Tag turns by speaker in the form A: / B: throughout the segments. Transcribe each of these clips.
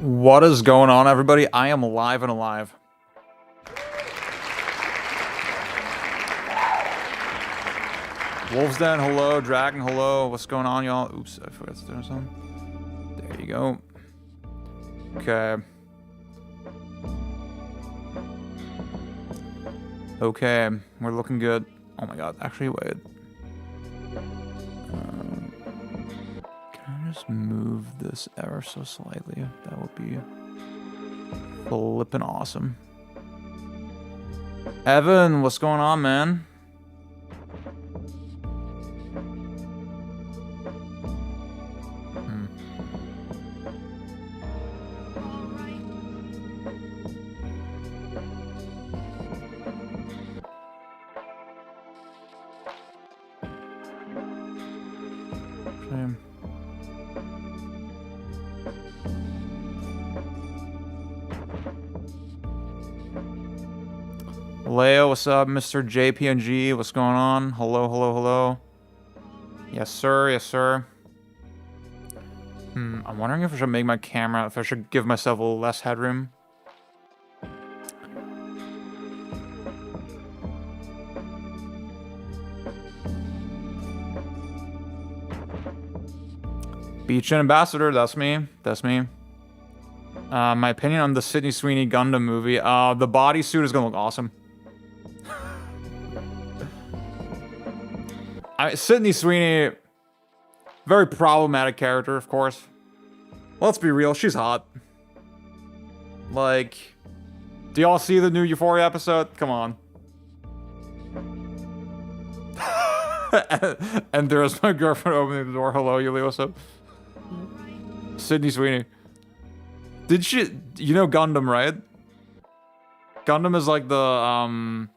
A: What is going on, everybody? I am live and alive. Wolf's Den, hello. Dragon, hello. What's going on, y'all? Oops, I forgot to do something. There you go. Okay. Okay, we're looking good. Oh my god, actually, wait. Can I just move this ever so slightly? That would be flippin' awesome. Evan, what's going on, man? Leo, what's up? Mr. JPNG, what's going on? Hello, hello, hello. Yes, sir. Yes, sir. I'm wondering if I should make my camera, if I should give myself a little less headroom. Beach Ambassador, that's me. That's me. My opinion on the Sydney Sweeney Gundam movie. The bodysuit is gonna look awesome. Sydney Sweeney, very problematic character, of course. Let's be real, she's hot. Like, do y'all see the new Euphoria episode? Come on. And there's my girlfriend opening the door. Hello, Yulia, what's up? Sydney Sweeney. Did she... You know Gundam, right? Gundam is like the,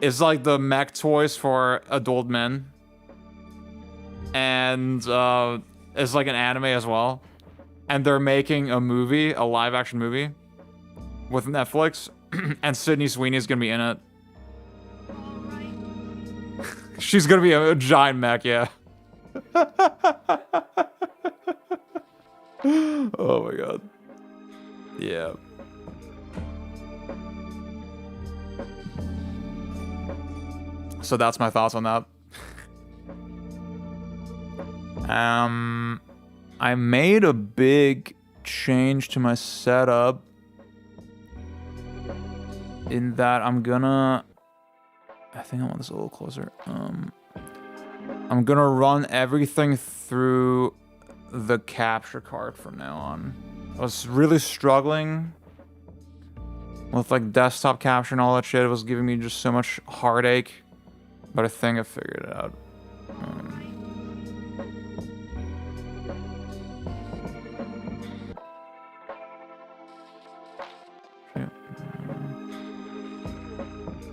A: It's like the mech toys for adult men. And, it's like an anime as well. And they're making a movie, a live-action movie, with Netflix. And Sydney Sweeney is gonna be in it. She's gonna be a giant mech, yeah. Oh my god. Yeah. So that's my thoughts on that. I made a big change to my setup in that I'm gonna... I think I want this a little closer. I'm gonna run everything through the capture card from now on. I was really struggling with like desktop capture and all that shit. It was giving me just so much heartache, but I think I figured it out.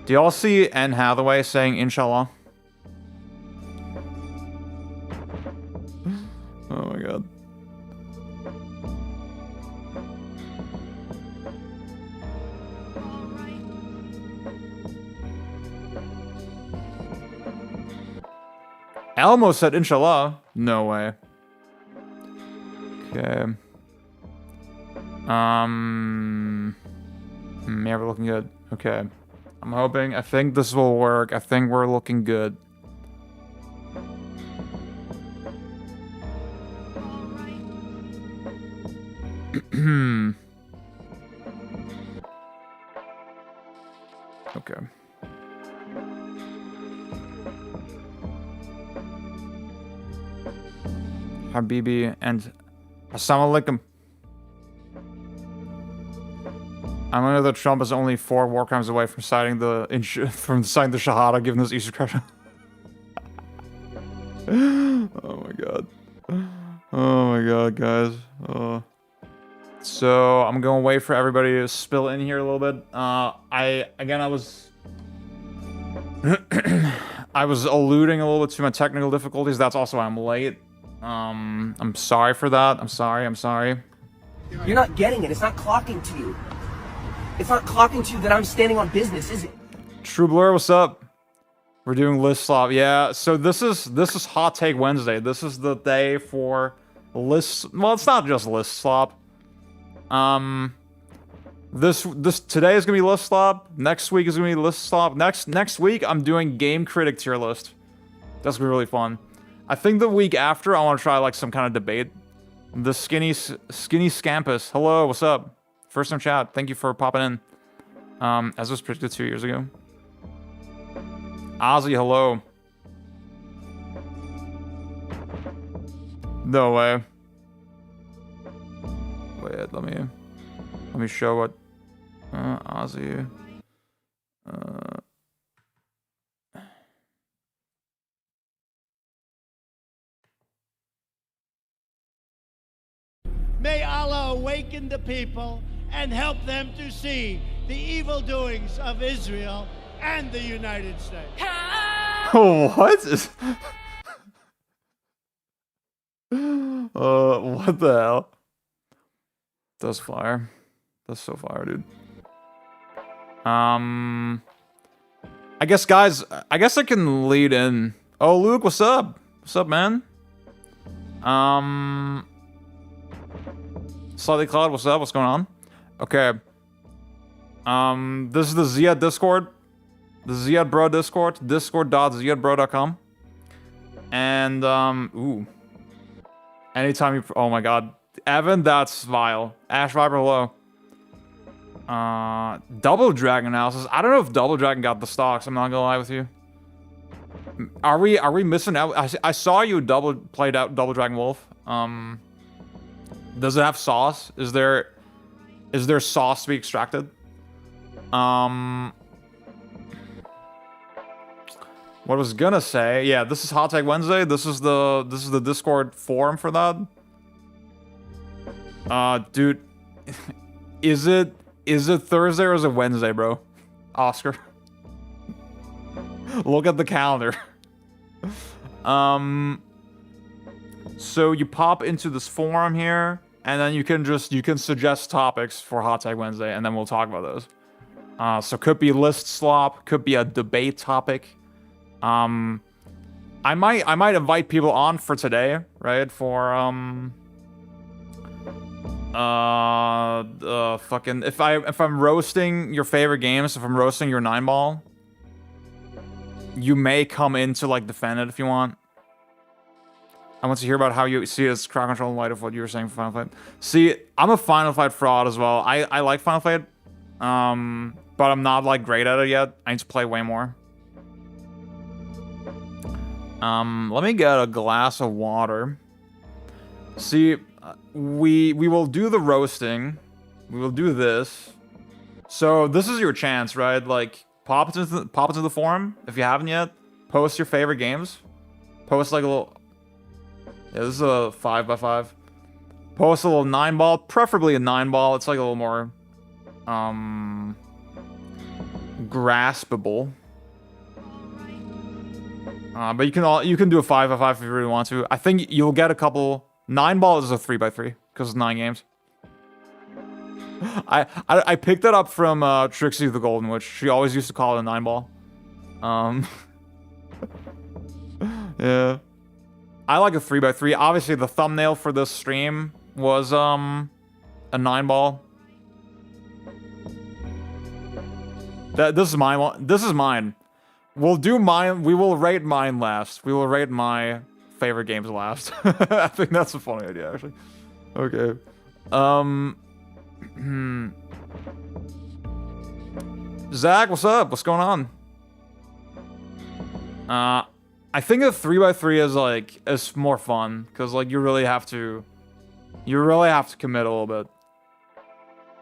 A: Do y'all see Anne Hathaway saying Inshallah? Oh my god. Elmo said Inshallah. No way. Okay. Yeah, we're looking good. Okay. I'm hoping. I think this will work. I think we're looking good. Okay. Habibi and Assalamu alaikum. I know that Trump is only 4 war crimes away from citing the Shahada, given this Easter crash. Oh my god. Oh my god, guys. So I'm gonna wait for everybody to spill in here a little bit. I was I was alluding a little bit to my technical difficulties. That's also why I'm late. I'm sorry for that. I'm sorry.
B: You're not getting it. It's not clocking to you. It's not clocking to you that I'm standing on business, is it?
A: True Blur, what's up? We're doing list swap. Yeah, so this is Hot Take Wednesday. This is the day for list. Well, it's not just list swap. Today is gonna be list swap. Next week is gonna be list swap. Next week I'm doing game critic tier list. That's gonna be really fun. I think the week after I want to try like some kind of debate. The skinny scampus. Hello, what's up? First time chat. Thank you for popping in. As was predicted 2 years ago. Ozzy, hello. No way. Wait, let me show what Ozzy.
C: May Allah awaken the people and help them to see the evil doings of Israel and the United States.
A: What? What the hell? That's fire. That's so fire, dude. I guess, guys, I guess I can lead in. Oh, Luke, what's up? What's up, man? Slightly Cloud, what's up? What's going on? Okay. This is the Ziad Discord. The Ziad Bro Discord. Discord.ziadbro.com. And, ooh. Anytime you... Oh my god. Evan, that's vile. Ash Viper, hello. Double Dragon analysis. I don't know if Double Dragon got the stocks. I'm not gonna lie with you. Are we missing out? I saw you played out Double Dragon Wolf. Does it have sauce? Is there sauce to be extracted? What I was gonna say, yeah, this is Hot Take Wednesday. This is the Discord forum for that. Dude, is it Thursday or is it Wednesday, bro? Oscar. Look at the calendar. So you pop into this forum here, and then you can suggest topics for Hot Take Wednesday, and then we'll talk about those. So could be list swap, could be a debate topic. I might invite people on for today, right? For fucking if I'm roasting your favorite games, if I'm roasting your 9-ball, you may come in to like defend it if you want. I want to hear about how you see as crowd control in light of what you were saying for Final Fight. See, I'm a Final Fight fraud as well. I like Final Fight, but I'm not like great at it yet. I need to play way more. Let me get a glass of water. See, we will do the roasting. We will do this. So this is your chance, right? Like, pop into the forum if you haven't yet. Post your favorite games. Post like a little. Yeah, this is a 5x5. Post a little 9-ball, preferably a 9-ball. It's like a little more graspable. But you can do a 5x5 if you really want to. I think you'll get a couple. 9-ball is a 3x3 because it's 9 games. I picked that up from Trixie the Golden Witch. She always used to call it a 9-ball. Yeah. I like a 3x3. Obviously, the thumbnail for this stream was a 9-ball. This is mine. This is mine. We'll do mine. We will rate mine last. We will rate my favorite games last. I think that's a funny idea, actually. Okay. Zach, what's up? What's going on? I think a 3x3 is more fun because like you really have to commit a little bit.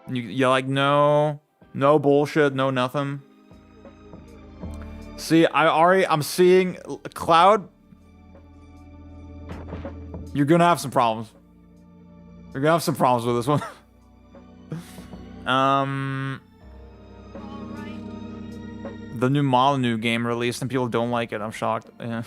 A: You like no bullshit, no nothing. See, I'm seeing Cloud. You're gonna have some problems. You're gonna have some problems with this one. The new Molyneux game released and people don't like it. I'm shocked. Yeah.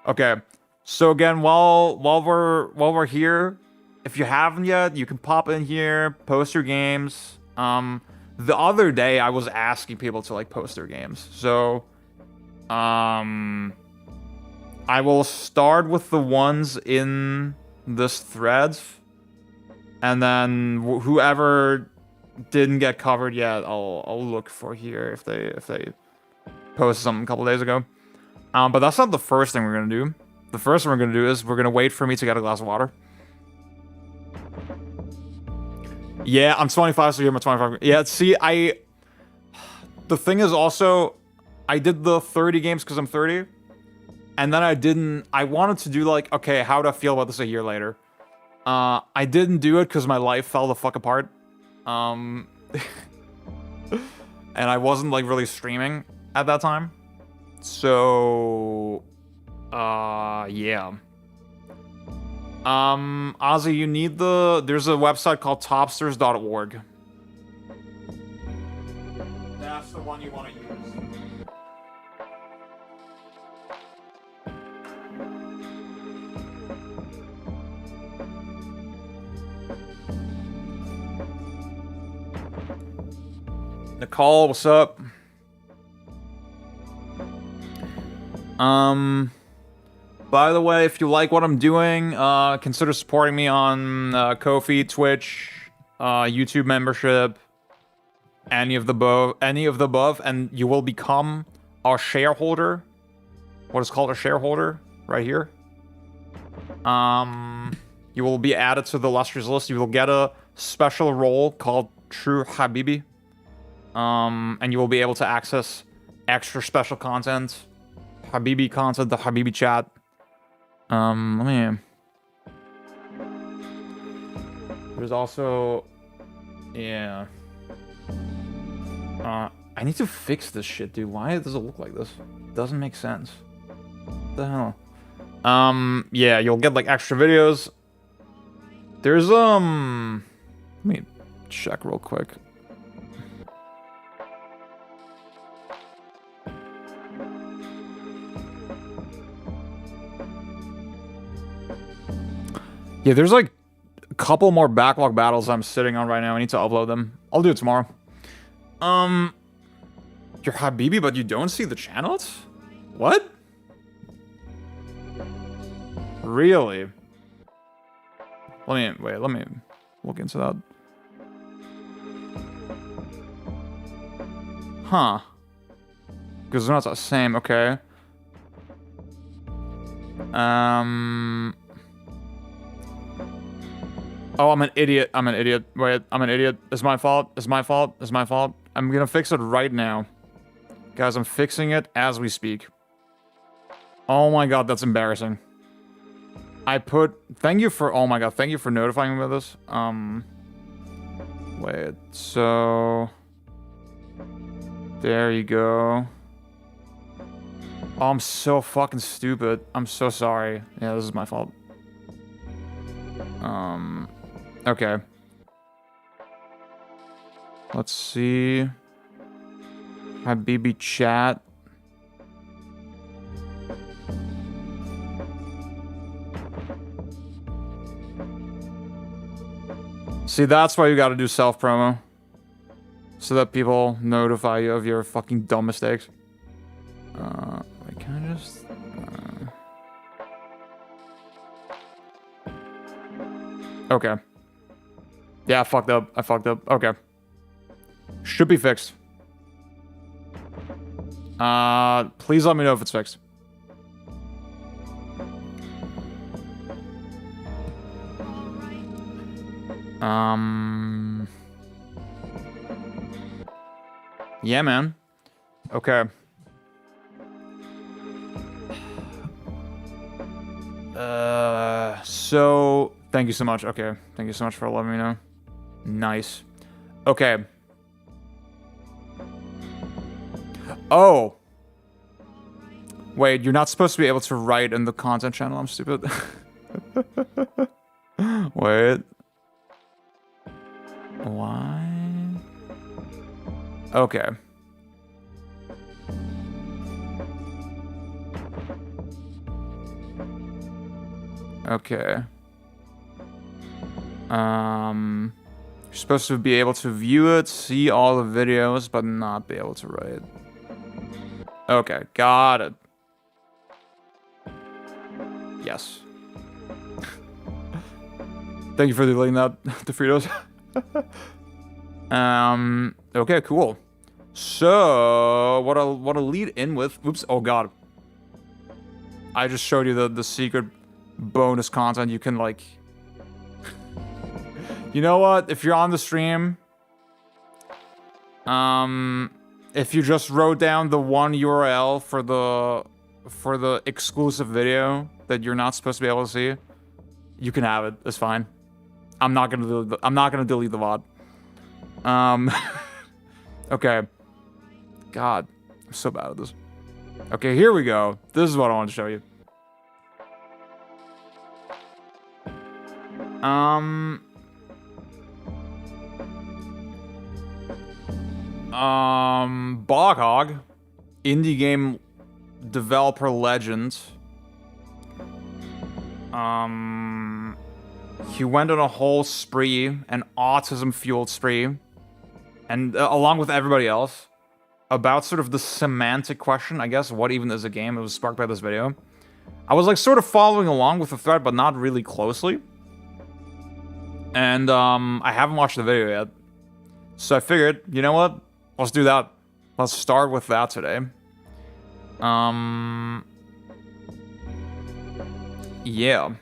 A: Okay. So again, while we're here, if you haven't yet, you can pop in here, post your games. The other day I was asking people to like post their games. So I will start with the ones in this thread. And then whoever didn't get covered yet, I'll look for here if they posted something a couple days ago. But that's not the first thing we're gonna do. The first thing we're gonna do is we're gonna wait for me to get a glass of water. Yeah, I'm 25, so you're my 25. Yeah, see, the thing is also, I did the 30 games because I'm 30. And then I wanted to do like, okay, how would I feel about this a year later? I didn't do it because my life fell the fuck apart. And I wasn't like really streaming at that time. So, yeah. Ozzy, you need there's a website called topsters.org. That's the one you want to use. Nicole, what's up? By the way, if you like what I'm doing, consider supporting me on Ko-fi, Twitch, YouTube membership, any of the above, and you will become a shareholder. What is called a shareholder, right here. You will be added to the illustrious list. You will get a special role called True Habibi. And you will be able to access extra special content, Habibi content, the Habibi chat. Let me... There's also... Yeah. I need to fix this shit, dude. Why does it look like this? It doesn't make sense. What the hell? Yeah, you'll get, like, extra videos. There's, let me check real quick. Yeah, there's like a couple more backlog battles I'm sitting on right now. I need to upload them. I'll do it tomorrow. You're Habibi, but you don't see the channels? What? Really? Let me look into that. Huh. Because they're not the same, okay. Oh, I'm an idiot. I'm an idiot. Wait, I'm an idiot. It's my fault. It's my fault. It's my fault. I'm gonna fix it right now. Guys, I'm fixing it as we speak. Oh my god, that's embarrassing. Thank you for, oh my god, thank you for notifying me about this. Wait, so... There you go. Oh, I'm so fucking stupid. I'm so sorry. Yeah, this is my fault. Okay. Let's see. Habibi chat. See, that's why you gotta do self-promo. So that people notify you of your fucking dumb mistakes. Wait, can I just... Okay. Yeah, I fucked up. I fucked up. Okay. Should be fixed. Please let me know if it's fixed. Yeah, man. Okay. So... Thank you so much. Okay. Thank you so much for letting me know. Nice. Okay. Oh! Wait, you're not supposed to be able to write in the content channel? I'm stupid. Wait. Why? Okay. Okay. You're supposed to be able to view it, see all the videos, but not be able to write. Okay, got it. Yes. Thank you for deleting that, Defritos. Okay, cool. So, what I'll lead in with... Oops, oh god. I just showed you the secret bonus content you can, like... You know what? If you're on the stream... if you just wrote down the one URL for the exclusive video that you're not supposed to be able to see, you can have it. It's fine. I'm not gonna delete the VOD. Okay. God, I'm so bad at this. Okay, here we go. This is what I want to show you. Boghog, indie game developer legend. He went on a whole spree, an autism-fueled spree, and along with everybody else, about sort of the semantic question, I guess, what even is a game? It was sparked by this video. I was like sort of following along with the thread, but not really closely. And I haven't watched the video yet. So I figured, you know what? Let's do that. Let's start with that today. Yeah.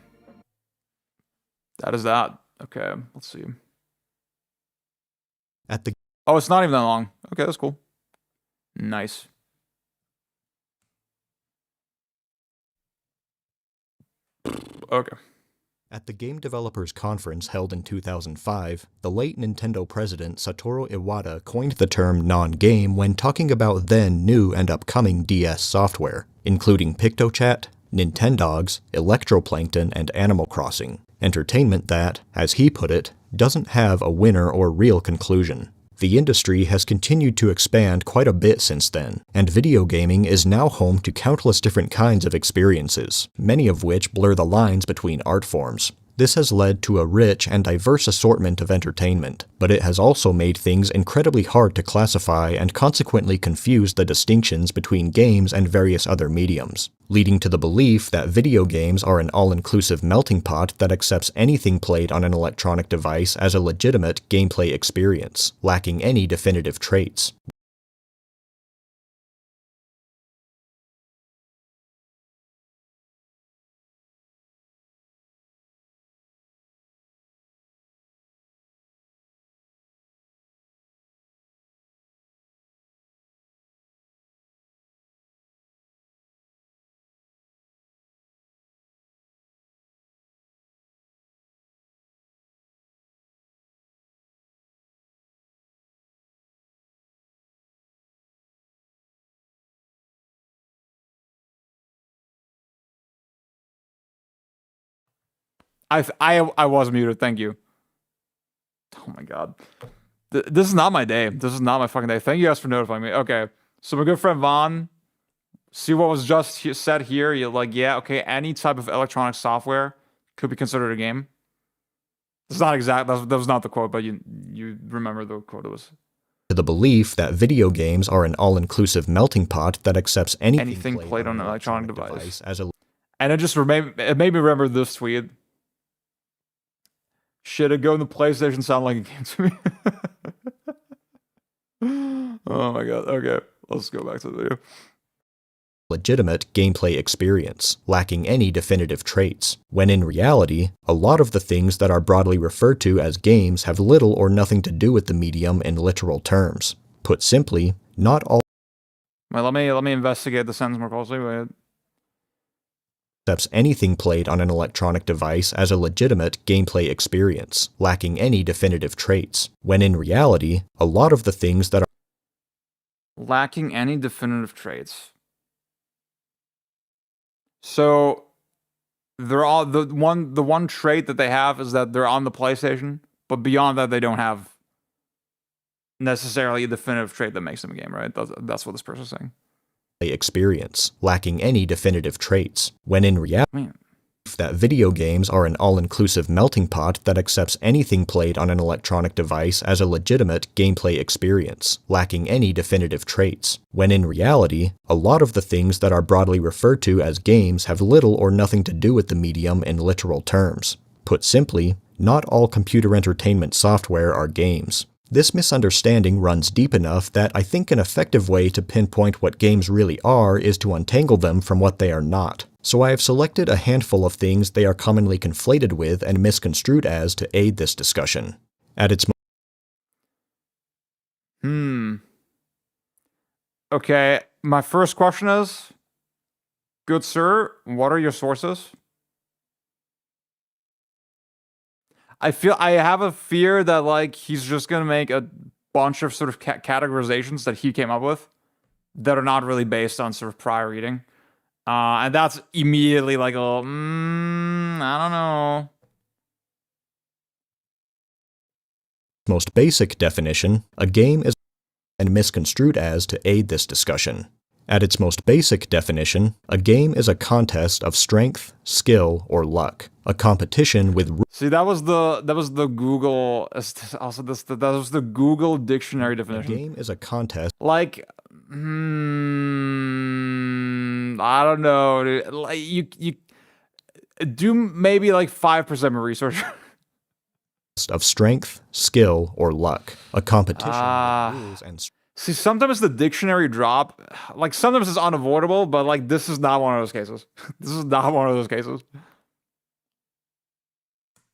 A: That is that. Okay, let's see. Oh, it's not even that long. Okay, that's cool. Nice. Okay.
D: At the Game Developers Conference held in 2005, the late Nintendo president Satoru Iwata coined the term non-game when talking about then new and upcoming DS software, including PictoChat, Nintendogs, Electroplankton, and Animal Crossing. Entertainment that, as he put it, doesn't have a winner or real conclusion. The industry has continued to expand quite a bit since then, and video gaming is now home to countless different kinds of experiences, many of which blur the lines between art forms. This has led to a rich and diverse assortment of entertainment, but it has also made things incredibly hard to classify and consequently confuse the distinctions between games and various other mediums, leading to the belief that video games are an all-inclusive melting pot that accepts anything played on an electronic device as a legitimate gameplay experience, lacking any definitive traits.
A: I was muted, thank you. Oh my god. This is not my day. This is not my fucking day. Thank you guys for notifying me. Okay. So my good friend Vaughn, see what was just said here? You're like, yeah, okay, any type of electronic software could be considered a game. It's not exact, that was not the quote, but you remember the quote it was.
D: The belief that video games are an all-inclusive melting pot that accepts anything
A: played on an electronic device
D: as a...
A: And it made me remember this tweet. Shit, it go in the PlayStation sound like a game to me. Oh my god. Okay, let's go back to the video.
D: Legitimate gameplay experience, lacking any definitive traits, when in reality, a lot of the things that are broadly referred to as games have little or nothing to do with the medium in literal terms. Put simply, not all...
A: Well, let me investigate the sentence more closely. Wait.
D: Accepts anything played on an electronic device as a legitimate gameplay experience, lacking any definitive traits, when in reality, a lot of the things that are
A: lacking any definitive traits. So they're all the one trait that they have is that they're on the PlayStation, but beyond that they don't have necessarily a definitive trait that makes them a game, right? That's what this person's saying.
D: Experience, lacking any definitive traits, when in reality, that video games are an all-inclusive melting pot that accepts anything played on an electronic device as a legitimate gameplay experience, lacking any definitive traits, when in reality, a lot of the things that are broadly referred to as games have little or nothing to do with the medium in literal terms. Put simply, Not all computer entertainment software are games. This misunderstanding runs deep enough that I think an effective way to pinpoint what games really are is to untangle them from what they are not. So I have selected a handful of things they are commonly conflated with and misconstrued as to aid this discussion. At its
A: Okay, my first question is, good sir, what are your sources? I have a fear that like he's just gonna make a bunch of sort of categorizations that he came up with that are not really based on sort of prior reading. And that's immediately like, I don't know.
D: most basic definition, a game is and misconstrued as to aid this discussion. At its most basic definition, a game is a contest of strength, skill, or luck. A competition with
A: See, that was the Google also that was the Google dictionary
D: a
A: definition.
D: game is a contest
A: Like, I don't know, dude. Like you do maybe like 5% more research.
D: of strength, skill, or luck. A competition with rules and
A: See, sometimes the dictionary drop, like sometimes it's unavoidable, but like this is not one of those cases. This is not one of those cases.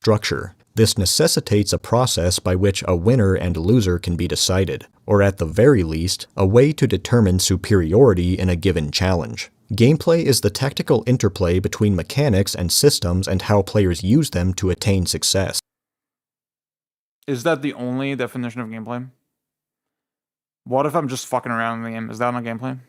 D: structure. This necessitates a process by which a winner and loser can be decided, or at the very least, a way to determine superiority in a given challenge. Gameplay is the tactical interplay between mechanics and systems and how players use them to attain success.
A: Is that the only definition of gameplay? What if I'm just fucking around in the game? Is that not gameplay?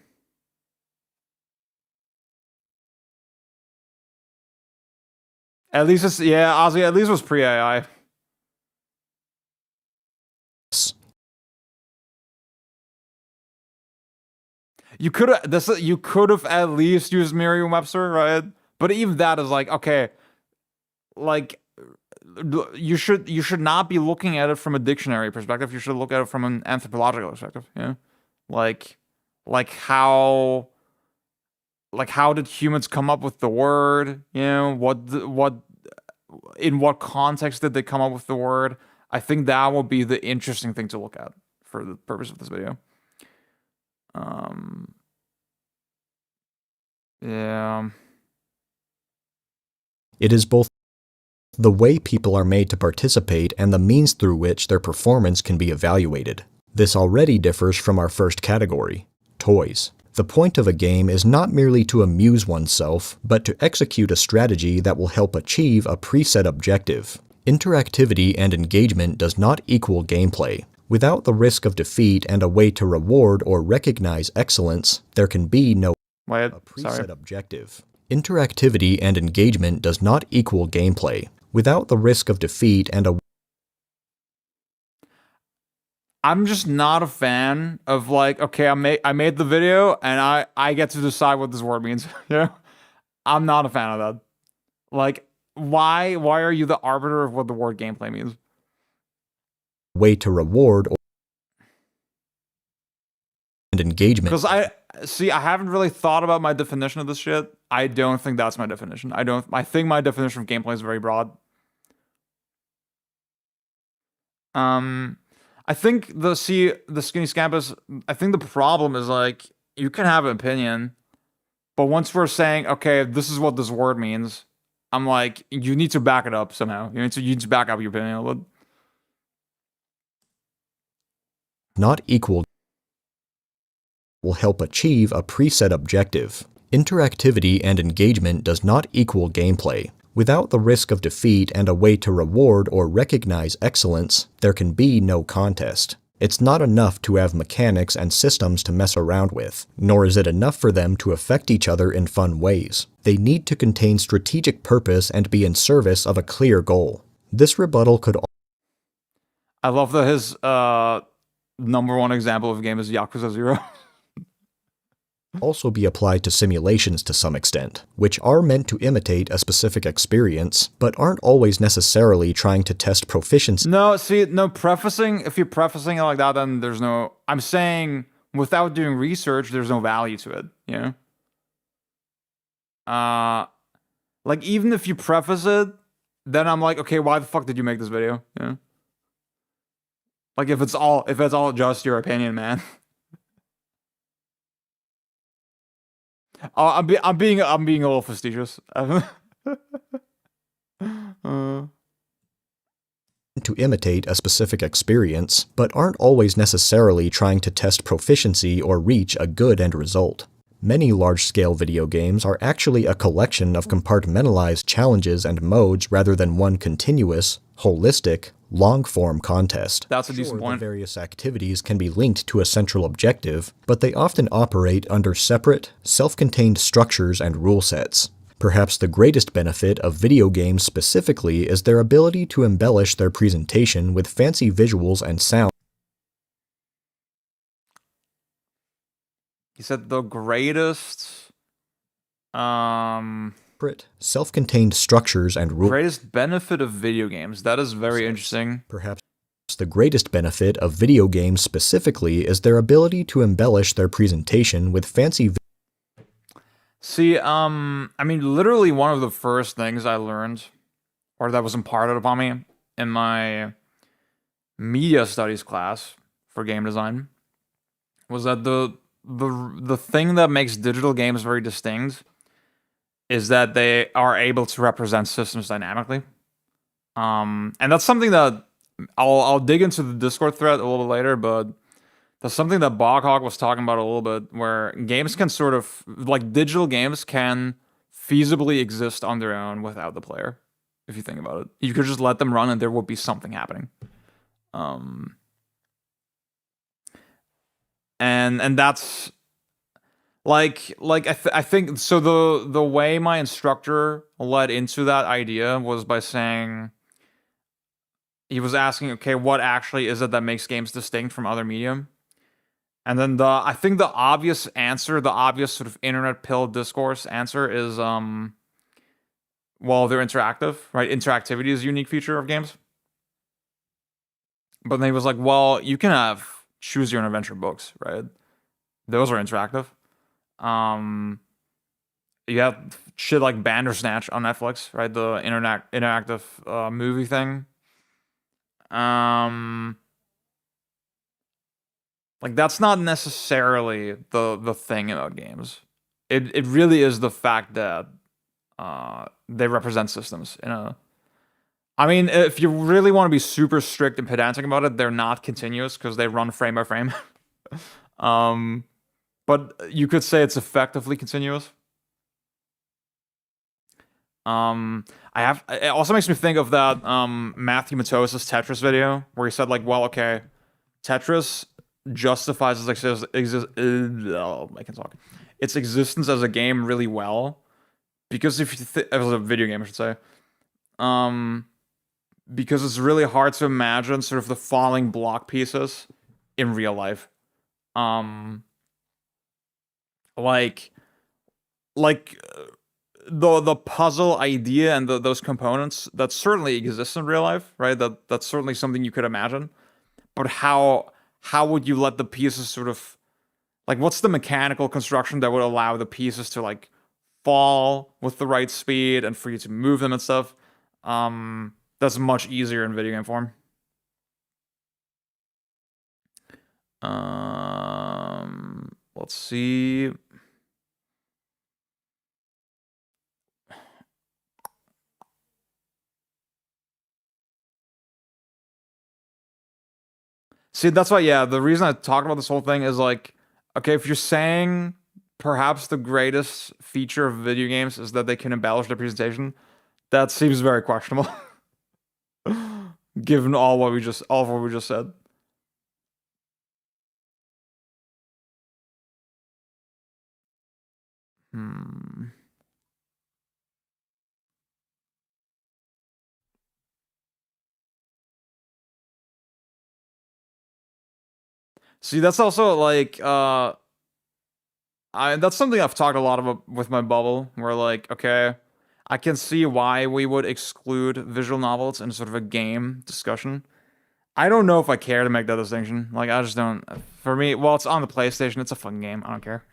A: At least it's, yeah, Ozzy, at least it was pre-AI. You could have at least used Merriam-Webster, right? But even that is like, okay, like you should not be looking at it from a dictionary perspective. You should look at it from an anthropological perspective. Yeah, like how did humans come up with the word? You know, what in what context did they come up with the word? I think that will be the interesting thing to look at for the purpose of this video. Yeah.
D: It is both the way people are made to participate and the means through which their performance can be evaluated. This already differs from our first category, toys. The point of a game is not merely to amuse oneself, but to execute a strategy that will help achieve a preset objective. Interactivity and engagement does not equal gameplay. Without the risk of defeat and a way to reward or recognize excellence, there can be no preset objective. Interactivity and engagement does not equal gameplay. Without the risk of defeat and a
A: I'm just not a fan of like, okay, I made the video and I get to decide what this word means. You know? I'm not a fan of that. Like, why are you the arbiter of what the word gameplay means?
D: way to reward and engagement.
A: Because I haven't really thought about my definition of this shit. I don't think that's my definition. I think my definition of gameplay is very broad. I think the skinny scampus, I think the problem is like, you can have an opinion, but once we're saying, okay, this is what this word means, I'm like, you need to back it up somehow. You need to back up your opinion a little.
D: Not equal will help achieve a preset objective. Interactivity and engagement does not equal gameplay. Without the risk of defeat and a way to reward or recognize excellence, there can be no contest. It's not enough to have mechanics and systems to mess around with, nor is it enough for them to affect each other in fun ways. They need to contain strategic purpose and be in service of a clear goal. This rebuttal could
A: I love that his number one example of a game is Yakuza 0.
D: also be applied to simulations to some extent, which are meant to imitate a specific experience, but aren't always necessarily trying to test proficiency.
A: No, see, no prefacing. If you're prefacing it like that, then there's no. I'm saying without doing research, there's no value to it. You know. Like even if you preface it then I'm like, okay, why the fuck did you make this video? Yeah. Like if it's all just your opinion, man. I'm being a little facetious.
D: To imitate a specific experience, but aren't always necessarily trying to test proficiency or reach a good end result. Many large-scale video games are actually a collection of compartmentalized challenges and modes rather than one continuous, holistic, long-form contest.
A: That's a decent point.
D: The various activities can be linked to a central objective, but they often operate under separate, self-contained structures and rule sets. Perhaps the greatest benefit of video games specifically is their ability to embellish their presentation with fancy visuals and sound.
A: He said the greatest,
D: self-contained structures and rules.
A: Greatest benefit of video games. That is very interesting.
D: Perhaps the greatest benefit of video games specifically is their ability to embellish their presentation with fancy.
A: See, I mean, literally one of the first things I learned, or that was imparted upon me in my media studies class for game design, was that the thing that makes digital games very distinct is that they are able to represent systems dynamically. And that's something that I'll dig into the Discord thread a little bit later, but that's something that Boghawk was talking about a little bit, where games can sort of, like digital games can feasibly exist on their own without the player, if you think about it. You could just let them run and there would be something happening. And that's I think so. The way my instructor led into that idea was by saying, he was asking, okay, what actually is it that makes games distinct from other medium? And then I think the obvious answer, the obvious sort of internet pill discourse answer is, well, they're interactive, right? Interactivity is a unique feature of games. But then he was like, well, you can have choose your own adventure books, right? Those are interactive. You have shit like Bandersnatch on Netflix, right? The interactive movie thing. Like that's not necessarily the thing about games. It really is the fact that they represent systems in a. I mean, if you really want to be super strict and pedantic about it, they're not continuous because they run frame by frame. But you could say it's effectively continuous. It also makes me think of that Matthew Matos's Tetris video where he said like, well, okay, Tetris justifies its its existence as a game really well, because if you as a video game, I should say, because it's really hard to imagine sort of the falling block pieces in real life. Like the puzzle idea and those components that certainly exist in real life, right? That's certainly something you could imagine. But how would you let the pieces sort of, like, what's the mechanical construction that would allow the pieces to like fall with the right speed and for you to move them and stuff? That's much easier in video game form. Let's see. See, that's why, yeah, the reason I talked about this whole thing is like, okay, if you're saying perhaps the greatest feature of video games is that they can embellish their presentation, that seems very questionable. Given all of what we just said. See, that's also like that's something I've talked a lot about with my bubble, where like, okay, I can see why we would exclude visual novels in sort of a game discussion. I don't know if I care to make that distinction. Like, I just don't. For me, well, it's on the PlayStation. It's a fun game. I don't care.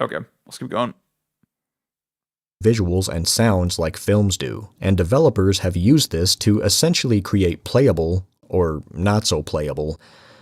A: Okay, let's keep going.
D: visuals and sounds like films do, and developers have used this to essentially create playable, or not so playable,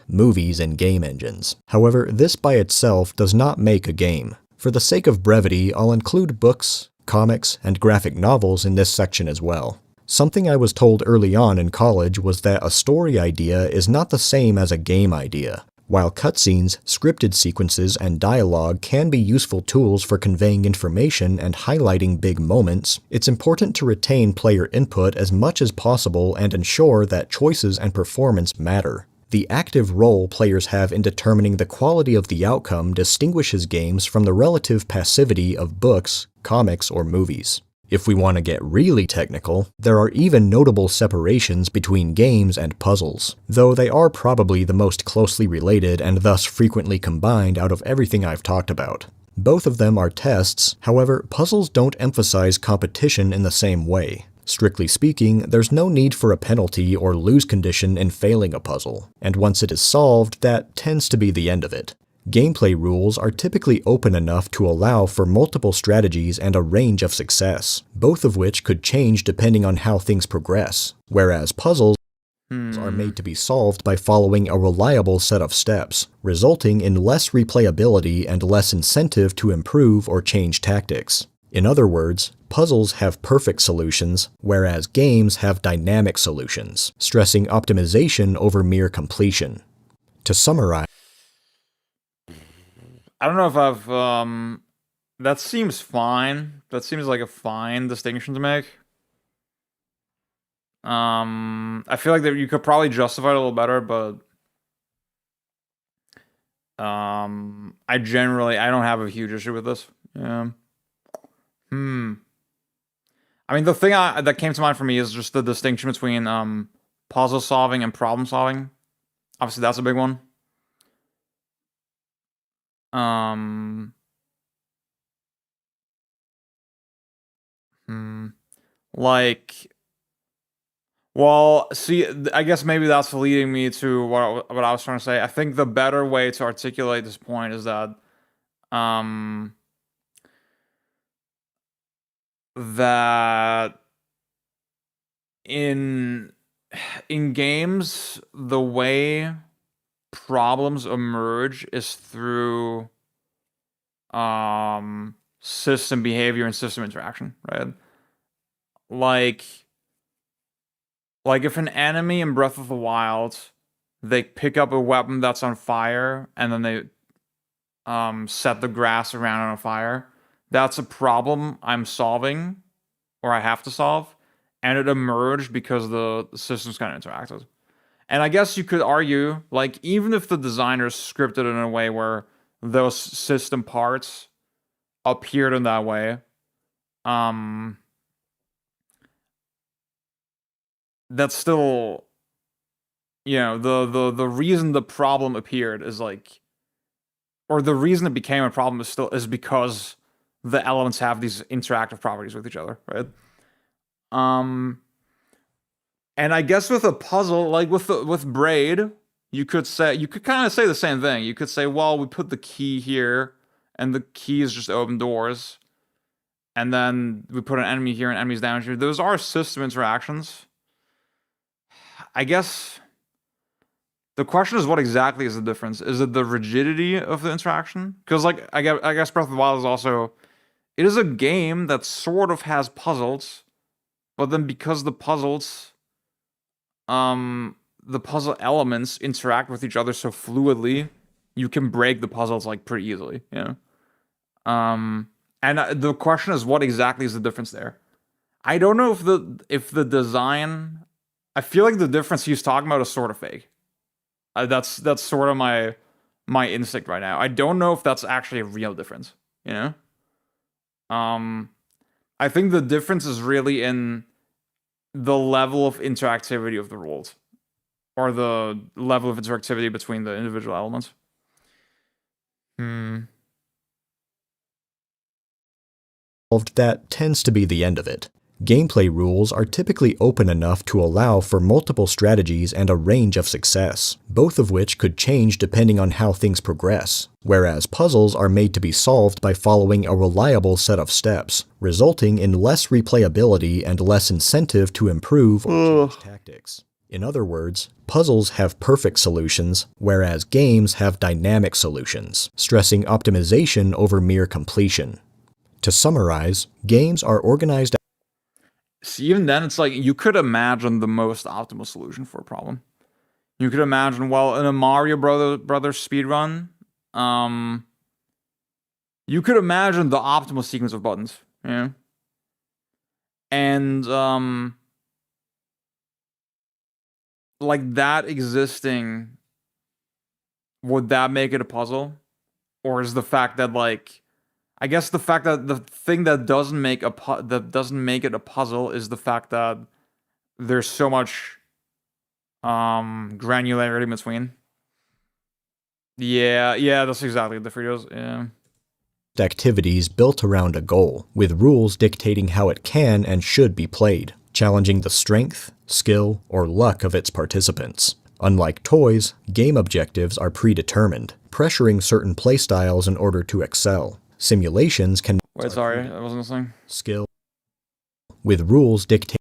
D: movies and game engines. However, this by itself does not make a game. For the sake of brevity, I'll include books, comics, and graphic novels in this section as well. Something I was told early on in college was that a story idea is not the same as a game idea. While cutscenes, scripted sequences, and dialogue can be useful tools for conveying information and highlighting big moments, it's important to retain player input as much as possible and ensure that choices and performance matter. The active role players have in determining the quality of the outcome distinguishes games from the relative passivity of books, comics, or movies. If we want to get really technical, there are even notable separations between games and puzzles, though they are probably the most closely related and thus frequently combined out of everything I've talked about. Both of them are tests, however, puzzles don't emphasize competition in the same way. Strictly speaking, there's no need for a penalty or lose condition in failing a puzzle, and once it is solved, that tends to be the end of it. Gameplay rules are typically open enough to allow for multiple strategies and a range of success, both of which could change depending on how things progress, whereas puzzles are made to be solved by following a reliable set of steps, resulting in less replayability and less incentive to improve or change tactics. In other words, puzzles have perfect solutions, whereas games have dynamic solutions, stressing optimization over mere completion. To summarize,
A: I don't know if I've, that seems fine. That seems like a fine distinction to make. I feel like that you could probably justify it a little better, but I don't have a huge issue with this. Yeah. I mean, the thing that came to mind for me is just the distinction between puzzle solving and problem solving. Obviously, that's a big one. Like, well, see, I guess maybe that's leading me to what I was trying to say. I think the better way to articulate this point is that, that in games, the way problems emerge is through system behavior and system interaction, right? Like if an enemy in Breath of the Wild, they pick up a weapon that's on fire and then they set the grass around on fire, that's a problem I'm solving, or I have to solve, and it emerged because the systems kind of interacted. And I guess you could argue, like, even if the designers scripted it in a way where those system parts appeared in that way, that's still, you know, the reason the problem appeared is like, or the reason it became a problem is because the elements have these interactive properties with each other, right? And I guess with a puzzle, like with Braid, you could kind of say the same thing. You could say, well, we put the key here, and the keys just open doors, and then we put an enemy here and enemies down here. Those are system interactions. I guess the question is, what exactly is the difference? Is it the rigidity of the interaction? Because, like, I guess Breath of the Wild is also, it is a game that sort of has puzzles, but then because the puzzle elements interact with each other so fluidly, you can break the puzzles like pretty easily, you know? And the question is, what exactly is the difference there? I don't know if the design, I feel like the difference he's talking about is sort of fake. That's sort of my instinct right now. I don't know if that's actually a real difference, you know? I think the difference is really in the level of interactivity of the world, or the level of interactivity between the individual elements.
D: That tends to be the end of it. Gameplay rules are typically open enough to allow for multiple strategies and a range of success, both of which could change depending on how things progress, whereas puzzles are made to be solved by following a reliable set of steps, resulting in less replayability and less incentive to improve or change tactics. In other words, puzzles have perfect solutions, whereas games have dynamic solutions, stressing optimization over mere completion. To summarize, games are organized.
A: See, even then, it's like you could imagine the most optimal solution for a problem. You could imagine, well, in a Mario Brothers speedrun, you could imagine the optimal sequence of buttons, you know? And, like that existing, would that make it a puzzle? Or is the fact that, like, I guess the fact that the thing that doesn't make it a puzzle is the fact that there's so much granularity in between. Yeah, that's exactly the Fritos. Yeah.
D: Activities built around a goal, with rules dictating how it can and should be played, challenging the strength, skill, or luck of its participants. Unlike toys, game objectives are predetermined, pressuring certain playstyles in order to excel. Simulations can
A: Wait, sorry, I wasn't listening.
D: Skill, with rules dictating.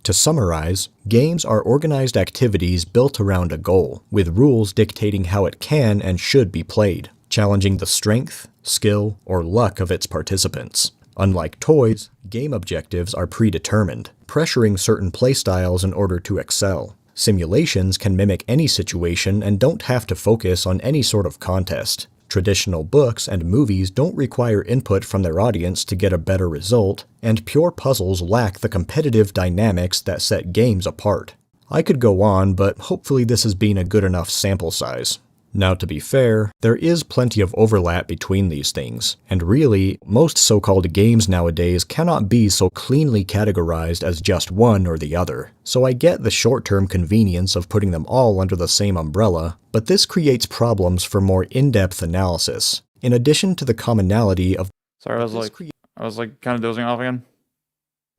D: To summarize, games are organized activities built around a goal, with rules dictating how it can and should be played, challenging the strength, skill, or luck of its participants. Unlike toys, game objectives are predetermined, pressuring certain playstyles in order to excel. Simulations can mimic any situation and don't have to focus on any sort of contest. Traditional books and movies don't require input from their audience to get a better result, and pure puzzles lack the competitive dynamics that set games apart. I could go on, but hopefully this has been a good enough sample size. Now, to be fair, there is plenty of overlap between these things, and really, most so-called games nowadays cannot be so cleanly categorized as just one or the other. So I get the short-term convenience of putting them all under the same umbrella, but this creates problems for more in-depth analysis. In addition to the commonality of
A: Sorry, I was like kind of dozing off again.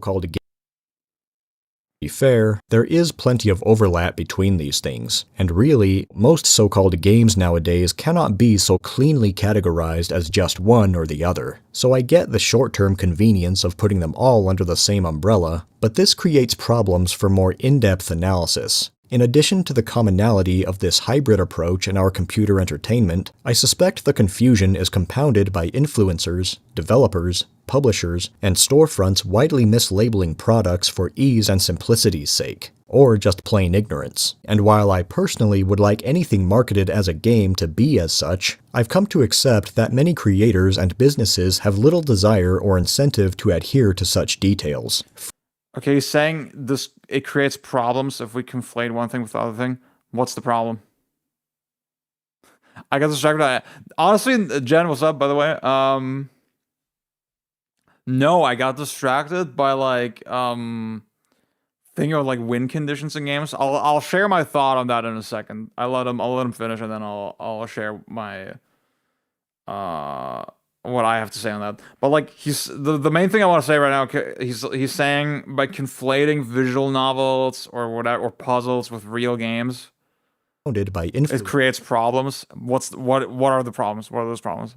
D: Called a game. To be fair, there is plenty of overlap between these things, and really, most so-called games nowadays cannot be so cleanly categorized as just one or the other. So I get the short-term convenience of putting them all under the same umbrella, but this creates problems for more in-depth analysis. In addition to the commonality of this hybrid approach in our computer entertainment, I suspect the confusion is compounded by influencers, developers, publishers, and storefronts widely mislabeling products for ease and simplicity's sake, or just plain ignorance. And while I personally would like anything marketed as a game to be as such, I've come to accept that many creators and businesses have little desire or incentive to adhere to such details.
A: Okay, he's saying it creates problems if we conflate one thing with the other thing. What's the problem? I got distracted. Honestly, Jen, what's up, by the way? No, I got distracted by like thinking of like win conditions in games. I'll share my thought on that in a second. I'll let him finish, and then I'll share my what I have to say on that. But like the main thing I want to say right now, he's saying by conflating visual novels or whatever or puzzles with real games, it creates problems. What are the problems? What are those problems?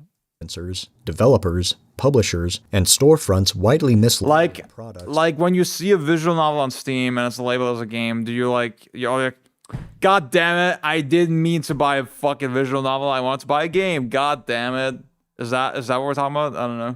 D: Developers, publishers, and storefronts widely mislabel products.
A: Like when you see a visual novel on Steam and it's labeled as a game, do you you're like, God damn it, I didn't mean to buy a fucking visual novel, I wanted to buy a game. God damn it. Is that what we're talking about? I don't know.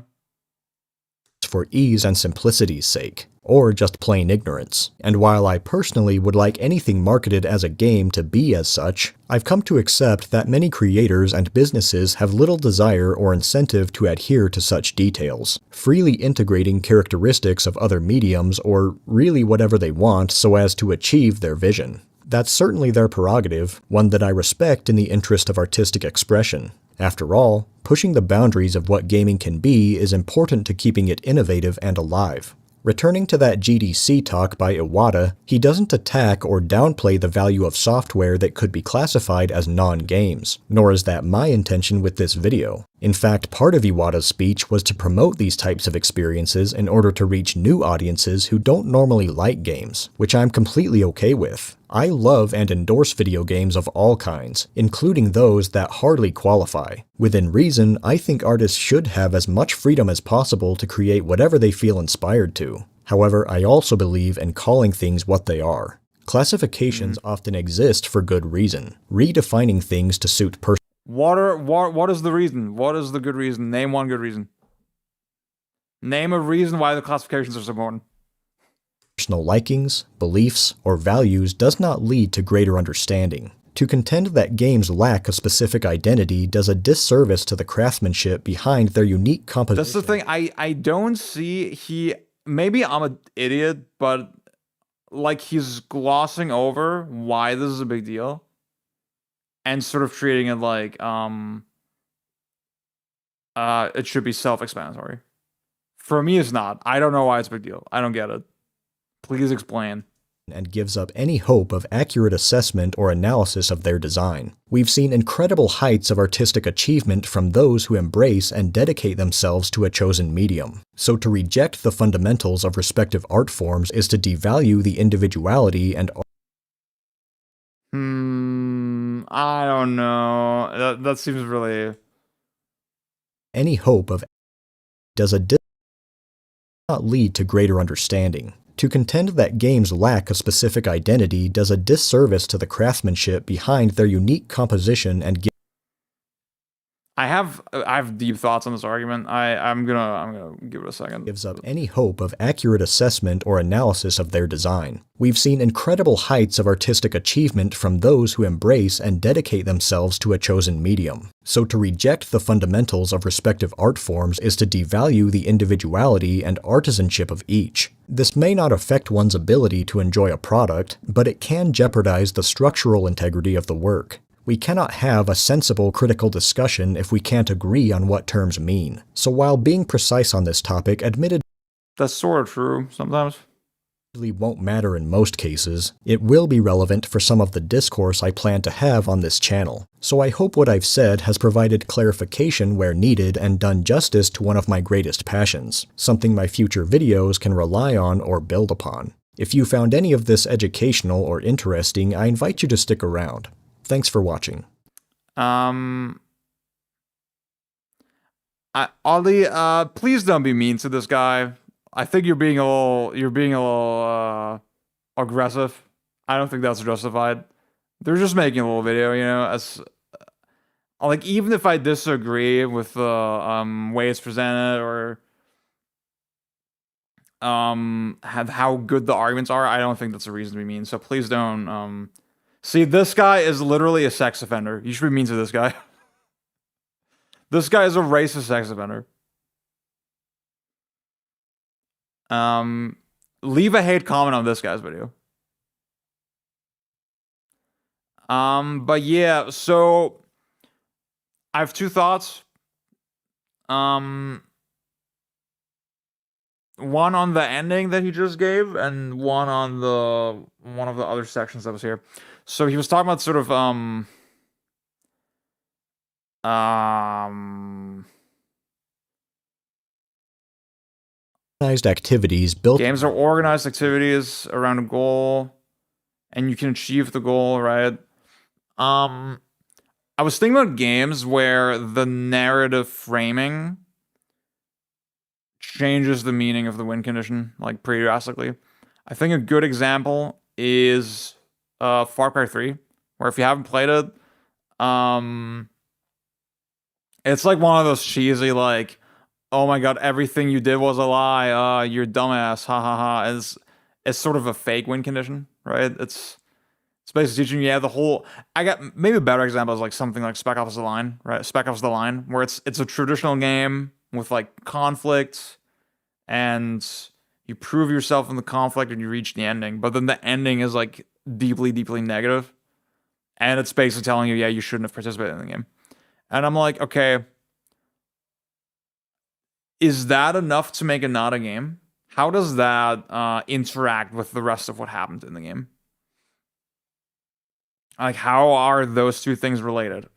D: For ease and simplicity's sake, or just plain ignorance. And while I personally would like anything marketed as a game to be as such, I've come to accept that many creators and businesses have little desire or incentive to adhere to such details, freely integrating characteristics of other mediums or really whatever they want so as to achieve their vision. That's certainly their prerogative, one that I respect in the interest of artistic expression. After all, pushing the boundaries of what gaming can be is important to keeping it innovative and alive. Returning to that GDC talk by Iwata, he doesn't attack or downplay the value of software that could be classified as non-games, nor is that my intention with this video. In fact, part of Iwata's speech was to promote these types of experiences in order to reach new audiences who don't normally like games, which I'm completely okay with. I love and endorse video games of all kinds, including those that hardly qualify. Within reason, I think artists should have as much freedom as possible to create whatever they feel inspired to. However, I also believe in calling things what they are. Classifications often exist for good reason, redefining things to suit
A: What is the reason? What is the good reason? Name one good reason. Name a reason why the classifications are so important.
D: personal likings, beliefs, or values does not lead to greater understanding. To contend that games lack a specific identity does a disservice to the craftsmanship behind their unique composition.
A: That's the thing. I don't see maybe I'm an idiot, but like he's glossing over why this is a big deal and sort of treating it like it should be self-explanatory. For me, it's not. I don't know why it's a big deal. I don't get it. Please explain.
D: And gives up any hope of accurate assessment or analysis of their design. We've seen incredible heights of artistic achievement from those who embrace and dedicate themselves to a chosen medium. So to reject the fundamentals of respective art forms is to devalue the individuality and
A: I don't know. That seems really...
D: any hope of does not lead to greater understanding. To contend that games lack a specific identity does a disservice to the craftsmanship behind their unique composition and
A: I have deep thoughts on this argument. I'm gonna give it a second.
D: Gives up any hope of accurate assessment or analysis of their design. We've seen incredible heights of artistic achievement from those who embrace and dedicate themselves to a chosen medium. So to reject the fundamentals of respective art forms is to devalue the individuality and artisanship of each. This may not affect one's ability to enjoy a product, but it can jeopardize the structural integrity of the work. We cannot have a sensible critical discussion if we can't agree on what terms mean. So while being precise on this topic admittedly
A: That's sort of true sometimes.
D: won't matter in most cases, it will be relevant for some of the discourse I plan to have on this channel. So I hope what I've said has provided clarification where needed and done justice to one of my greatest passions, something my future videos can rely on or build upon. If you found any of this educational or interesting, I invite you to stick around. Thanks for watching.
A: Ollie, please don't be mean to this guy. I think you're being a little aggressive. I don't think that's justified. They're just making a little video, you know, as like even if I disagree with the way it's presented or how good the arguments are, I don't think that's a reason to be mean. So please don't see, this guy is literally a sex offender. You should be mean to this guy. This guy is a racist sex offender. Leave a hate comment on this guy's video. But yeah, so I have two thoughts. One on the ending that he just gave, and one on one of the other sections that was here. So he was talking about sort of
D: Organized activities built
A: games are organized activities around a goal, and you can achieve the goal, right? I was thinking about games where the narrative framing changes the meaning of the win condition, like pretty drastically. I think a good example is Far Cry 3, where if you haven't played it, it's like one of those cheesy, like, oh my god, everything you did was a lie, you're dumbass, ha ha ha. It's sort of a fake win condition, right? It's basically teaching you, yeah, the whole... I got maybe a better example is like something like Spec Ops The Line, right? Spec Ops The Line, where it's a traditional game with like conflict, and you prove yourself in the conflict and you reach the ending, but then the ending is like deeply, deeply negative, and it's basically telling you, yeah, you shouldn't have participated in the game. And I'm like, okay, is that enough to make it not a game? How does that interact with the rest of what happened in the game? Like, how are those two things related?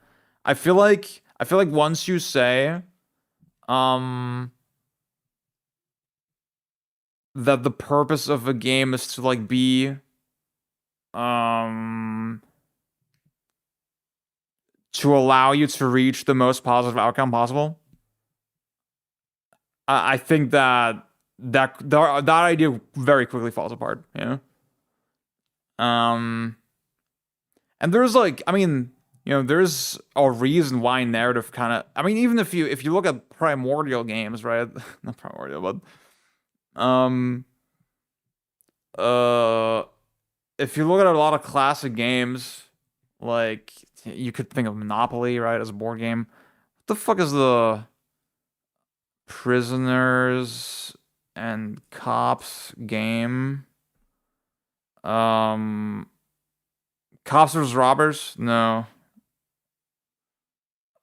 A: I feel like I feel like once you say um that the purpose of a game is to like be um to allow you to reach the most positive outcome possible, I think that idea very quickly falls apart, you know? And there's like, I mean, there's a reason why narrative kind of, I mean, even if you look at primordial games, right? Not primordial, but uh if you look at a lot of classic games, like you could think of Monopoly, right, as a board game. What the fuck is the prisoners and cops game? Um, Cops vs. Robbers? No.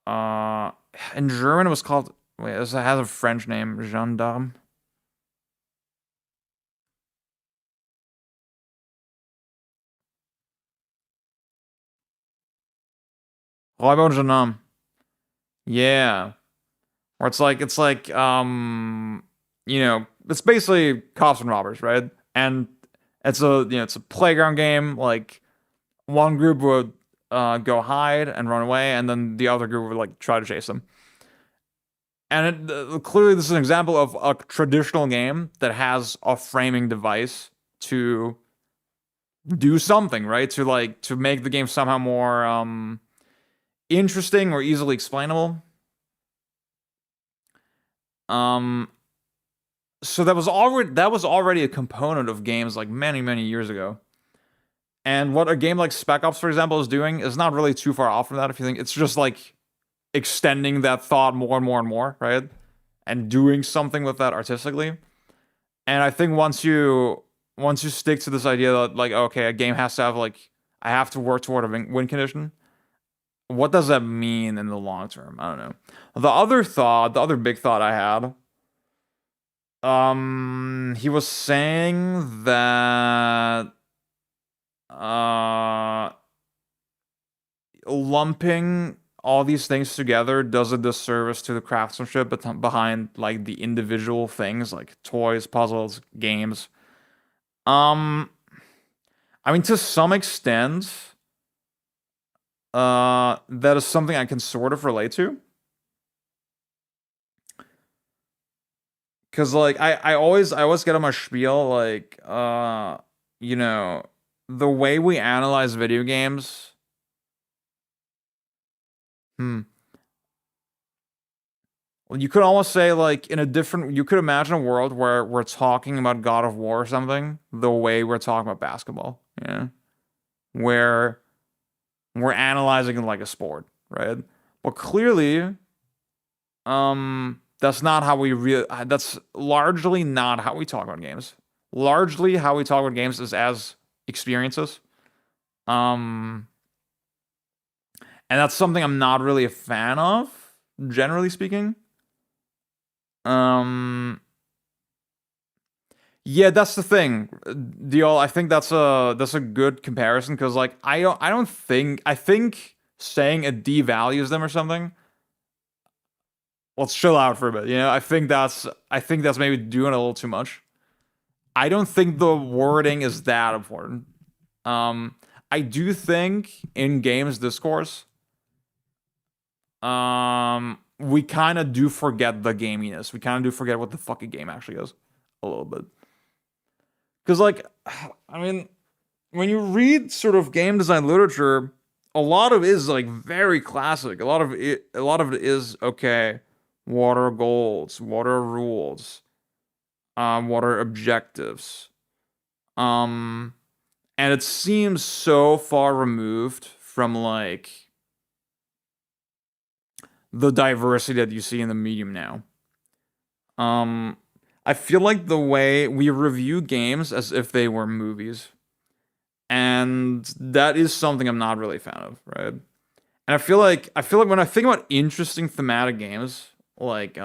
A: Uh, in German it was called. Wait, it has a French name. Gendarme. Räuber und Gendarme. Yeah. Or it's basically cops and robbers, right? And it's a playground game. Like one group would go hide and run away, and then the other group would like try to chase them. And clearly, this is an example of a traditional game that has a framing device to do something, right? To make the game somehow more interesting or easily explainable. Um, so that was already a component of games like many, many years ago. And what a game like Spec Ops, for example, is doing is not really too far off from that. If you think it's just like extending that thought more and more and more, right? And doing something with that artistically. And I think once you stick to this idea that like, okay, a game has to have like, I have to work toward a win condition. What does that mean in the long term? I don't know. The other big thought I had, he was saying that uh lumping all these things together does a disservice to the craftsmanship behind like the individual things like toys, puzzles, games. Um, I mean, to some extent, that is something I can sort of relate to. Cause like I always get on my spiel like you know the way we analyze video games. Hmm. Well, you could almost say like you could imagine a world where we're talking about God of War or something the way we're talking about basketball. Yeah. Where we're analyzing it like a sport, right? But clearly, that's largely not how we talk about games. Largely how we talk about games is as experiences. Um, and that's something I'm not really a fan of, generally speaking. Um, yeah, that's the thing. Deal. I think that's a good comparison because like I think saying it devalues them or something. Let's chill out for a bit. I think that's maybe doing a little too much. I don't think the wording is that important. Um, I do think in games discourse, we kind of do forget the gaminess. We kind of do forget what the fucking game actually is a little bit. Because like, I mean, when you read sort of game design literature, a lot of it is like very classic. A lot of it is okay. What are goals? What are rules? What are objectives? Um, and it seems so far removed from like the diversity that you see in the medium now. Um, I feel like the way we review games as if they were movies, and that is something I'm not really a fan of, right? And I feel like when I think about interesting thematic games, like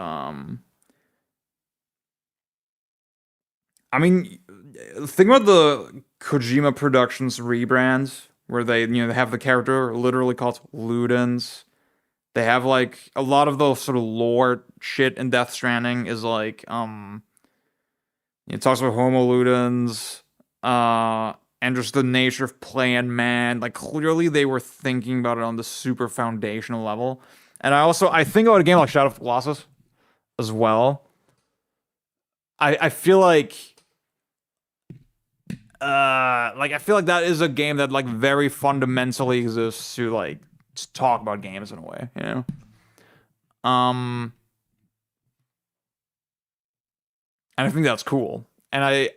A: I mean, think about the Kojima Productions rebrands where they have the character literally called Ludens. They have like a lot of the sort of lore shit in Death Stranding is like it talks about Homo Ludens, and just the nature of playing man. Like clearly they were thinking about it on the super foundational level. And I think about a game like Shadow of the Colossus as well. I feel like I feel like that is a game that like very fundamentally exists to like to talk about games in a way, you know? Um and I think that's cool. And I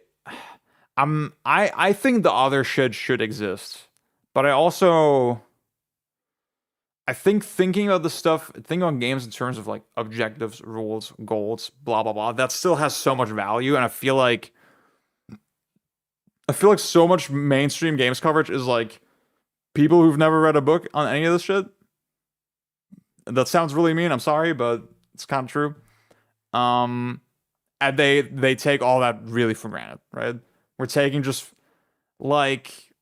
A: think the other shit should exist. But I think thinking about the stuff, thinking about games in terms of like objectives, rules, goals, blah blah blah, that still has so much value. And I feel like so much mainstream games coverage is like people who've never read a book on any of this shit. That sounds really mean. I'm sorry, but it's kind of true. Um, and they take all that really for granted, right? We're taking just like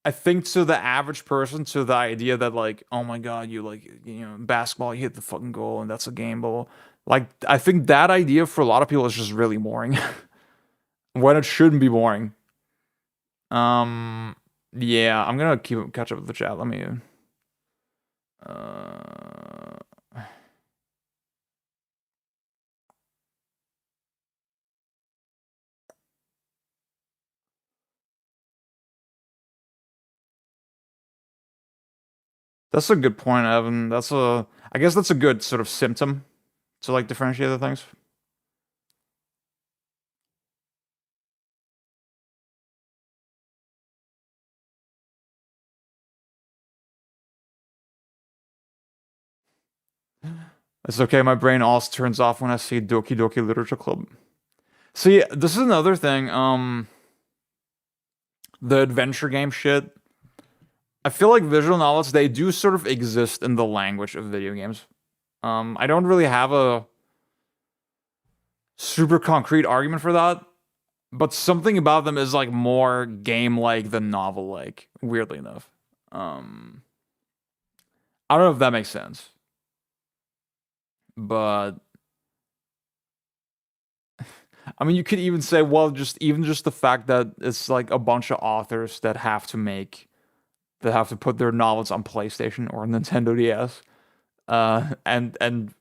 A: I think to the average person, to the idea that like, oh my god, you like basketball, you hit the fucking goal and that's a game ball. Like I think that idea for a lot of people is just really boring when it shouldn't be boring. Um, yeah, I'm gonna catch up with the chat. Let me. Uh, that's a good point, Evan. I guess that's a good sort of symptom to like differentiate the things. It's okay. My brain also turns off when I see Doki Doki Literature Club. See, this is another thing. The adventure game shit. I feel like visual novels, they do sort of exist in the language of video games. I don't really have a super concrete argument for that, but something about them is like more game-like than novel-like, weirdly enough. I don't know if that makes sense, but I mean, you could even say, well, just the fact that it's like a bunch of authors that have to put their novels on PlayStation or Nintendo DS, and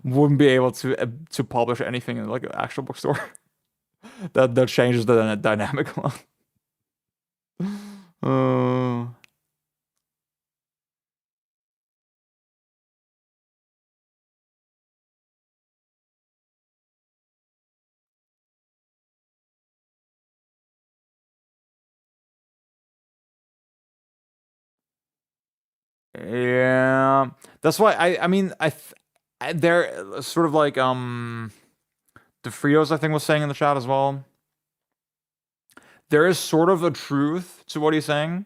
A: wouldn't be able to publish anything in like an actual bookstore. That changes the dynamic a lot. Uh, yeah, that's why I mean they're sort of like DeFrios I think was saying in the chat as well. There is sort of a truth to what he's saying,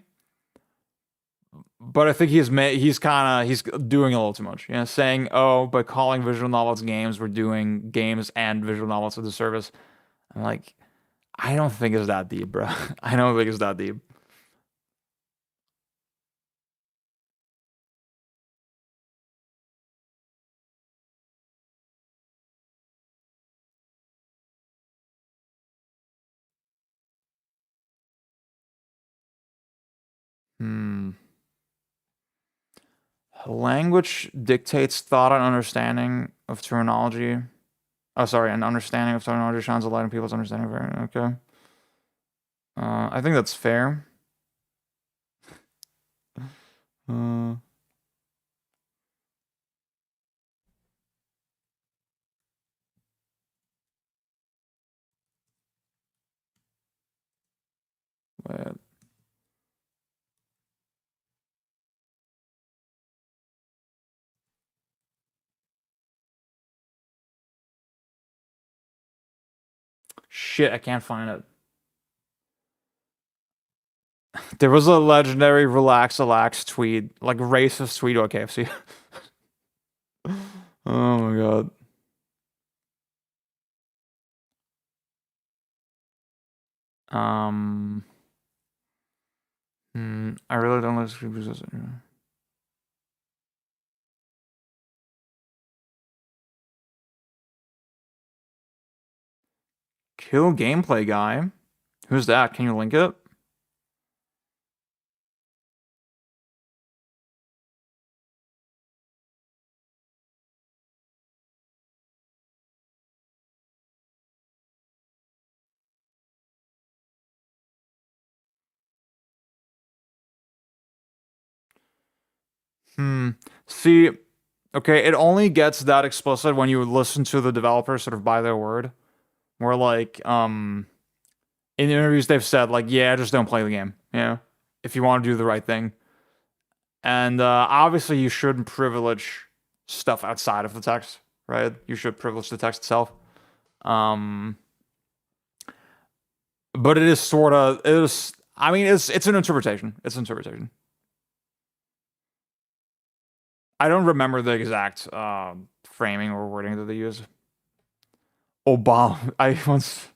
A: but I think he's doing a little too much. You know, saying, oh, by calling visual novels games, we're doing games and visual novels as a service. I'm like, I don't think it's that deep, bro. I don't think it's that deep. Hmm. Language dictates thought and understanding of terminology. Oh, sorry, an understanding of terminology shines a light on people's understanding of it. Okay. I think that's fair. Uh, wait. Shit, I can't find it. There was a legendary relax tweet, like racist tweet about KFC. Oh my god. Um, I really don't like Kill gameplay guy. Who's that? Can you link it? See, okay, it only gets that explicit when you listen to the developer sort of by their word. Where like, in interviews they've said like, yeah, just don't play the game. If you want to do the right thing. And obviously you shouldn't privilege stuff outside of the text, right? You should privilege the text itself. But it is sort of, it is, I mean, it's an interpretation. It's an interpretation. I don't remember the exact framing or wording that they use. Obama. I once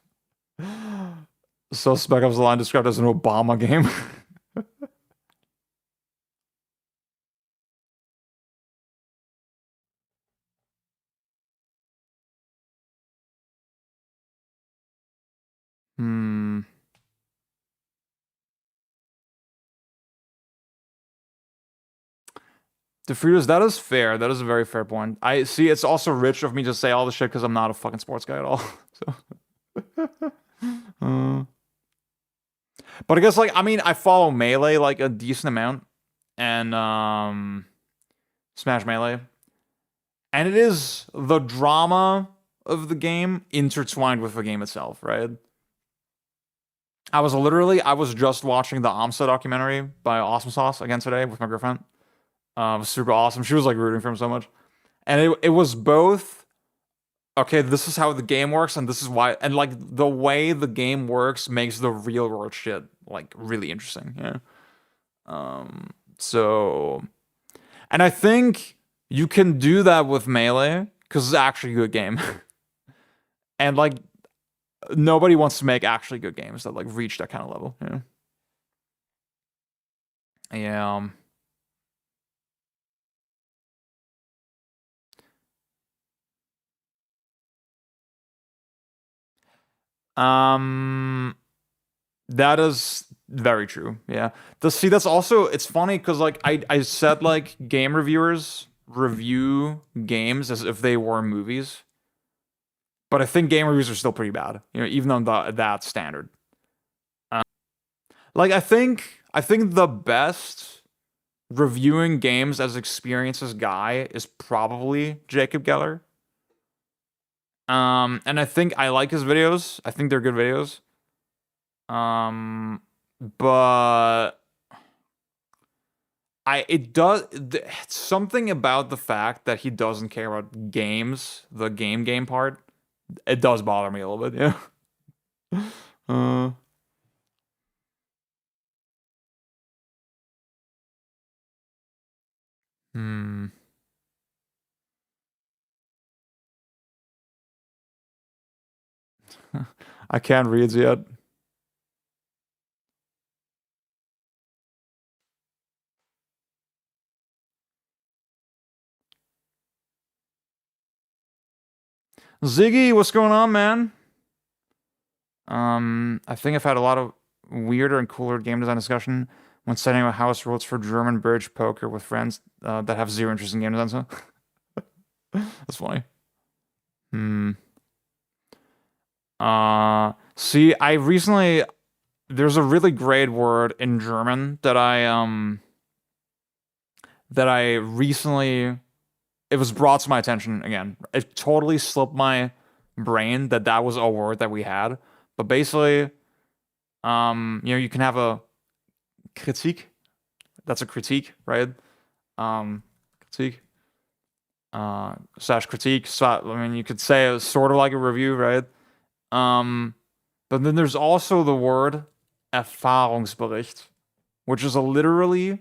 A: saw Spec Ops: The Line described as an Obama game. Hmm. DeFritos, that is fair. That is a very fair point. I see. It's also rich of me to say all this shit because I'm not a fucking sports guy at all. So, but I guess like I mean I follow Melee like a decent amount, and Smash Melee, and it is the drama of the game intertwined with the game itself, right? I was just watching the AMSA documentary by Awesome Sauce again today with my girlfriend. It was super awesome. She was like rooting for him so much. And it was both, okay, this is how the game works, and this is why, and like the way the game works makes the real world shit like really interesting. Yeah. So, and I think you can do that with Melee because it's actually a good game. And like nobody wants to make actually good games that like reach that kind of level. Yeah. Yeah. That is very true. Yeah. That's also it's funny because like I said like game reviewers review games as if they were movies. But I think game reviews are still pretty bad, even on that standard. Like I think the best reviewing games as experiences guy is probably Jacob Geller. And I think I like his videos. I think they're good videos. But it's something about the fact that he doesn't care about games, the game part. It does bother me a little bit, yeah. Hmm. I can't read yet. Ziggy, what's going on, man? I think I've had a lot of weirder and cooler game design discussion when setting up house rules for German bridge poker with friends that have zero interest in game design. So that's funny. See, there's a really great word in German that I recently it was brought to my attention again. It totally slipped my brain that was a word that we had. But basically, you can have a critique. That's a critique, right? Critique. Slash critique. So, I mean, you could say it's sort of like a review, right? But then there's also the word Erfahrungsbericht, which is it literally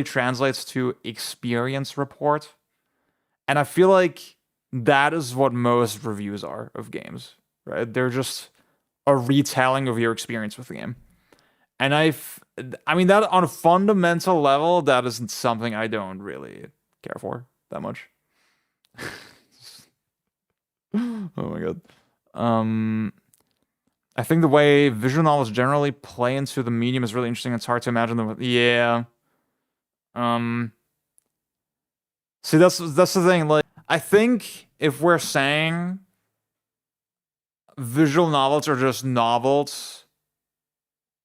A: translates to experience report. And I feel like that is what most reviews are of games, right? They're just a retelling of your experience with the game. And I mean, that on a fundamental level, that isn't something I don't really care for that much. Oh my god. I think the way visual novels generally play into the medium is really interesting. It's hard to imagine them. Yeah. Um. See, that's the thing. Like, I think if we're saying visual novels are just novels,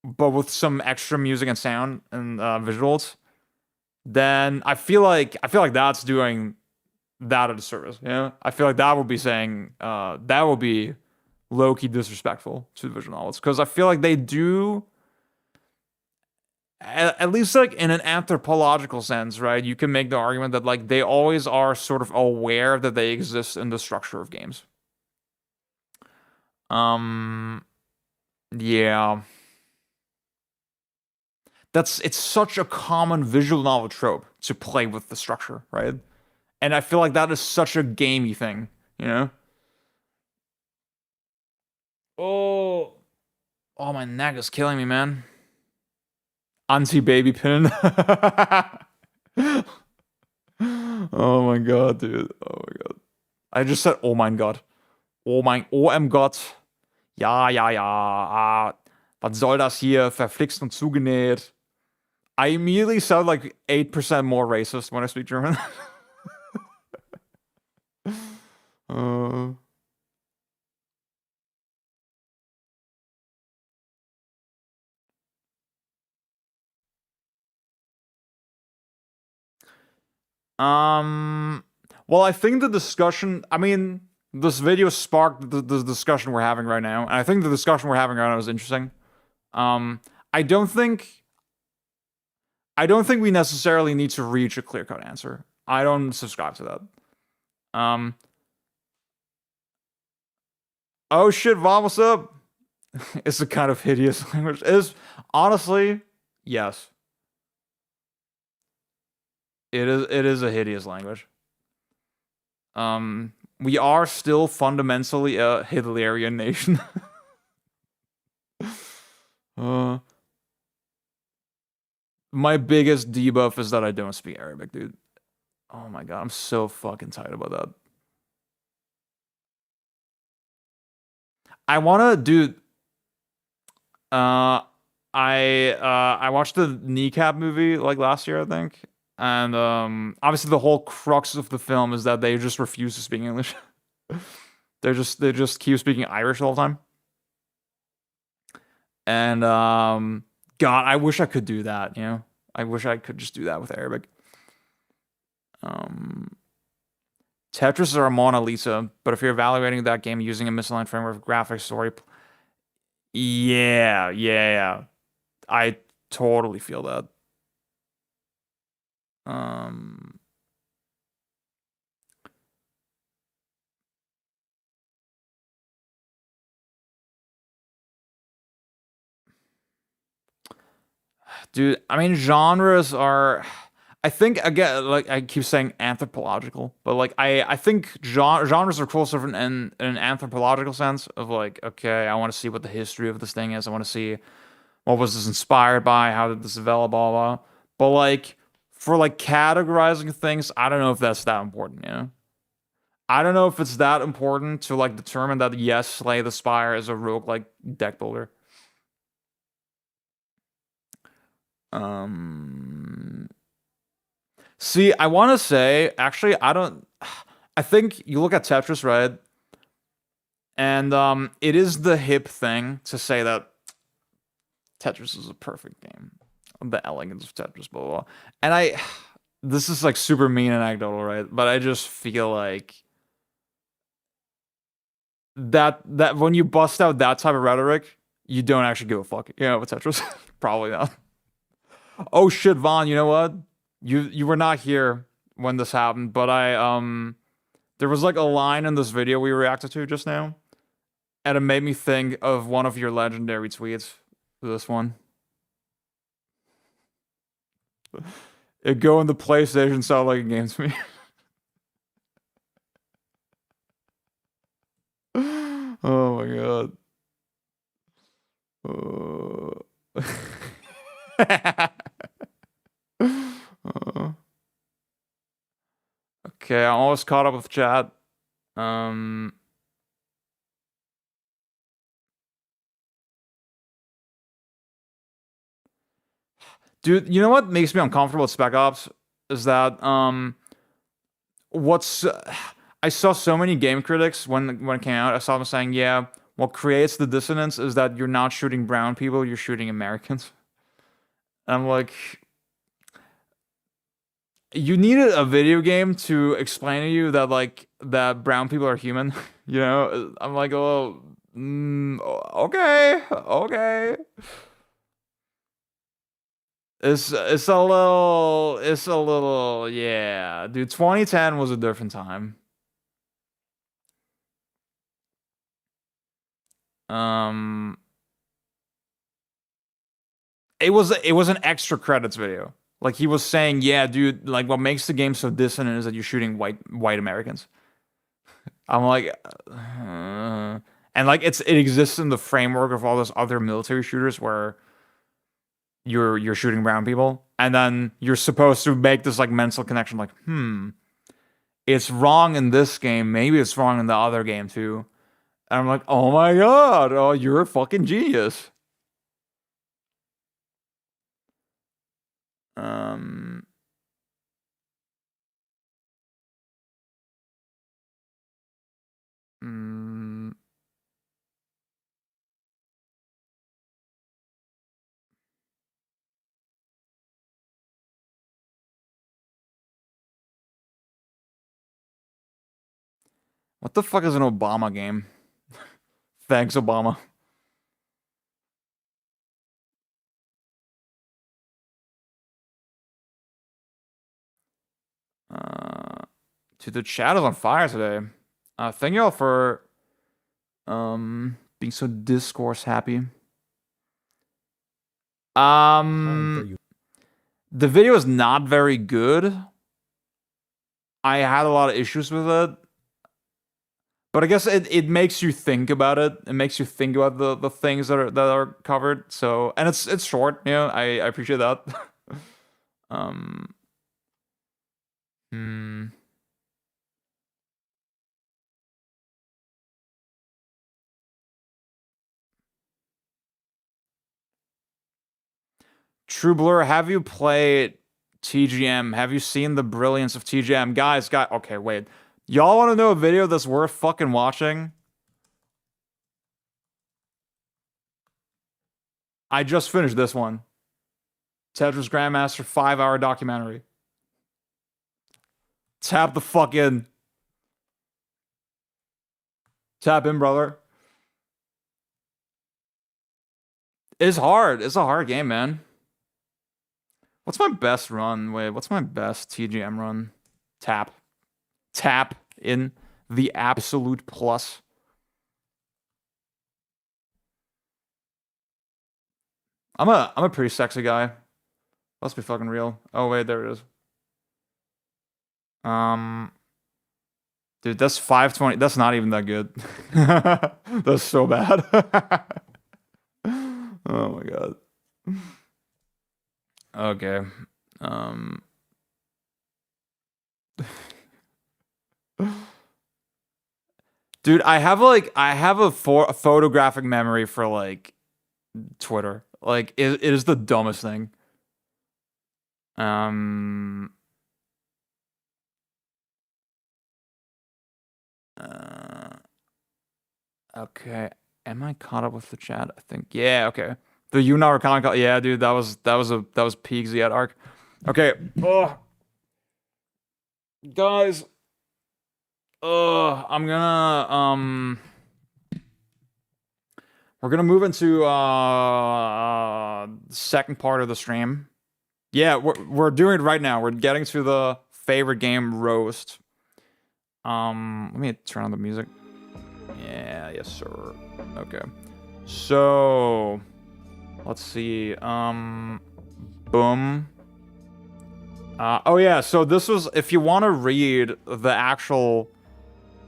A: but with some extra music and sound and visuals, then I feel like that's doing that a disservice. Yeah, I feel like that would be saying that would be low key disrespectful to the visual novels because I feel like they do at least like in an anthropological sense, right? You can make the argument that like they always are sort of aware that they exist in the structure of games. Um, yeah. It's such a common visual novel trope to play with the structure, right? And I feel like that is such a gamey thing, you know? Oh, oh, my neck is killing me, man. Anti-baby pin. Oh my god, dude. Oh my god. I just said, oh mein Gott. OM Gott. Ja, ja, ja. Was soll das hier? Verflixt und zugenäht. I immediately sound like 8% more racist when I speak German. uh, um, well, I think the discussion, I mean, this video sparked the discussion we're having right now, and I think the discussion we're having right now is interesting. Um, I don't think, I don't think we necessarily need to reach a clear-cut answer. I don't subscribe to that. Oh shit, Vaughn, what's up? It's a kind of hideous language. Is honestly, yes. It is a hideous language. We are still fundamentally a Hitlerian nation. uh, my biggest debuff is that I don't speak Arabic, dude. Oh my god, I'm so fucking tired about that. I wanna, dude. Uh, I watched the Kneecap movie like last year, I think, and obviously the whole crux of the film is that they just refuse to speak English. They just keep speaking Irish all the time. And God, I wish I could do that, you know? I wish I could just do that with Arabic. Um Tetris or a Mona Lisa, but if you're evaluating that game using a misaligned framework of graphics story, yeah, yeah. I totally feel that. Um Dude, I mean genres are I think again like I keep saying anthropological, but like I think genres are cool sort of in an anthropological sense of like okay, I want to see what the history of this thing is. I want to see what was this inspired by, how did this develop, blah blah. But like for like categorizing things, I don't know if that's that important, you know? I don't know if it's that important to like determine that yes, Slay the Spire is a rogue like deck builder. Um See, I want to say, actually, I don't. I think you look at Tetris, right? And it is the hip thing to say that Tetris is a perfect game. The elegance of Tetris, blah, blah, blah. And this is like super mean and anecdotal, right? But I just feel like that when you bust out that type of rhetoric, you don't actually give a fuck. You know, with Tetris, probably not. Oh shit, Vaughn, you know what? You were not here when this happened, but there was like a line in this video we reacted to just now, and it made me think of one of your legendary tweets. This one. It go in the PlayStation sound like a game to me. Oh my god. Okay, I'm almost caught up with chat. Um Dude, you know what makes me uncomfortable with Spec Ops is that what's I saw so many game critics when it came out. I saw them saying, yeah, what creates the dissonance is that you're not shooting brown people, you're shooting Americans. And I'm like, you needed a video game to explain to you that like that brown people are human. You know, I'm like, oh, okay. It's a little, yeah, dude. 2010 was a different time. It was an extra credits video. Like he was saying, yeah, dude, like what makes the game so dissonant is that you're shooting white Americans. I'm like, and like it exists in the framework of all those other military shooters where you're shooting brown people, and then you're supposed to make this like mental connection, like, it's wrong in this game, maybe it's wrong in the other game too. And I'm like, oh my god, oh, you're a fucking genius. What the fuck is an Obama game? Thanks, Obama. Dude, the chat is on fire today. Thank y'all for being so discourse happy. The video is not very good. I had a lot of issues with it. But I guess it makes you think about it. It makes you think about the things that are covered. So, and it's short, you know, I appreciate that. True Blur, have you played TGM? Have you seen the brilliance of TGM? Guys, okay, wait. Y'all want to know a video that's worth fucking watching? I just finished this one. Tetris Grandmaster 5-hour documentary. Tap the fuck in. Tap in, brother. It's hard. It's a hard game, man. What's my best run? Wait, what's my best TGM run? Tap in the absolute plus. I'm a pretty sexy guy. Let's be fucking real. Oh wait, there it is. Dude, that's 520. That's not even that good. That's so bad. Oh my god. Okay. Dude, I have a photographic memory for like Twitter. Like it is the dumbest thing. Okay. Am I caught up with the chat? I think. Yeah, okay. The Yunar Comic. Yeah, dude, that was peak Ziad arc. Okay. Oh. Guys. I'm gonna we're gonna move into second part of the stream. Yeah, we're doing it right now. We're getting to the favorite game roast. Let me turn on the music. Yeah, yes sir. Okay. So let's see. Boom. Oh yeah, so this was, if you want to read the actual,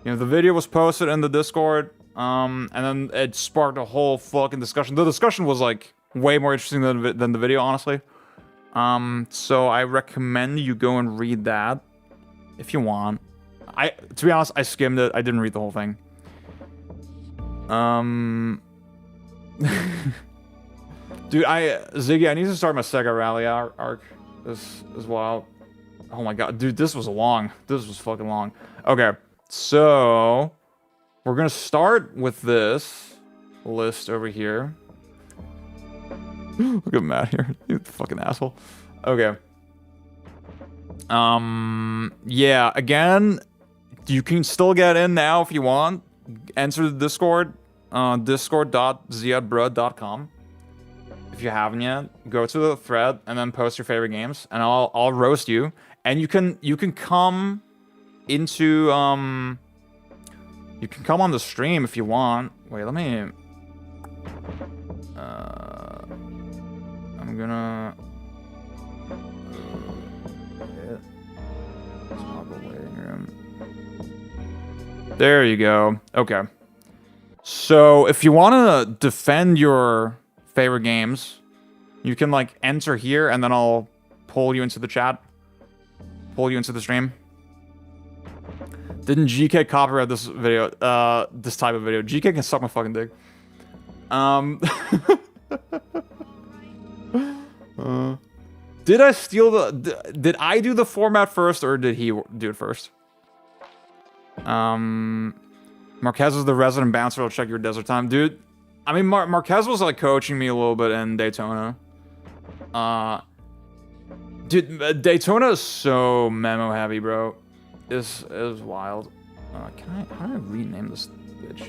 A: you know, the video was posted in the Discord, and then it sparked a whole fucking discussion. The discussion was like way more interesting than the video, honestly. So I recommend you go and read that if you want. To be honest, I skimmed it. I didn't read the whole thing. Dude, Ziggy, I need to start my Sega Rally arc. This is wild. Oh my god, dude, this was long. This was fucking long. Okay, so we're gonna start with this list over here. Look at Matt here, you fucking asshole. Okay. Yeah, again, you can still get in now if you want. Enter the Discord, discord.ziadbrud.com. If you haven't yet, go to the thread and then post your favorite games, and I'll roast you. And you can come into you can come on the stream if you want. Wait, let me. I'm gonna. Waiting room. There you go. Okay. So if you want to defend your favorite games, you can like enter here, and then I'll pull you into the chat. Pull you into the stream. Didn't GK copyright this video? This type of video. GK can suck my fucking dick. Did I steal the? Did I do the format first, or did he do it first? Marquez is the resident bouncer. I'll check your desert time, dude. I mean, Marquez was like coaching me a little bit in Daytona. Dude, Daytona is so memo heavy, bro. It was wild. How do I rename this bitch?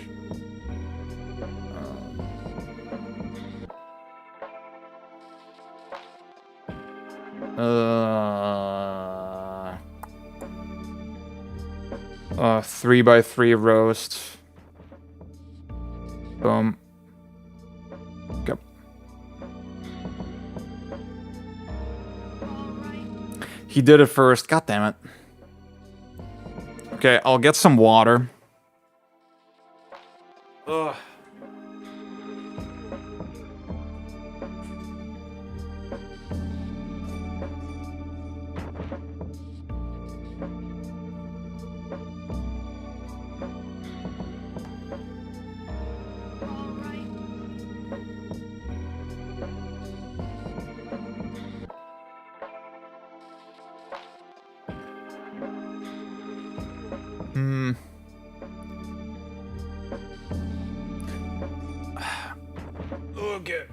A: Uh, 3x3 roast. Boom. Go. He did it first. God damn it. Okay, I'll get some water. Ugh. Okay.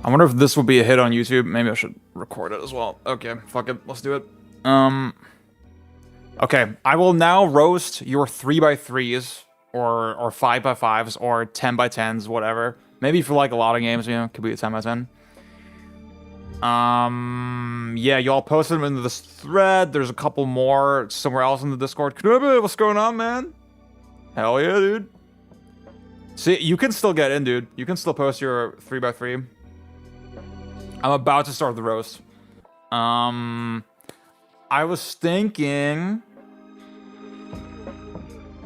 A: I wonder if this will be a hit on YouTube. Maybe I should record it as well. Okay, fuck it. Let's do it. Okay, I will now roast your 3x3s or 5x5s or 10x10s, whatever. Maybe if you like a lot of games, you know, it could be a 10x10. Yeah, y'all posted them into this thread. There's a couple more somewhere else in the Discord. Knubbit, what's going on, man? Hell yeah, dude. See, you can still get in, dude. You can still post your 3x3. I'm about to start the roast. I was thinking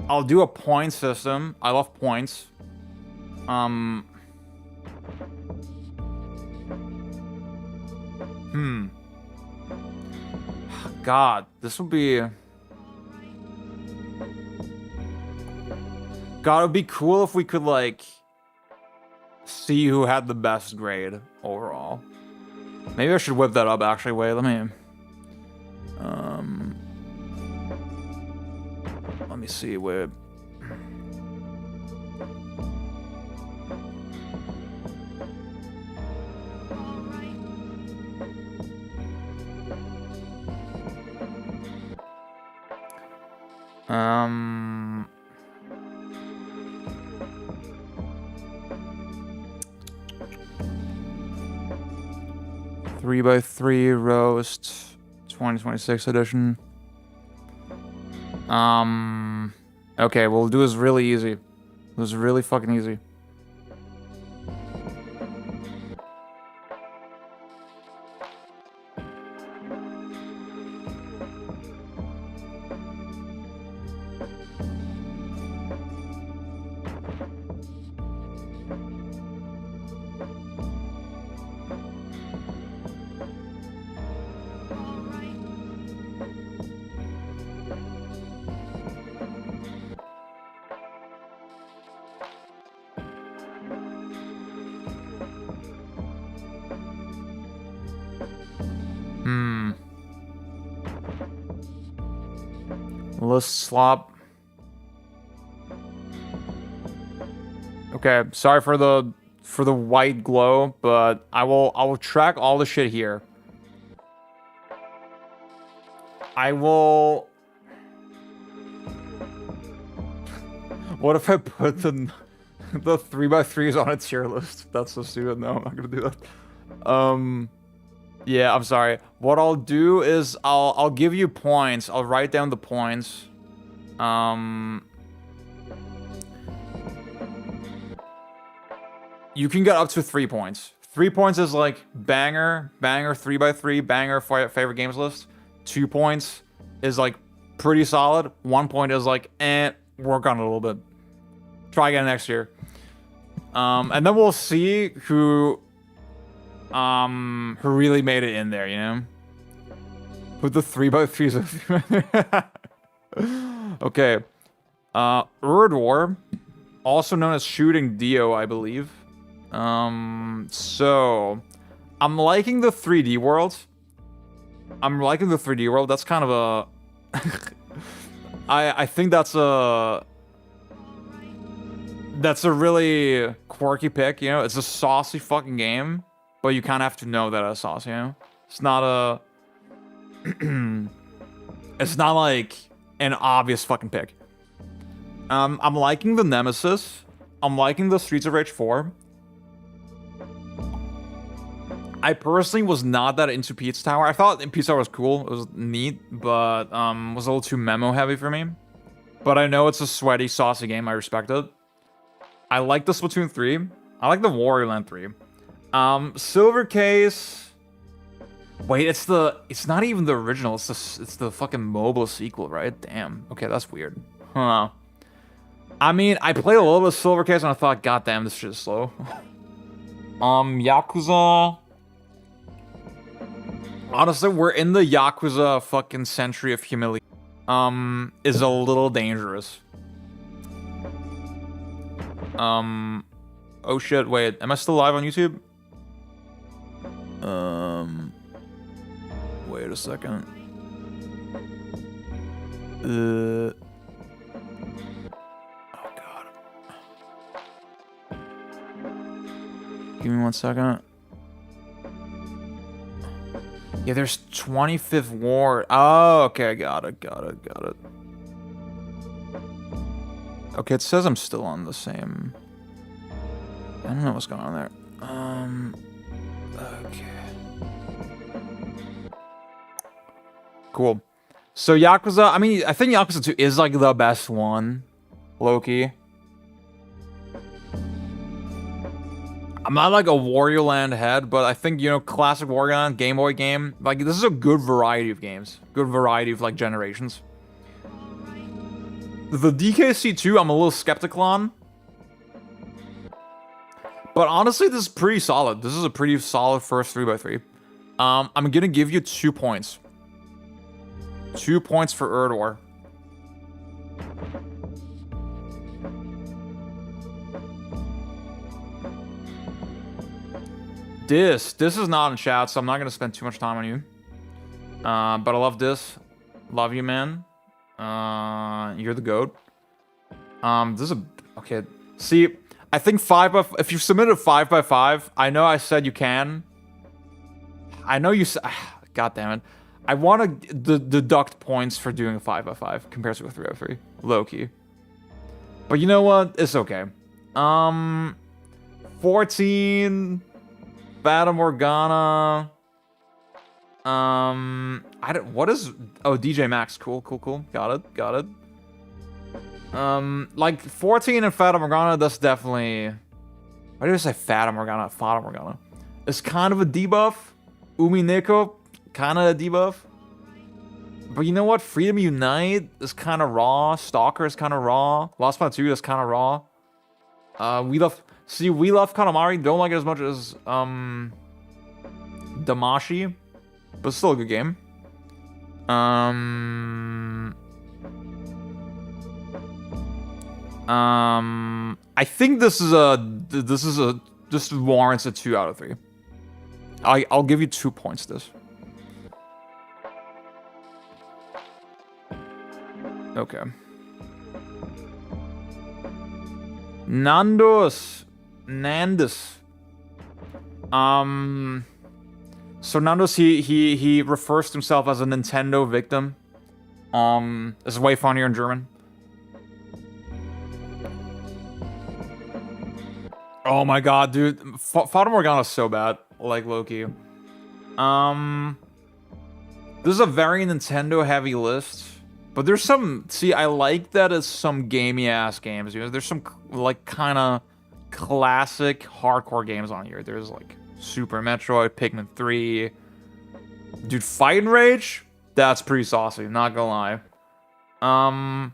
A: I'll do a point system. I love points. God, this would be... God, it would be cool if we could, like, see who had the best grade overall. Maybe I should whip that up, actually. Wait, let me see, wait. Three by three roast, 2026 edition. Okay, we'll do this really easy. It was really fucking easy. list slop. Okay, sorry for the white glow, but I will track all the shit here. I will. What if I put the 3x3s on a tier list? That's so stupid. No, I'm not gonna do that. Yeah, I'm sorry. What I'll do is I'll give you points. I'll write down the points. You can get up to 3 points. 3 points is like banger, 3x3, banger favorite games list. 2 points is like pretty solid. 1 point is like, work on it a little bit. Try again next year. And then we'll see who really made it in there, you know? Put the 3x3s. Okay. Urdwar, also known as Shooting Dio, I believe. So I'm liking the 3D world. That's kind of a I think that's a really quirky pick, you know? It's a saucy fucking game, but you kind of have to know that it's saucy, you know? It's not a it's not like an obvious fucking pick. I'm liking the Nemesis. I'm liking the Streets of Rage 4. I personally was not that into Pizza Tower. I thought Pizza Tower was cool. It was neat, but was a little too memo heavy for me. But I know it's a sweaty, saucy game. I respect it. I like the Splatoon 3. I like the Warrior Land 3. Silver Case. Wait, it's not even the original. It's the fucking mobile sequel, right? Damn. Okay, that's weird. Huh. I mean, I played a little bit of Silver Case and I thought, god damn, this shit is slow. Yakuza. Honestly, we're in the Yakuza fucking century of humiliation. Is a little dangerous. Oh shit, wait, am I still live on YouTube? Wait a second. Oh god. Give me 1 second. Yeah, there's 25th Ward. Oh, okay, got it. Okay, it says I'm still on the same. I don't know what's going on there. Okay. Cool. So Yakuza, I mean, I think Yakuza 2 is like the best one. Low-key. I'm not like a Warrior Land head, but I think, you know, classic Warrior Land, Game Boy game, like, this is a good variety of games. Good variety of, like, generations. The DKC2, I'm a little skeptical on. But honestly, this is pretty solid. This is a pretty solid first 3x3. I'm gonna give you 2 points. 2 points for Urdwar. This is not in chat, so I'm not gonna spend too much time on you. But I love this. Love you, man. You're the GOAT. This is a okay. See, I think if you submitted 5x5, I know I said you can. I know you said. God damn it. I want to deduct points for doing a 5x5 compared to a 3x3. Low key. But you know what? It's okay. 14. Fata Morgana. What is... Oh, DJ Max. Cool. Got it. Like, 14 and Fata Morgana, that's definitely... Why did I say Fata Morgana? Fata Morgana. It's kind of a debuff. Umi Neko, kind of a debuff. But you know what? Freedom Unite is kind of raw. Stalker is kind of raw. Lost Planet 2 is kind of raw. We love Katamari. Don't like it as much as, Damashi. But still a good game. I think this warrants a 2 out of 3. I'll give you 2 points this. Okay. Nandus. So Nandus, he refers to himself as a Nintendo victim. This is way funnier in German. Oh my god, dude. Fata Morgana is so bad. Like, Loki. This is a very Nintendo-heavy list. But there's some... See, I like that it's some gamey-ass games. You know, there's some, like, kind of classic hardcore games on here. There's, like, Super Metroid, Pikmin 3. Dude, Fight and Rage? That's pretty saucy, not gonna lie.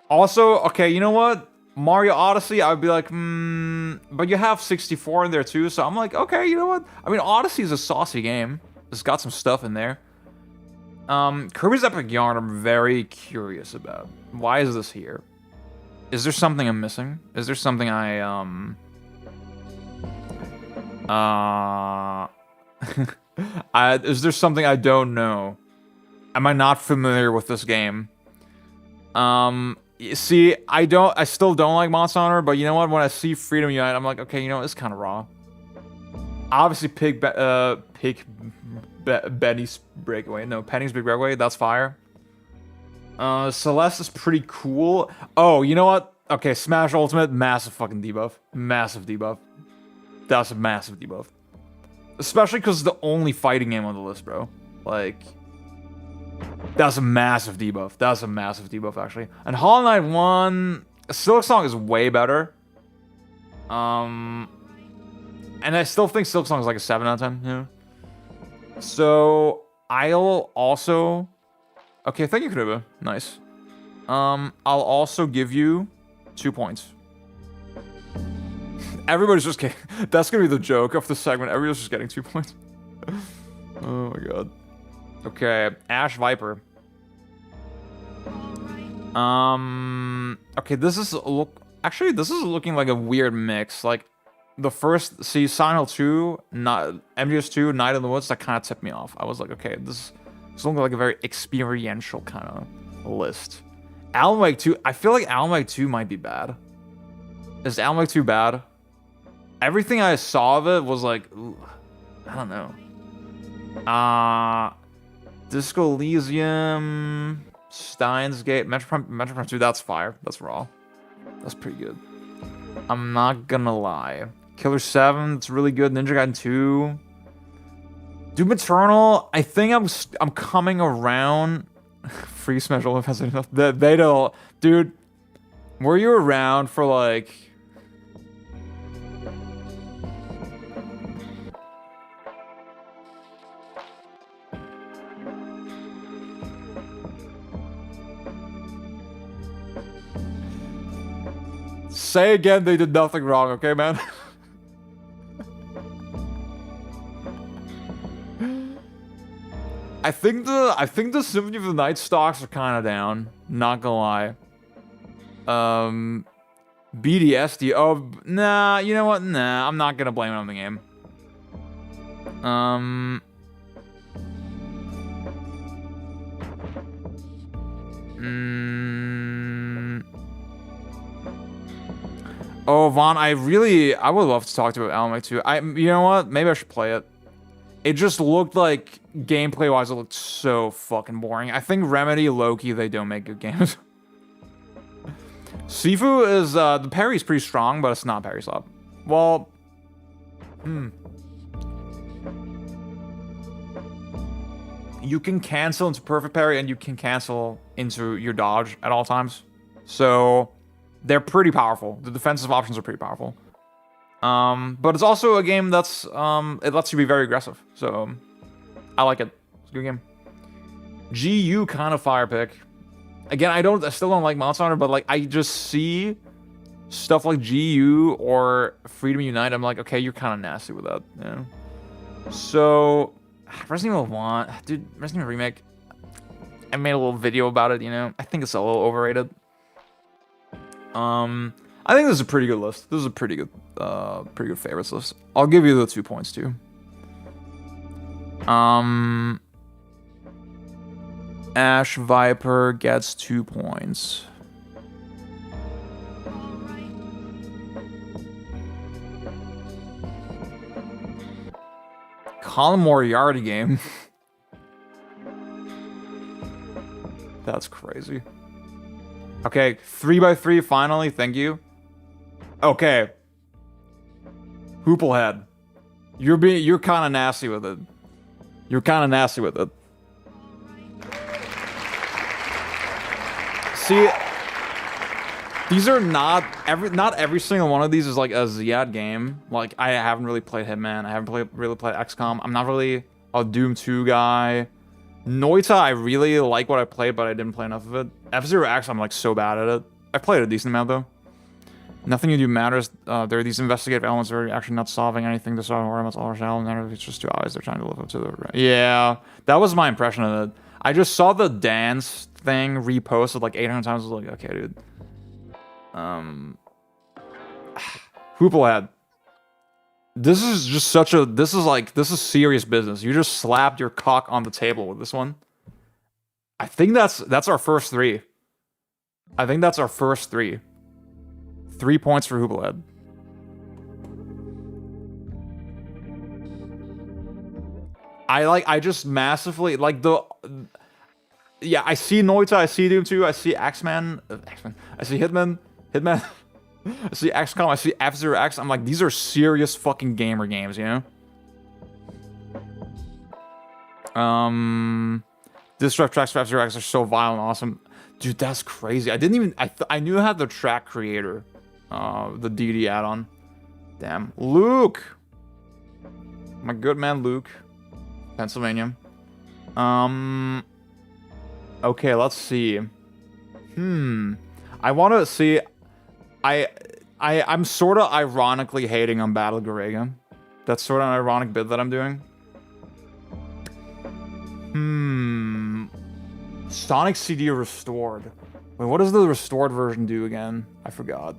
A: Also, okay, you know what? Mario Odyssey, I would be like, but you have 64 in there too, so I'm like, okay, you know what? I mean, Odyssey is a saucy game. It's got some stuff in there. Kirby's Epic Yarn, I'm very curious about. Why is this here? Is there something I'm missing? Is there something is there something I don't know? Am I not familiar with this game? See, I still don't like Monster Hunter, but you know what? When I see Freedom Unite, I'm like, okay, you know, it's kind of raw. Obviously, Benny's Breakaway. No, Penny's Big Breakaway. That's fire. Celeste is pretty cool. Oh, you know what? Okay, Smash Ultimate, massive fucking debuff. Massive debuff. That's a massive debuff. Especially because it's the only fighting game on the list, bro. Like... That's a massive debuff. That's a massive debuff, actually. And Hollow Knight 1... Silk Song is way better. And I still think Silk Song is like a 7 out of 10, you know? So, I'll also... Okay, thank you, Kruba. Nice. I'll also give you 2 points. Everybody's just kidding. That's gonna be the joke of the segment. Everybody's just getting 2 points. Oh my god. Okay, Ash Viper. Okay, this is actually this is looking like a weird mix. Like the first, see, Silent Hill 2, MGS2, Night in the Woods, that kind of tipped me off. I was like, okay, this looking like a very experiential kind of list. Alan Wake 2, I feel like Alan Wake 2 might be bad. Is Alan Wake 2 bad? Everything I saw of it was like, ooh, I don't know. Disco Elysium, Steins Gate, Metro Prime 2, that's fire. That's raw. That's pretty good. I'm not gonna lie. Killer 7, it's really good. Ninja Gaiden 2. Doom Eternal, I think I'm coming around. Free Smash Ultimate has enough. They don't... Dude, were you around for like... Say again, they did nothing wrong, okay, man? I think the Symphony of the Night stocks are kind of down. Not gonna lie. BDSD. Oh, nah. You know what? Nah, I'm not gonna blame it on the game. Oh, Vaughn, I would love to talk to you about Alan Wake 2. You know what? Maybe I should play it. It just looked like, gameplay-wise, it looked so fucking boring. I think Remedy, Loki, they don't make good games. Sifu is, the parry's pretty strong, but it's not parry slap. Well, You can cancel into perfect parry, and you can cancel into your dodge at all times. So... they're pretty powerful. The defensive options are pretty powerful. But it's also a game that's, it lets you be very aggressive. So, I like it. It's a good game. GU kind of fire pick. Again, I still don't like Monster Hunter, but like, I just see stuff like GU or Freedom Unite. I'm like, okay, you're kind of nasty with that. Yeah. So, Resident Evil 1, dude, Resident Evil Remake. I made a little video about it, you know. I think it's a little overrated. I think this is a pretty good list. This is a pretty good favorites list. I'll give you the 2 points too. Ash Viper gets 2 points. Colin Moriarty game. That's crazy. Okay, 3x3 finally, thank you. Okay. Hooplehead. You're kinda nasty with it. You're kinda nasty with it. See, these are not every single one of these is like a Ziad game. Like, I haven't really played Hitman. I haven't really played XCOM. I'm not really a Doom 2 guy. Noita, I really like what I played, but I didn't play enough of it. F-Zero X, I'm like so bad at it. I played a decent amount though. Nothing you do matters. There are these investigative elements that are actually not solving anything to solve elements all ourselves. None of it's just too obvious. They're trying to live up to the... Yeah, that was my impression of it. I just saw the dance thing reposted like 800 times. I was like, okay, dude. Hooplehead. This is just such a... This is serious business. You just slapped your cock on the table with this one. I think that's our first 3. I think that's our first 3. 3 points for Hooplehead. I just massively like the... Yeah, I see Noita, I see Doom 2, I see X-Men, I see Hitman, I see XCOM, I see F-Zero X. I'm like, these are serious fucking gamer games, you know? Diss tracks for F-Zero X are so vile and awesome. Dude, that's crazy. I didn't even... I knew I had the track creator. The DD add-on. Damn. Luke! My good man Luke. Pennsylvania. Okay, let's see. I want to see... I'm sort of ironically hating on Battle Garega. That's sort of an ironic bit that I'm doing. Sonic CD restored. Wait, what does the restored version do again? I forgot.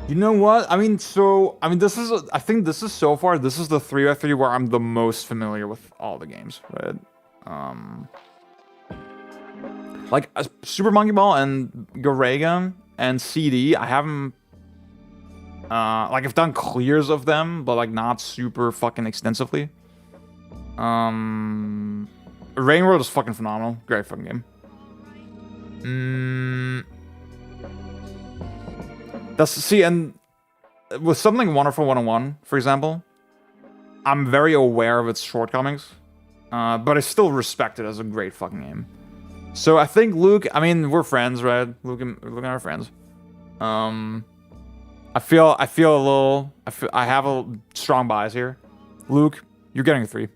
A: You know what? I mean, this is... I think this is so far, this is the 3x3 where I'm the most familiar with all the games, right? Like, Super Monkey Ball and Garega and CD, I haven't... like, I've done clears of them, but, like, not super fucking extensively. Rain World is fucking phenomenal. Great fucking game. See, and with Something Wonderful 101, for example, I'm very aware of its shortcomings, but I still respect it as a great fucking game. So I think Luke, I mean, we're friends, right? Luke and I are friends. I have a strong bias here. Luke, you're getting a 3.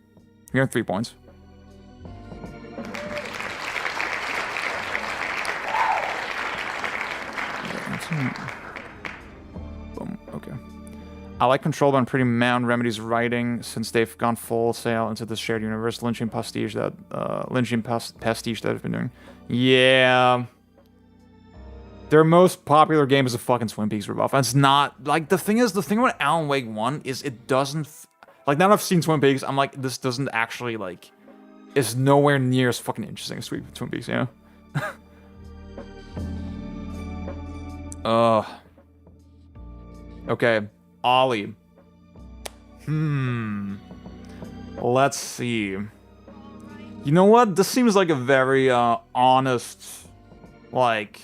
A: You're getting 3 points. Boom. Okay. I like Control, but I'm pretty mad on Remedy's writing since they've gone full sail into this shared universe. Lynching pastiche that I've been doing. Yeah. Their most popular game is a fucking Twin Peaks ripoff. And it's not like the thing about Alan Wake 1 is it doesn't like now that I've seen Twin Peaks, I'm like, this doesn't actually like is nowhere near as fucking interesting as Twin Peaks, you know? Okay. Ollie. Let's see. You know what? This seems like a very honest, like,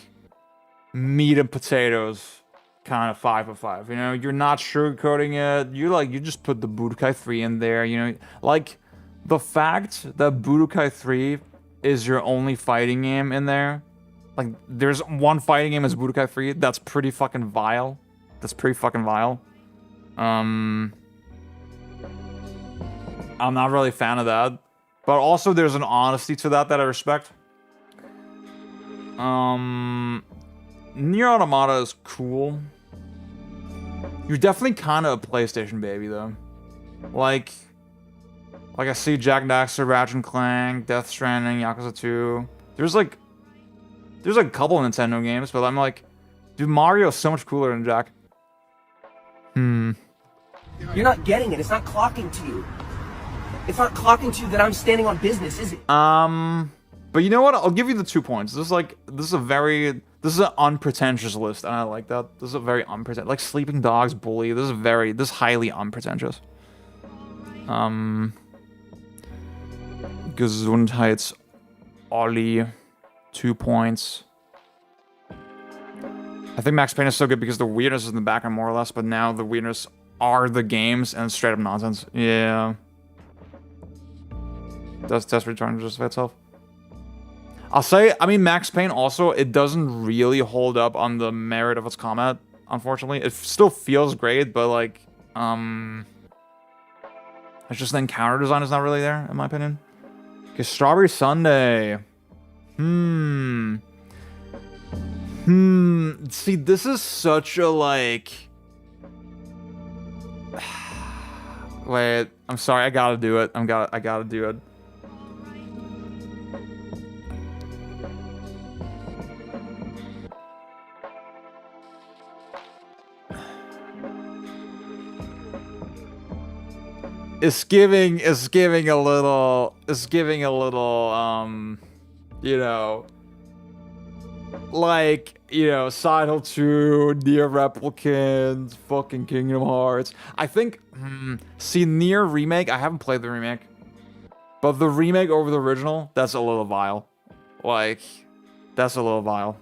A: meat and potatoes kind of 5 of 5. You know, you're not sugarcoating it. You just put the Budokai 3 in there. You know, like the fact that Budokai 3 is your only fighting game in there. Like, there's one fighting game as Budokai 3. That's pretty fucking vile. I'm not really a fan of that. But also, there's an honesty to that I respect. Nier Automata is cool. You're definitely kind of a PlayStation baby, though. Like I see Jack Daxter, Ratchet & Clank, Death Stranding, Yakuza 2. There's a couple of Nintendo games, but I'm like, dude, Mario is so much cooler than Jack.
B: You're not getting it. It's not clocking to you. It's not clocking to you that I'm standing on business, is it?
A: But you know what? I'll give you the 2 points. This is an unpretentious list, and I like that. This is a very unpretentious, like Sleeping Dogs, Bully. This is highly unpretentious. Gesundheits Ollie, 2 points. I think Max Payne is so good because the weirdness is in the background more or less, but now the weirdness are the games and it's straight up nonsense. Yeah. Does Desperate trying to justify itself? I'll say, I mean, Max Payne also, it doesn't really hold up on the merit of its combat, unfortunately. It still feels great, but like, it's just the encounter design is not really there, in my opinion. Okay, Strawberry Sundae. See, this is such a, like... Wait, I'm sorry, I gotta do it. I gotta do it. It's giving a little, you know, like, you know, Silent 2, Nier Replicant, fucking Kingdom Hearts. I think, see, Nier Remake, I haven't played the remake, but the remake over the original, that's a little vile. Like, that's a little vile.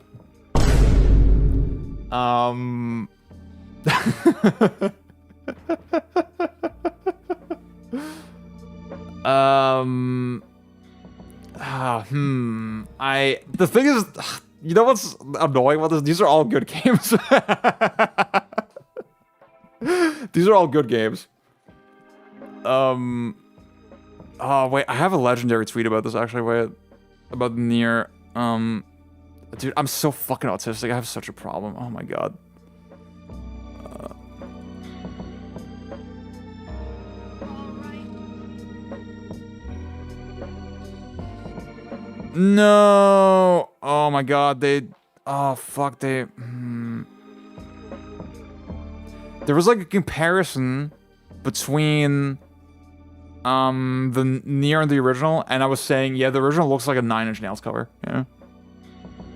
A: The thing is, you know what's annoying about this? These are all good games. These are all good games. Oh, wait, I have a legendary tweet about this, actually, wait. About Nier. Dude, I'm so fucking autistic. I have such a problem. Oh my god. No! Oh my god, oh fuck, there was like a comparison between the Nier and the original, and I was saying, yeah, the original looks like a Nine Inch Nails cover, yeah.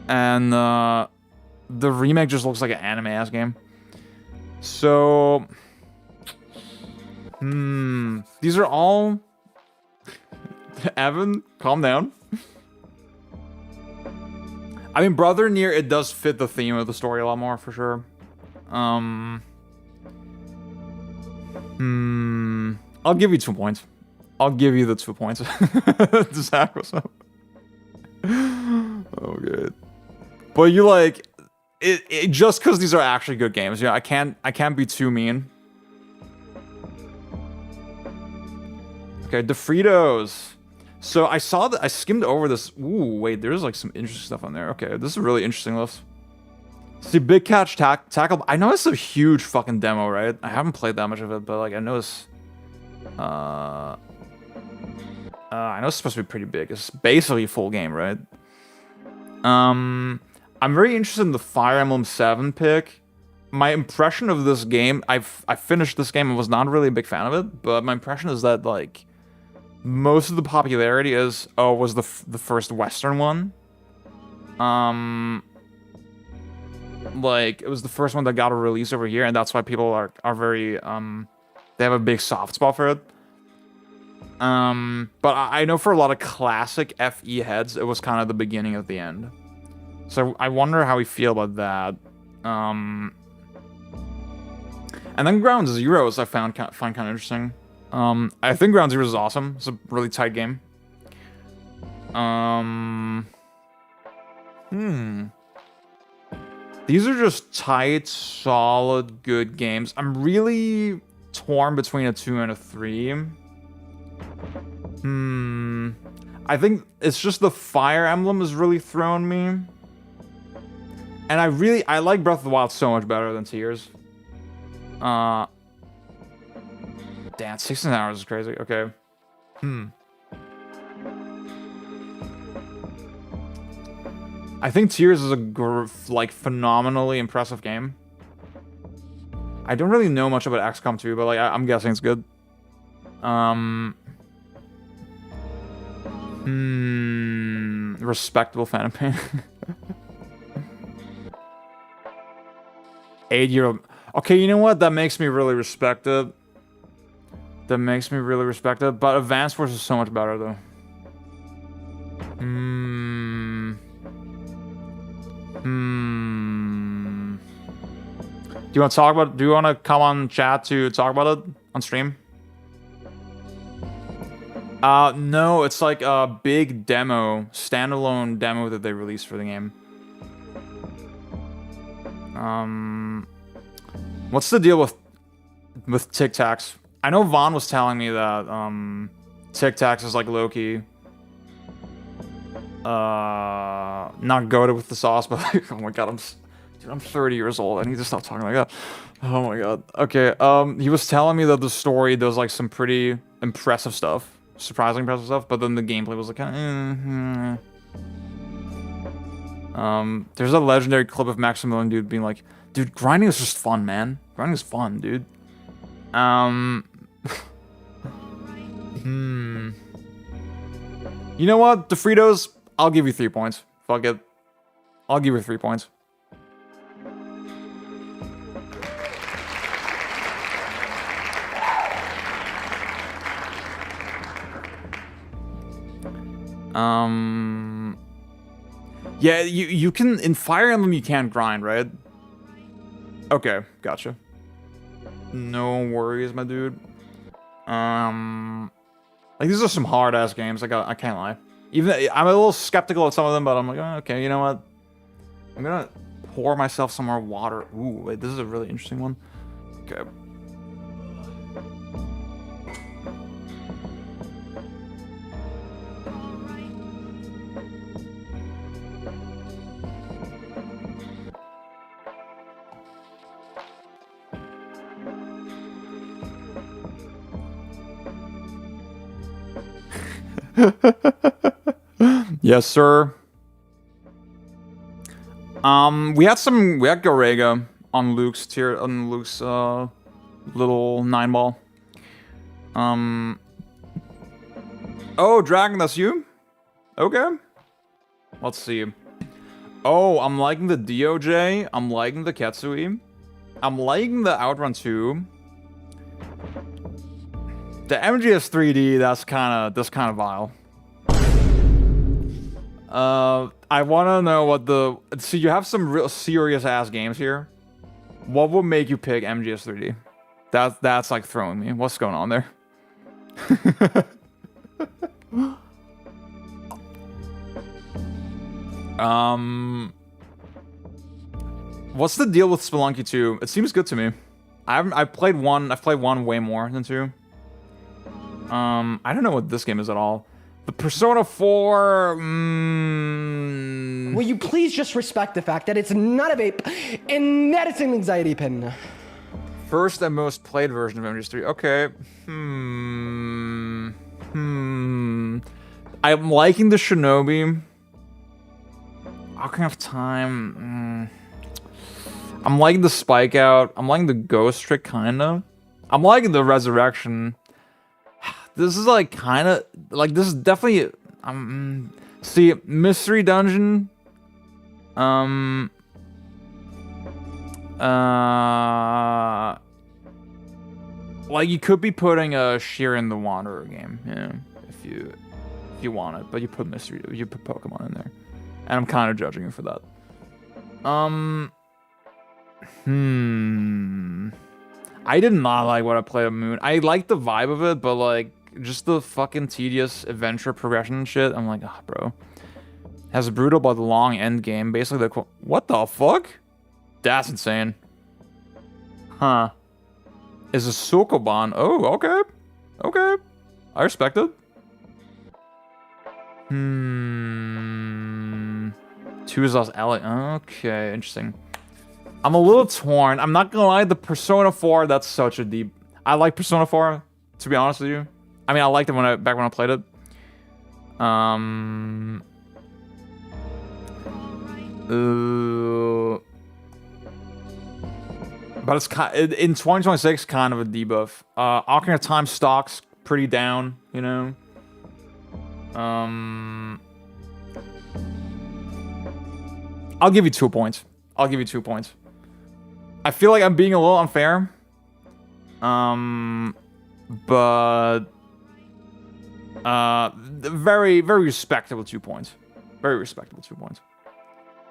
A: And the remake just looks like an anime-ass game. So these are all Evan, calm down. I mean, Brother Nier, it does fit the theme of the story a lot more, for sure. I'll give you 2 points. I'll give you the 2 points. Zach, what's up? Oh, good. But you like it just because these are actually good games. You know, I can't be too mean. Okay, DeFritos. So I saw that I skimmed over this. Ooh, wait, there's like some interesting stuff on there. Okay, this is a really interesting list. See, Big Catch Tackle. I know it's a huge fucking demo, right? I haven't played that much of it, but like I know it's I know it's supposed to be pretty big. It's basically a full game, right? I'm very interested in the Fire Emblem 7 pick. My impression of this game, I finished this game and was not really a big fan of it, but my impression is that like most of the popularity was the first Western one. Like it was the first one that got a release over here, and that's why people are very they have a big soft spot for it. But I know for a lot of classic FE heads, it was kind of the beginning of the end. So I wonder how we feel about that. And then Ground Zeroes I find kind of interesting. I think Ground Zeroes is awesome. It's a really tight game. These are just tight, solid, good games. I'm really torn between a 2 and a 3. I think it's just the Fire Emblem is really throwing me. And I like Breath of the Wild so much better than Tears. Damn, 16 hours is crazy. Okay. I think Tears is a phenomenally impressive game. I don't really know much about XCOM 2, but like I'm guessing it's good. Respectable fan of pain. 8-year-old. Okay, you know what? That makes me really respect it. That makes me really respect it. But Advance Wars is so much better, though. Do you want to talk about? Do you want to come on chat to talk about it on stream? No, it's like a big demo, standalone demo that they released for the game. What's the deal with Tic Tacs? I know Vaughn was telling me that Tic Tacs is like low-key not goated with the sauce, but like, oh my god, I'm 30 years old. I need to stop talking like that. Oh my god. Okay, he was telling me that the story does like some pretty impressive stuff. Surprisingly impressive stuff, but then the gameplay was like there's a legendary clip of Maximilian dude being like, dude, grinding is just fun, man. Grinding is fun, dude. You know what? The Fritos, I'll give you 3 points. Fuck it. I'll give you 3 points. Yeah, you can, in Fire Emblem you can't grind, right? Okay, gotcha. No worries, my dude. Like these are some hard ass games. I can't lie. Even I'm a little skeptical of some of them, but I'm like, oh, okay, you know what? I'm gonna pour myself some more water. Ooh, wait, this is a really interesting one. Okay. Yes, sir. We had Garega on Luke's little 9-ball. Oh, Dragon, that's you? Okay. Let's see. Oh, I'm liking the DOJ. I'm liking the Ketsui. I'm liking the Outrun 2. The MGS 3D, that's kind of vile. I want to know what the... So you have some real serious ass games here. What would make you pick MGS 3D? That's like throwing me. What's going on there? What's the deal with Spelunky 2? It seems good to me. I've played one way more than 2. I don't know what this game is at all. The Persona 4...
E: Will you please just respect the fact that it's not a vape and that it's an anxiety pin?
A: First and most played version of MGS3. Okay. I'm liking the Shinobi. Ocarina of Time. I'm liking the Spike Out. I'm liking the Ghost Trick, kinda. I'm liking the Resurrection. This is like kinda like this is definitely see, Mystery Dungeon. Like you could be putting a Sheeran the Wanderer game, yeah, if you want it, but you put Pokemon in there, and I'm kind of judging you for that. I did not like what I played of Moon. I liked the vibe of it, but like just the fucking tedious adventure progression and shit. I'm like, ah, bro. Has a brutal but long end game. Basically, what the fuck? That's insane. Huh. Is a Sokoban. Oh, okay. Okay. I respect it. 2 is less elegant. Okay, interesting. I'm a little torn. I'm not gonna lie, the Persona 4, that's such a deep... I like Persona 4, to be honest with you. I mean, I liked it back when I played it. But it's in 2026, kind of a debuff. Ocarina of Time stock's pretty down, you know. I'll give you 2 points. I'll give you 2 points. I feel like I'm being a little unfair. But very, very respectable 2 points. Very respectable 2 points.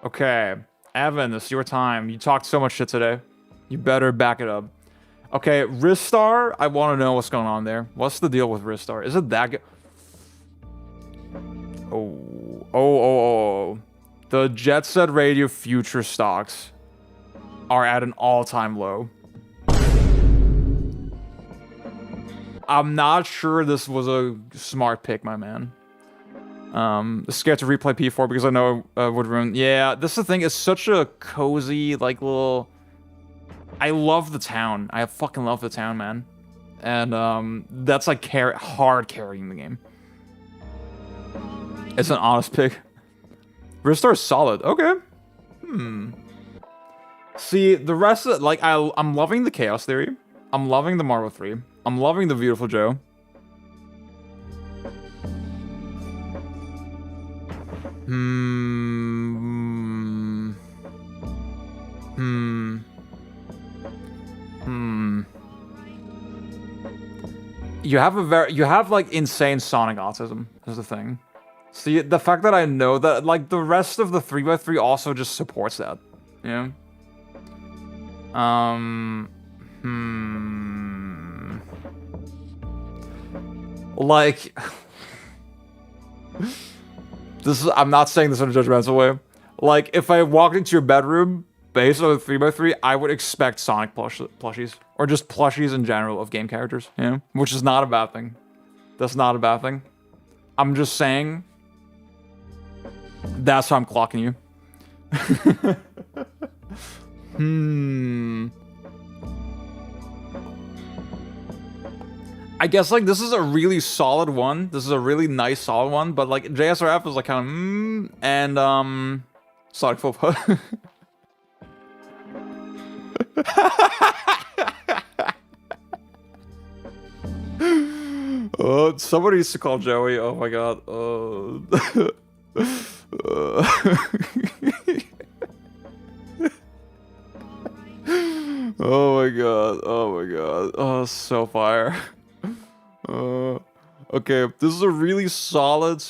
A: Okay, Evan, it's your time. You talked so much shit today. You better back it up. Okay, Ristar, I want to know what's going on there. What's the deal with Ristar? Is it that good? Oh. The Jet Set Radio future stocks are at an all-time low. I'm not sure this was a smart pick, my man. Scared to replay P4 because I know would ruin. Yeah, this is the thing. It's such a cozy, like, little. I love the town. I fucking love the town, man. And that's like hard carrying the game. It's an honest pick. Ristar is solid. Okay. See, the rest of like I'm loving the Chaos Theory. I'm loving the Marvel 3. I'm loving the Beautiful Joe. You have like insane Sonic autism is the thing. See, the fact that I know that like the rest of the 3x3 also just supports that. You know? Like this is, I'm not saying this in a judgmental way. Like, if I walked into your bedroom based on the 3x3, I would expect Sonic plushies. Or just plushies in general of game characters, you know? Which is not a bad thing. That's not a bad thing. I'm just saying that's how I'm clocking you. I guess, like, this is a really solid one. This is a really nice, solid one. But, like, JSRF is, like, kind of, and, Sonic Football. Oh, somebody used to call Joey. Oh, my God. Oh, my God. Oh, my God. Oh, so fire. Okay, this is a really solid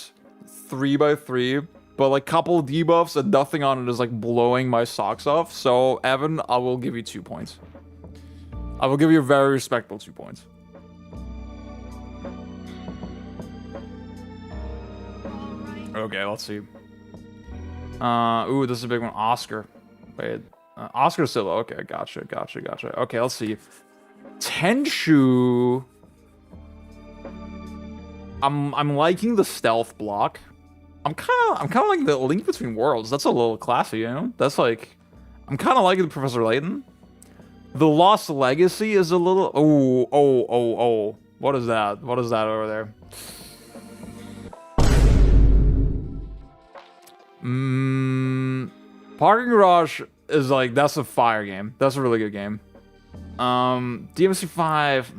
A: 3x3, but like couple debuffs and nothing on it is like blowing my socks off. So Evan, I will give you 2 points. I will give you a very respectable 2 points. Okay, let's see. Ooh, this is a big one. Oscar. Wait, Oscar Silla. Okay, gotcha. Okay, let's see. Tenshu. I'm liking the stealth block. I'm kind of liking the Link Between Worlds. That's a little classy, you know? That's like, I'm kind of liking the Professor Layton. The Lost Legacy is a little. Oh. What is that? What is that over there? Parking Garage is like, that's a fire game. That's a really good game. DMC 5.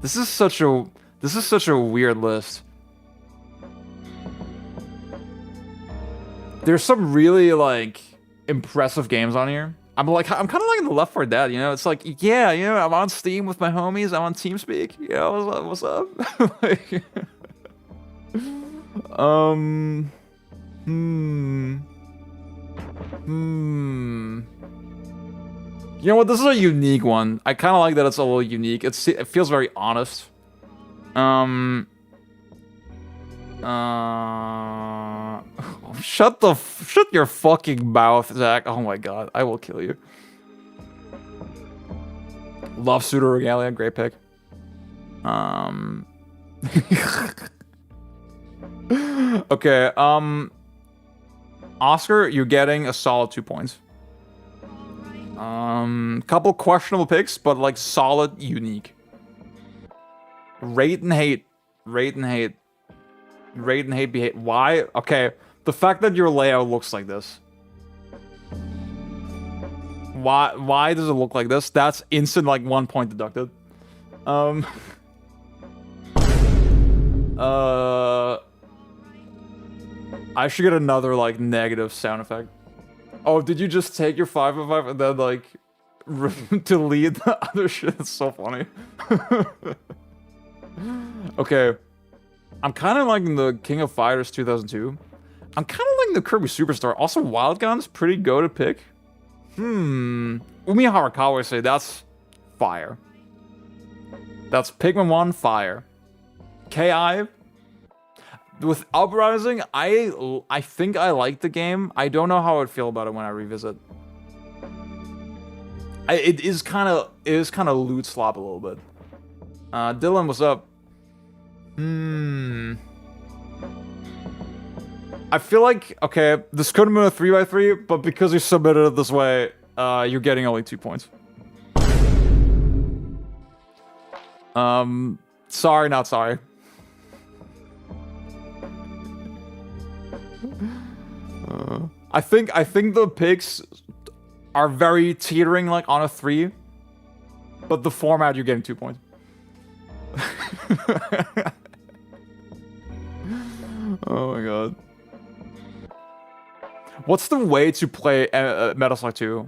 A: This is such a weird list. There's some really like impressive games on here. I'm kind of liking the Left 4 Dead, you know? It's like, yeah, you know, I'm on Steam with my homies, I'm on TeamSpeak. You know, what's up? Like, You know what? This is a unique one. I kind of like that it's a little unique. It feels very honest. Shut your fucking mouth, Zach. Oh my God, I will kill you. Love Pseudo Regalia, great pick. Okay, Oscar, you're getting a solid 2 points. Couple questionable picks, but like solid, unique. Rate and hate. Behave. Why? Okay, the fact that your layout looks like this. Why does it look like this? That's instant, like, 1 point deducted. I should get another, like, negative sound effect. Oh, did you just take your 5 of 5 and then, like, delete the other shit? It's so funny. Okay. I'm kind of liking the King of Fighters 2002. I'm kind of liking the Kirby Superstar. Also, Wild Gun's pretty go to pick. Umi Harakawa say that's fire. That's Pikmin 1, fire. KI, with Uprising, I think I like the game. I don't know how I'd feel about it when I revisit. It is kind of loot slop a little bit. Dylan, what's up? I feel like, okay, this could have been a 3x3, but because you submitted it this way, you're getting only 2 points. Sorry, not sorry. I think the picks are very teetering, like, on a 3. But the format, you're getting 2 points. Oh my god. What's the way to play Metal Slug 2?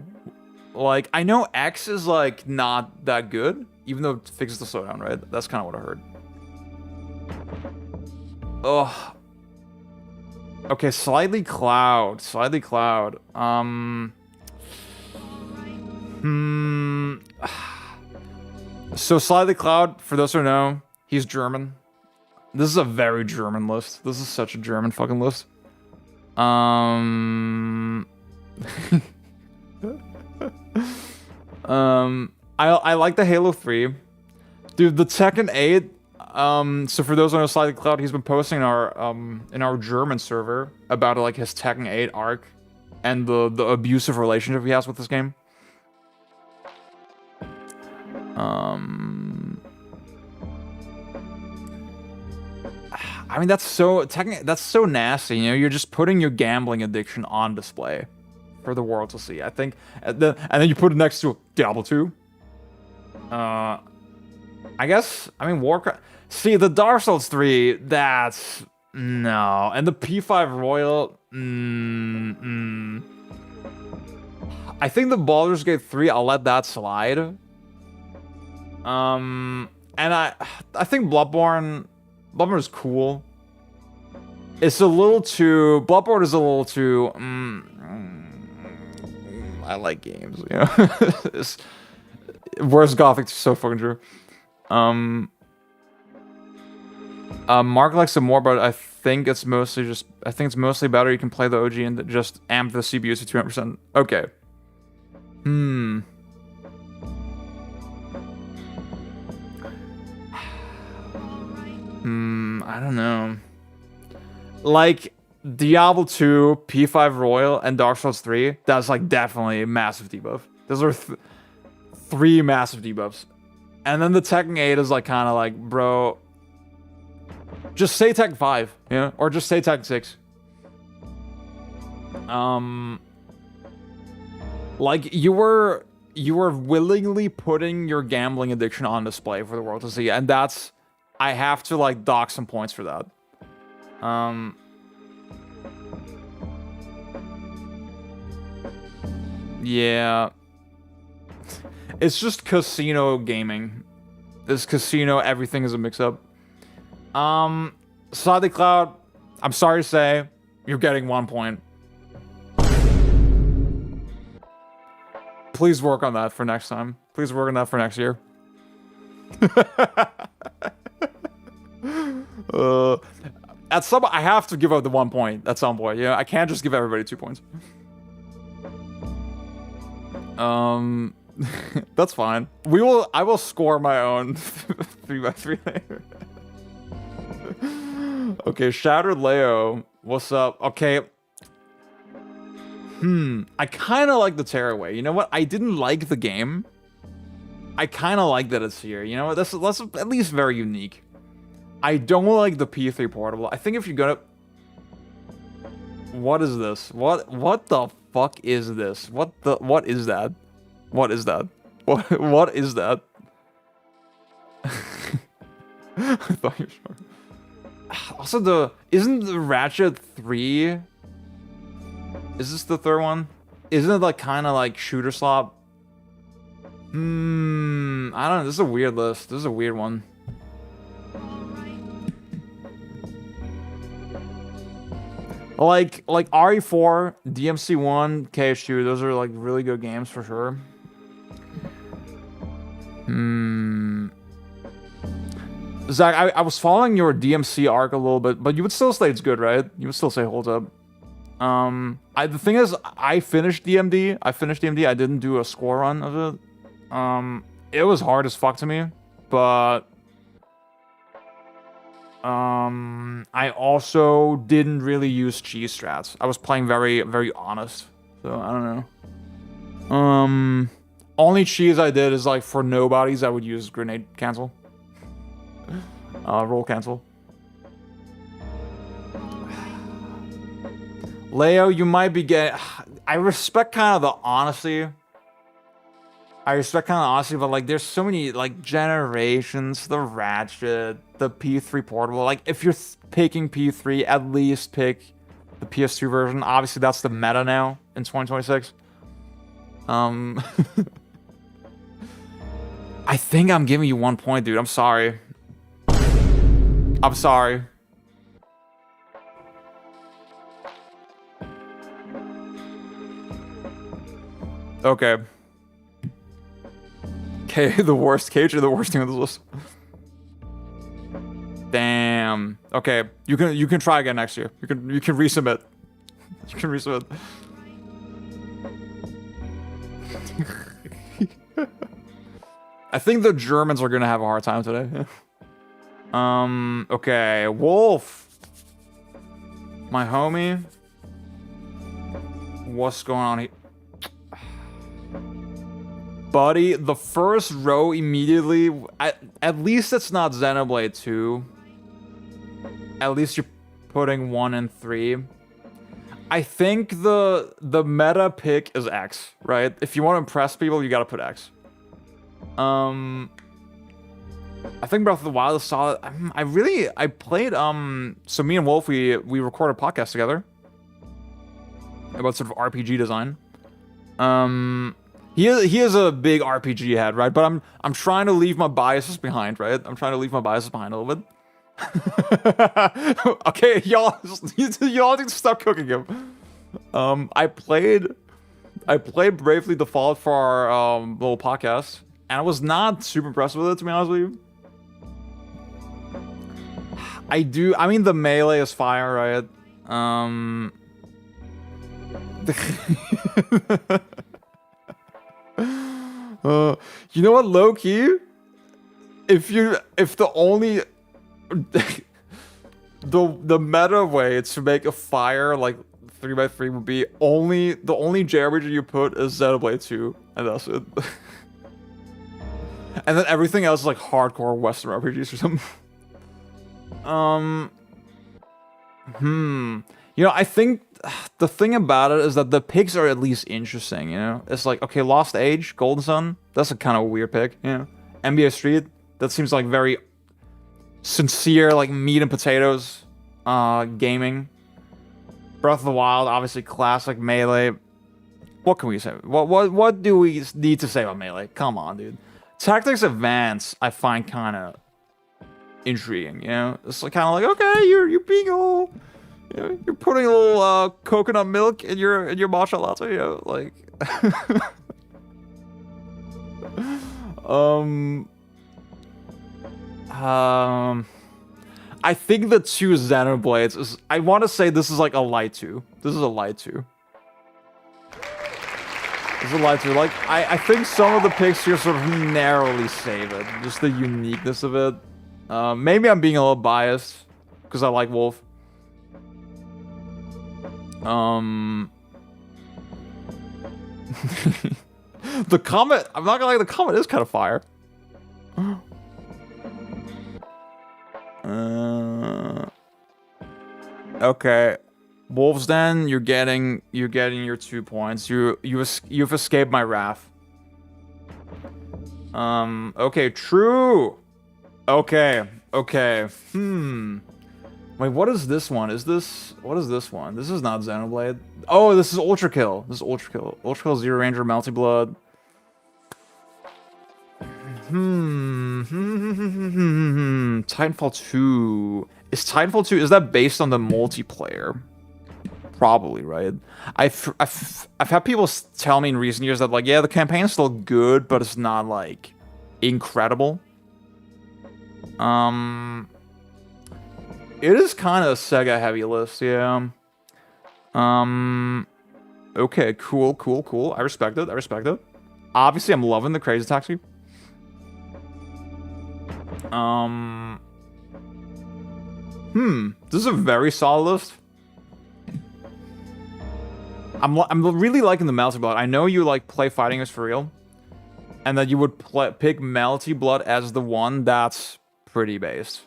A: Like, I know X is, like, not that good, even though it fixes the slowdown, right? That's kind of what I heard. Ugh. Okay, Slightly Cloud. Slightly Cloud. So Slightly Cloud, for those who know, he's German. This is a very German list. This is such a German fucking list. I like the Halo 3. Dude, the Tekken 8. So for those who know Slightly Cloud, he's been posting in our German server about like his Tekken 8 arc and the abusive relationship he has with this game. I mean, that's so nasty, you know. You're just putting your gambling addiction on display for the world to see. I think, and then you put it next to Diablo 2. I guess. I mean, Warcraft. See, the Dark Souls 3. That's no, and the P5 Royal. I think the Baldur's Gate 3. I'll let that slide. And I think Bloodborne is cool. It's a little too... Bloodborne is a little too... I like games, you know? Where's Gothic? So fucking true. Mark likes it more, but I think it's mostly just... I think it's mostly better you can play the OG and just amp the CPU to 200%. Okay. I don't know. Like, Diablo 2, P5 Royal, and Dark Souls 3, that's like definitely a massive debuff. Those are 3 massive debuffs. And then the Tekken 8 is like kind of like, bro, just say Tekken 5, you know? Or just say Tekken 6. Like, you were willingly putting your gambling addiction on display for the world to see, and that's... I have to, like, dock some points for that. Yeah. It's just casino gaming. This casino, everything is a mix-up. Slightly Cloud, I'm sorry to say, you're getting 1 point. Please work on that for next time. Please work on that for next year. I have to give out the 1 point at some point. Yeah, I can't just give everybody 2 points. That's fine. I will score my own 3x3 later. Okay, Shattered Leo, what's up? Okay. I kind of like the Tearaway. You know what? I didn't like the game. I kind of like that it's here. You know what? That's at least very unique. I don't like the P3 portable. I think if you're gonna... What is this? What the fuck is this? What is that? What is that? What is that? I thought you were sure. Also, isn't the Ratchet 3? Is this the third one? Isn't it like kind of like shooter slop? I don't know. This is a weird list. This is a weird one. Like RE4, DMC1, KH2, those are like really good games for sure. Zach, I was following your DMC arc a little bit, but you would still say it's good, right? You would still say holds up. The thing is, I finished DMD. I didn't do a score run of it. It was hard as fuck to me, but I also didn't really use cheese strats. I was playing very, very honest, so I don't know. Only cheese I did is like for nobodies, I would use grenade cancel, roll cancel. Leo, you might be getting... I respect kind of the honesty. But like there's so many like generations, the Ratchet, the P3 portable. Like if you're picking P3, at least pick the PS2 version. Obviously that's the meta now in 2026. I think I'm giving you 1 point, dude. I'm sorry. Okay. Okay, the worst cage or the worst thing on this list. Damn. Okay, you can try again next year. You can resubmit. You can resubmit. I think the Germans are gonna have a hard time today. Okay, Wolf. My homie. What's going on here? Buddy, the first row immediately, at least it's not Xenoblade 2. At least you're putting 1 and 3. I think the meta pick is X, right? If you want to impress people, you gotta put X. I think Breath of the Wild is solid. I played, so me and Wolf, we recorded a podcast together about sort of RPG design. He is a big RPG head, right? But I'm trying to leave my biases behind, right? I'm trying to leave my biases behind a little bit. Okay, y'all need to stop cooking him. I played Bravely Default for our little podcast, and I was not super impressed with it, to be honest with you. I mean, the melee is fire, right? You know what, low key? If the only the meta way to make a fire like 3x3 would be the only JRPG you put is Xenoblade 2, and that's it. And then everything else is like hardcore Western RPGs or something. You know, I think the thing about it is that the picks are at least interesting, you know? It's like, okay, Lost Age, Golden Sun, that's a kind of weird pick, you know? NBA Street, that seems like very sincere, like meat and potatoes gaming. Breath of the Wild, obviously classic Melee. What can we say? What do we need to say about Melee? Come on, dude. Tactics Advance, I find kind of intriguing, you know? It's like, kind of like, okay, you're being all... You know, you're putting a little coconut milk in your matcha latte, you know, like. I think the 2 Xenoblades is. I want to say this is like a light 2. This is a light 2. This is a light 2. Like I think some of the picks here sort of narrowly save it, just the uniqueness of it. Maybe I'm being a little biased because I like Wolf. The comment, I'm not gonna lie, the comment is kind of fire. Okay, Wolves. Then you're getting your 2 points. You've escaped my wrath. Okay, true. Okay. Wait, what is this one? What is this one? This is not Xenoblade. Oh, this is Ultra Kill. This is Ultra Kill. Ultra Kill, Zero Ranger, Melty Blood. Titanfall 2. Is Titanfall 2, is that based on the multiplayer? Probably, right? I've had people tell me in recent years that, like, yeah, the campaign is still good, but it's not, like, incredible. It is kind of a Sega heavy list, yeah. Okay, cool. I respect it. Obviously, I'm loving the Crazy Taxi. This is a very solid list. I'm really liking the Melty Blood. I know you like play fighting games for real, and that you would pick Melty Blood as the one. That's pretty based.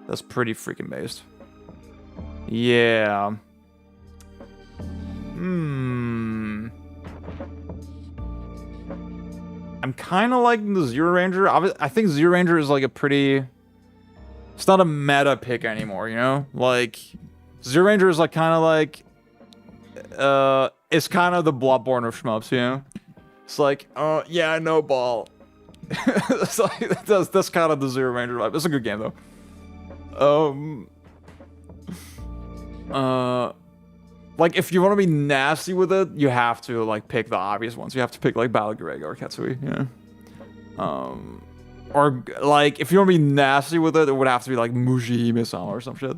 A: That's pretty freaking based. Yeah. I'm kind of liking the Zero Ranger. I think Zero Ranger is like a pretty... It's not a meta pick anymore, you know? Like, Zero Ranger is like kind of like... it's kind of the Bloodborne of shmups, you know? It's like, yeah, I know, ball. It's like, that's kind of the Zero Ranger vibe. It's a good game, though. Like, if you want to be nasty with it, you have to, like, pick the obvious ones. You have to pick, like, Battle Garega or Katsui, you know? Or, like, if you want to be nasty with it, it would have to be, like, Muji Hime-sama or some shit.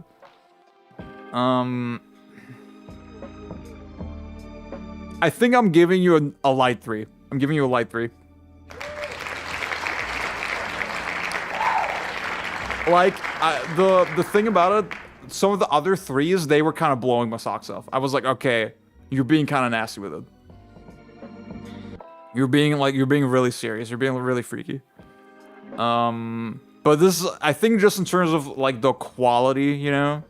A: I think I'm giving you a light 3. I'm giving you a light 3. Like, the thing about it, some of the other 3s, they were kind of blowing my socks off. I was like, okay, you're being kind of nasty with it. You're being really serious. You're being really freaky. But this is, I think, just in terms of, like, the quality, you know?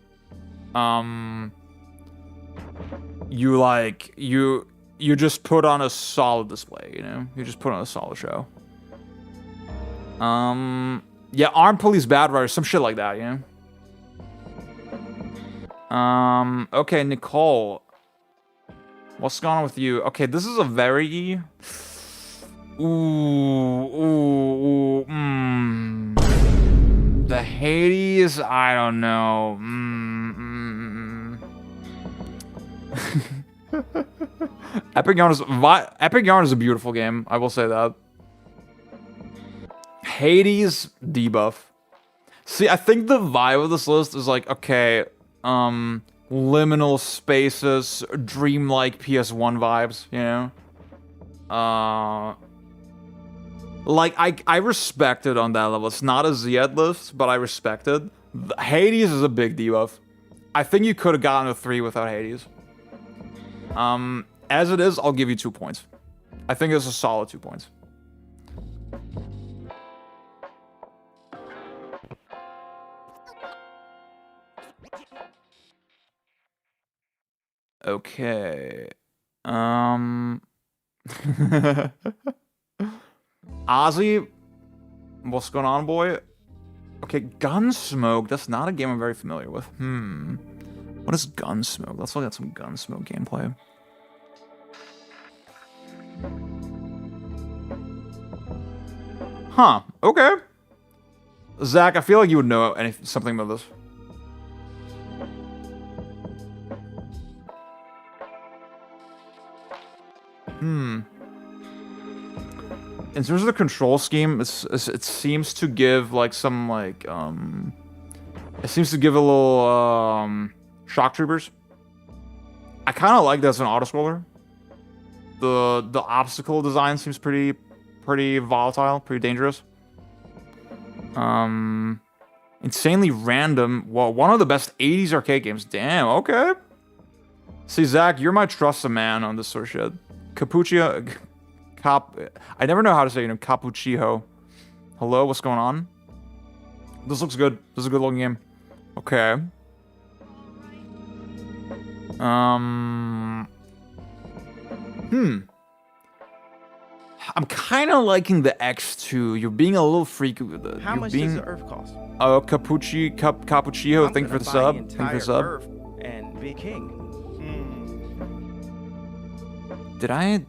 A: You just put on a solid display, you know? You just put on a solid show. Yeah, Armed Police Bad Riders, some shit like that, you know? Okay, Nicole. What's going on with you? Okay, this is a very... The Hades, I don't know. Epic Yarn is a beautiful game, I will say that. Hades, debuff. See, I think the vibe of this list is like, okay, liminal spaces, dreamlike PS1 vibes, you know? Like, I respect it on that level. It's not a Zed list, but I respect it. Hades is a big debuff. I think you could have gotten a 3 without Hades. As it is, I'll give you 2 points. I think it's a solid 2 points. Okay. Ozzy, what's going on, boy? Okay, Gunsmoke. That's not a game I'm very familiar with. What is Gunsmoke? Let's look at some Gunsmoke gameplay. Huh. Okay. Zach, I feel like you would know something about this. In terms of the control scheme, it seems to give like some like it seems to give a little shock troopers. I kind of like that as an autoscroller. The obstacle design seems pretty volatile, pretty dangerous. Insanely random. Well, one of the best 80s arcade games. Damn, okay. See, Zach, you're my trusted man on this sort of shit. Capuccio... I never know how to say your name. Capuccio. Hello, what's going on? This looks good. This is a good looking game. Okay. I'm kind of liking the X2. You're being a little freaky with it.
F: How much does the Earth cost?
A: Oh, Cappuccino, thank you for the sub. Thank you for the sub.
F: Earth and be king.
A: Did I?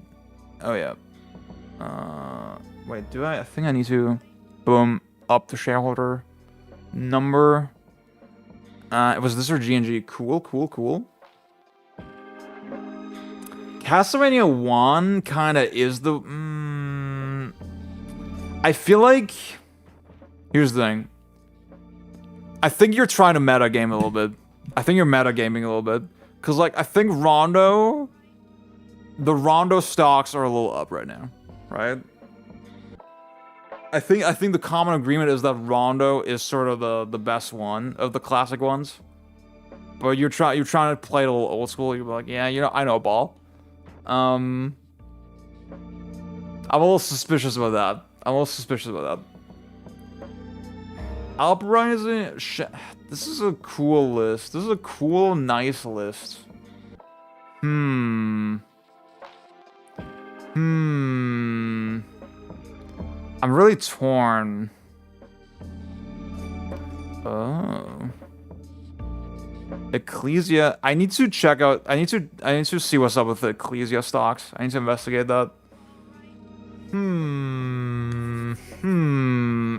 A: Oh yeah. Wait, do I? I think I need to, boom, up the shareholder number. It was this or G&G. Cool. Castlevania 1 kind of is the. I feel like. Here's the thing. I think you're trying to meta game a little bit. I think you're meta gaming a little bit. Because, like, I think Rondo. The Rondo stocks are a little up right now, right? I think the common agreement is that Rondo is sort of the best one of the classic ones. But you're trying to play it a little old school. You're like, yeah, you know, I know ball. I'm a little suspicious about that. Uprising. This is a cool list. This is a cool, nice list. I'm really torn. Oh. Ecclesia. I need to check out. I need to see what's up with the Ecclesia stocks. I need to investigate that.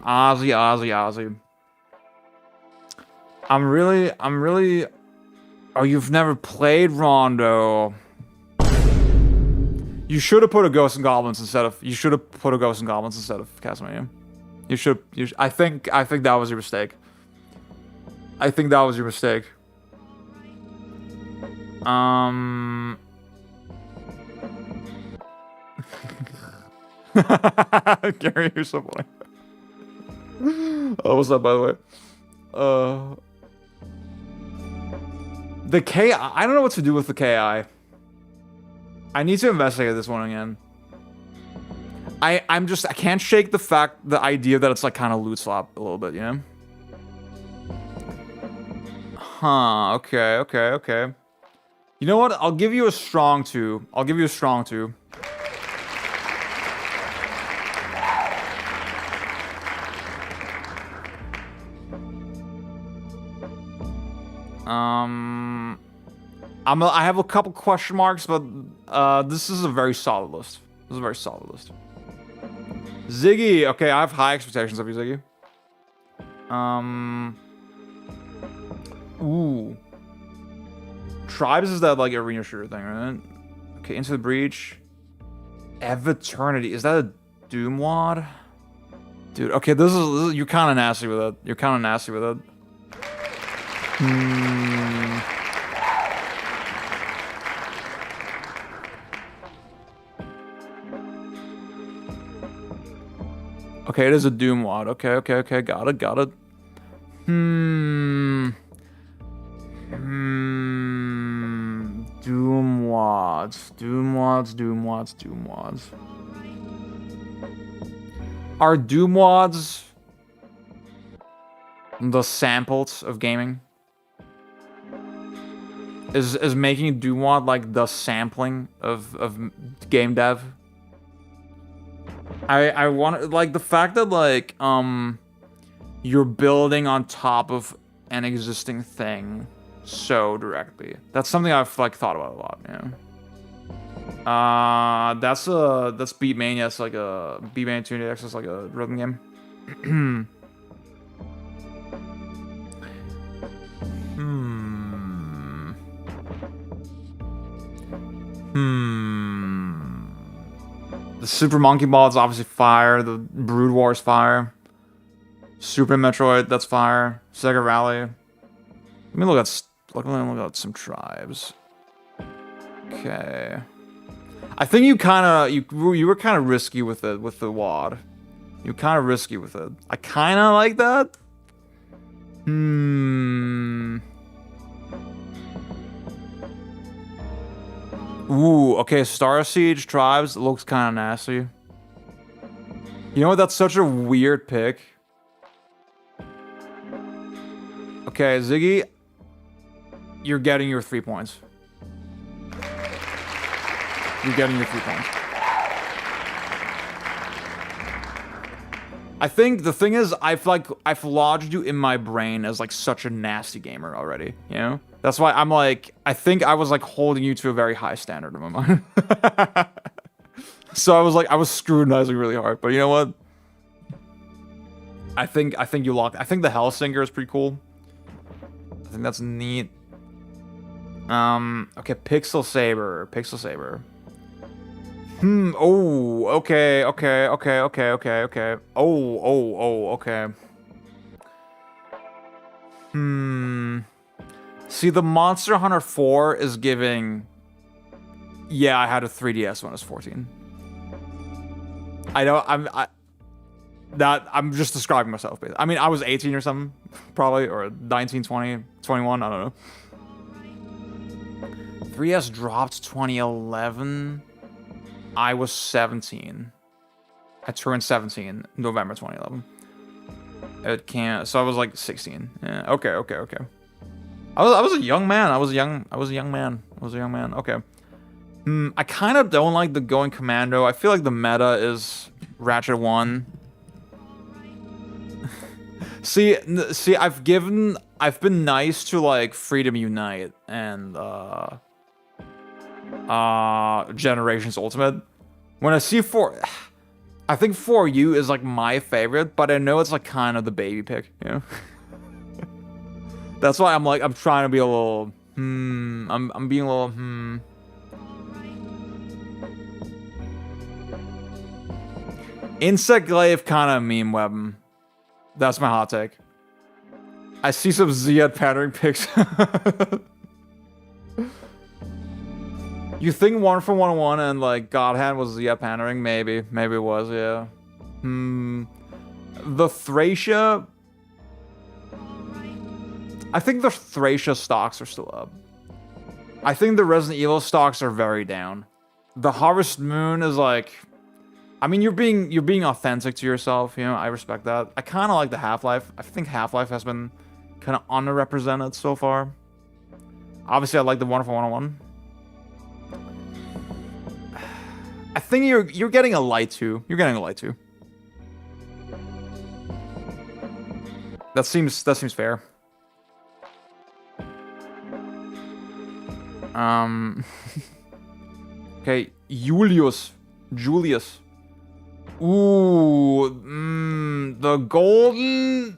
A: Ozzy. I'm really. Oh, you've never played Rondo. You should have put a Ghosts and Goblins instead of. You should have put a Ghosts and Goblins instead of Castlevania. You should. I think that was your mistake. Gary, you're so funny. Oh, what's up, by the way? The KI. I don't know what to do with the KI. I need to investigate this one again. I can't shake the idea that it's like kind of loot slap a little bit, you know? Huh, okay. You know what? I'll give you a strong 2. I have a couple question marks, but this is a very solid list. Ziggy, okay, I have high expectations of you, Ziggy. Ooh. Tribes is that like arena shooter thing, right? Okay, Into the Breach. Eternity. Is that a Doom wad? Dude, okay, this is you're kind of nasty with it. Okay, it is a Doom wad. Okay, got it. Doom wads. Are Doom wads the samples of gaming? Is making Doom wad like the sampling of game dev? I want, like, the fact that like you're building on top of an existing thing so directly. That's something I've like thought about a lot, yeah. That's Beatmania. It's like a Beatmania 2X. It's like a rhythm game. The Super Monkey Ball is obviously fire. The Brood War is fire. Super Metroid, that's fire. Sega Rally. Let me look at some tribes. Okay. I think you were kind of risky with it, with the wad. You're kind of risky with it. I kind of like that. Ooh, okay, Star Siege Tribes looks kind of nasty. You know what? That's such a weird pick. Okay, Ziggy, you're getting your 3 points. I think the thing is, I've lodged you in my brain as like such a nasty gamer already, you know? That's why I'm like, I think I was like holding you to a very high standard in my mind. So I was scrutinizing really hard, but you know what? I think you locked. I think the Hellsinger is pretty cool. I think that's neat. Okay, Pixel Saber. Oh, okay. Okay. See, the Monster Hunter 4 is giving... Yeah, I had a 3DS when I was 14. I know, I'm just describing myself, basically. I mean, I was 18 or something, probably, or 19, 20, 21, I don't know. 3DS dropped 2011. I was 17. I turned 17 November 2011. It can't. So I was like 16. Yeah. Okay. I was a young man. I was a young man. Okay. I kind of don't like the Going Commando. I feel like the meta is Ratchet 1. see, I've been nice to like Freedom Unite and Generations Ultimate. When I see I think 4U is like my favorite, but I know it's like kind of the baby pick, you know? That's why I'm trying to be a little, I'm being a little, Insect Glaive kind of meme weapon. That's my hot take. I see some Ziad pattering pics. You think One for 101 and like Godhand was Ziad pandering? Maybe it was, yeah. The Thracia. I think the Thracia stocks are still up. I think the Resident Evil stocks are very down. The Harvest Moon is like, I mean, you're being authentic to yourself, you know. I respect that. I kind of like the Half-Life. I think Half-Life has been kind of underrepresented so far. Obviously, I like the Wonderful 101. I think you're getting a light too. You're getting a light too. That seems fair. Okay, Julius. Ooh, the golden.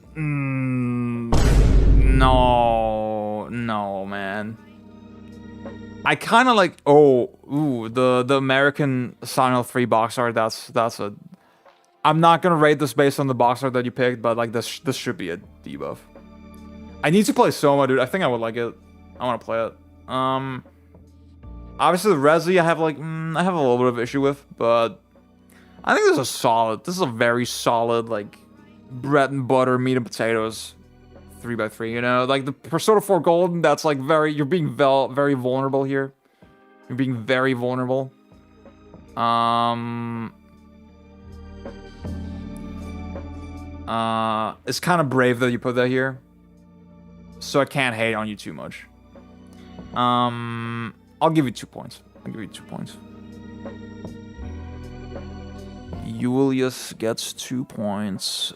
A: No, man. I kind of like. The American Silent Hill 3 box art. That's a. I'm not gonna rate this based on the box art that you picked, but like this should be a debuff. I need to play Soma, dude. I think I would like it. I want to play it. Obviously the Resi I have like I have a little bit of issue with, but I think this is a very solid like bread and butter, meat and potatoes 3x3, you know? Like the Persona 4 Golden, that's like you're being very vulnerable here. You're being very vulnerable. It's kind of brave that you put that here. So I can't hate on you too much. I'll give you 2 points. Julius gets 2 points.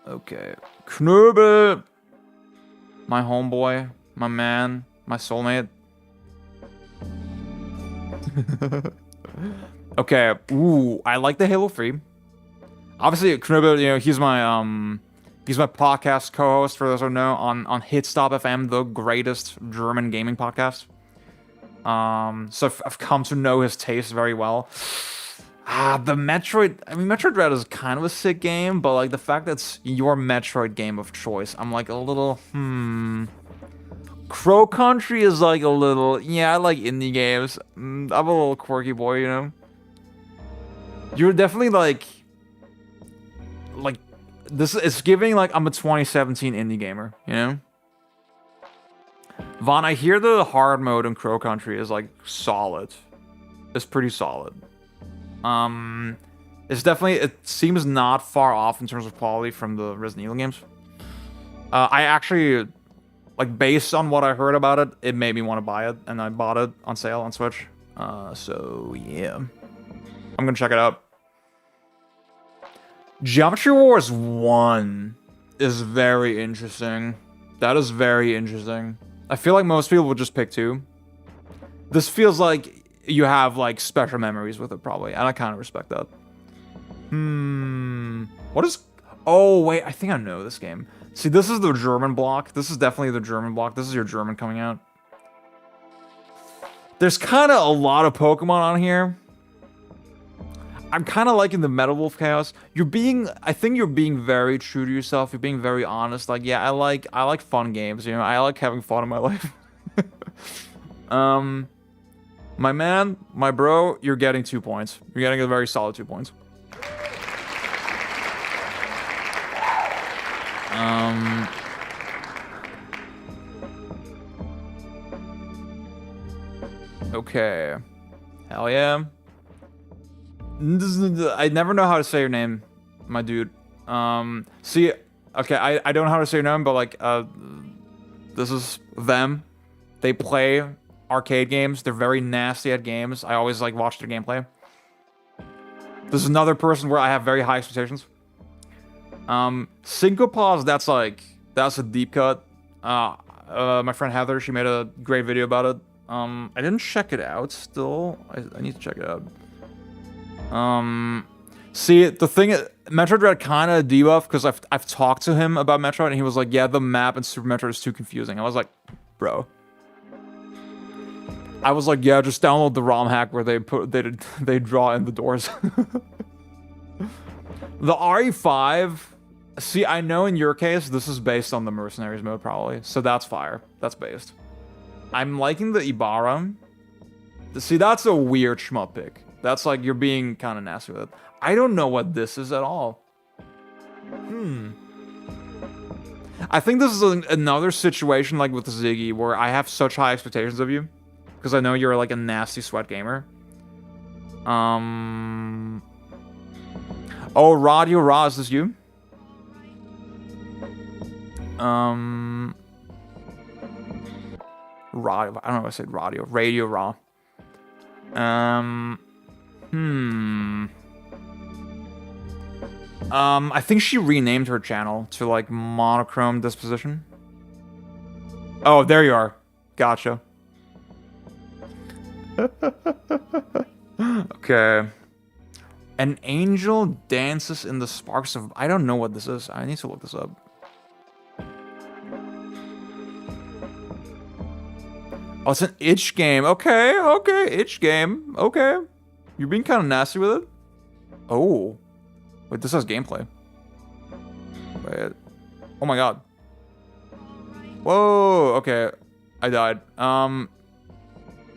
A: Okay. Knöbel! My homeboy, my man, my soulmate. Okay. Ooh, I like the Halo 3. Obviously, Knöbel, you know, he's my podcast co-host, for those who don't know, on Hitstop FM, the greatest German gaming podcast. So I've come to know his taste very well. The Metroid, I mean, Metroid Dread is kind of a sick game, but like the fact that it's your Metroid game of choice, I'm like a little, Crow Country is like a little, yeah, I like indie games. I'm a little quirky boy, you know? You're definitely like this is giving like I'm a 2017 indie gamer, you know? Vaughn, I hear the hard mode in Crow Country is like solid. It's pretty solid. It's definitely, it seems not far off in terms of quality from the Resident Evil games. I actually, like based on what I heard about it, it made me want to buy it, and I bought it on sale on Switch. So yeah, I'm gonna check it out. Geometry Wars 1 is very interesting. That is very interesting. I feel like most people would just pick 2. This feels like you have like special memories with it probably, and I kind of respect that. What is... Oh, wait, I think I know this game. See, this is the German block. This is definitely the German block. This is your German coming out. There's kind of a lot of Pokemon on here. I'm kind of liking the Metal Wolf Chaos. I think you're being very true to yourself. You're being very honest. Like, yeah, I like fun games, you know? I like having fun in my life. My man, my bro, you're getting 2 points. You're getting a very solid 2 points. Okay. Hell yeah. I never know how to say your name, my dude. See, okay, I don't know how to say your name, but like, this is them. They play arcade games. They're very nasty at games. I always like watch their gameplay. This is another person where I have very high expectations. Syncopause, that's a deep cut. My friend Heather, she made a great video about it. I didn't check it out still. I need to check it out. See, the thing is, Metroid Dread kind of debuff because I've talked to him about Metroid and he was like, yeah, the map in Super Metroid is too confusing. I was like, bro. I was like, yeah, just download the ROM hack where they draw in the doors. The RE5, see, I know in your case this is based on the Mercenaries mode probably, so that's fire. That's based. I'm liking the Ibarra. See, that's a weird shmup pick. That's like, you're being kind of nasty with it. I don't know what this is at all. I think this is another situation like with Ziggy where I have such high expectations of you. Because I know you're like a nasty sweat gamer. Oh, Radio Raw, is this you? Radio, I don't know if I said radio. Radio Raw. I think she renamed her channel to like Monochrome Disposition. Oh, there you are. Gotcha. Okay. An angel dances in the sparks of... I don't know what this is. I need to look this up. Oh, it's an itch game. Okay, okay. Itch game. Okay. You're being kind of nasty with it. Oh. Wait, this has gameplay. Wait. Oh my god. Whoa. Okay. I died.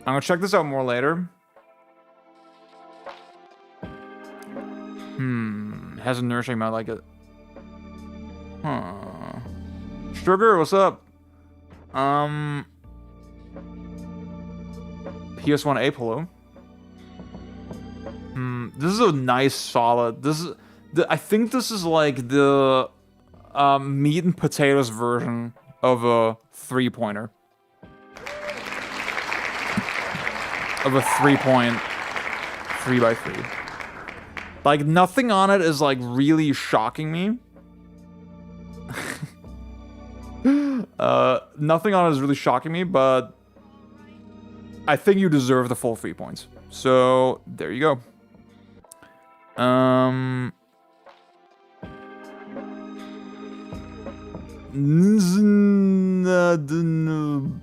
A: I'm gonna check this out more later. Has a nourishing mouth like it. Huh. Sugar, what's up? PS1 Apollo. This is a nice solid. This is I think this is like the meat and potatoes version of a 3-pointer. Of a 3-point 3x3. Like, nothing on it is, like, really shocking me. Nothing on it is really shocking me, but I think you deserve the full 3 points. So, there you go.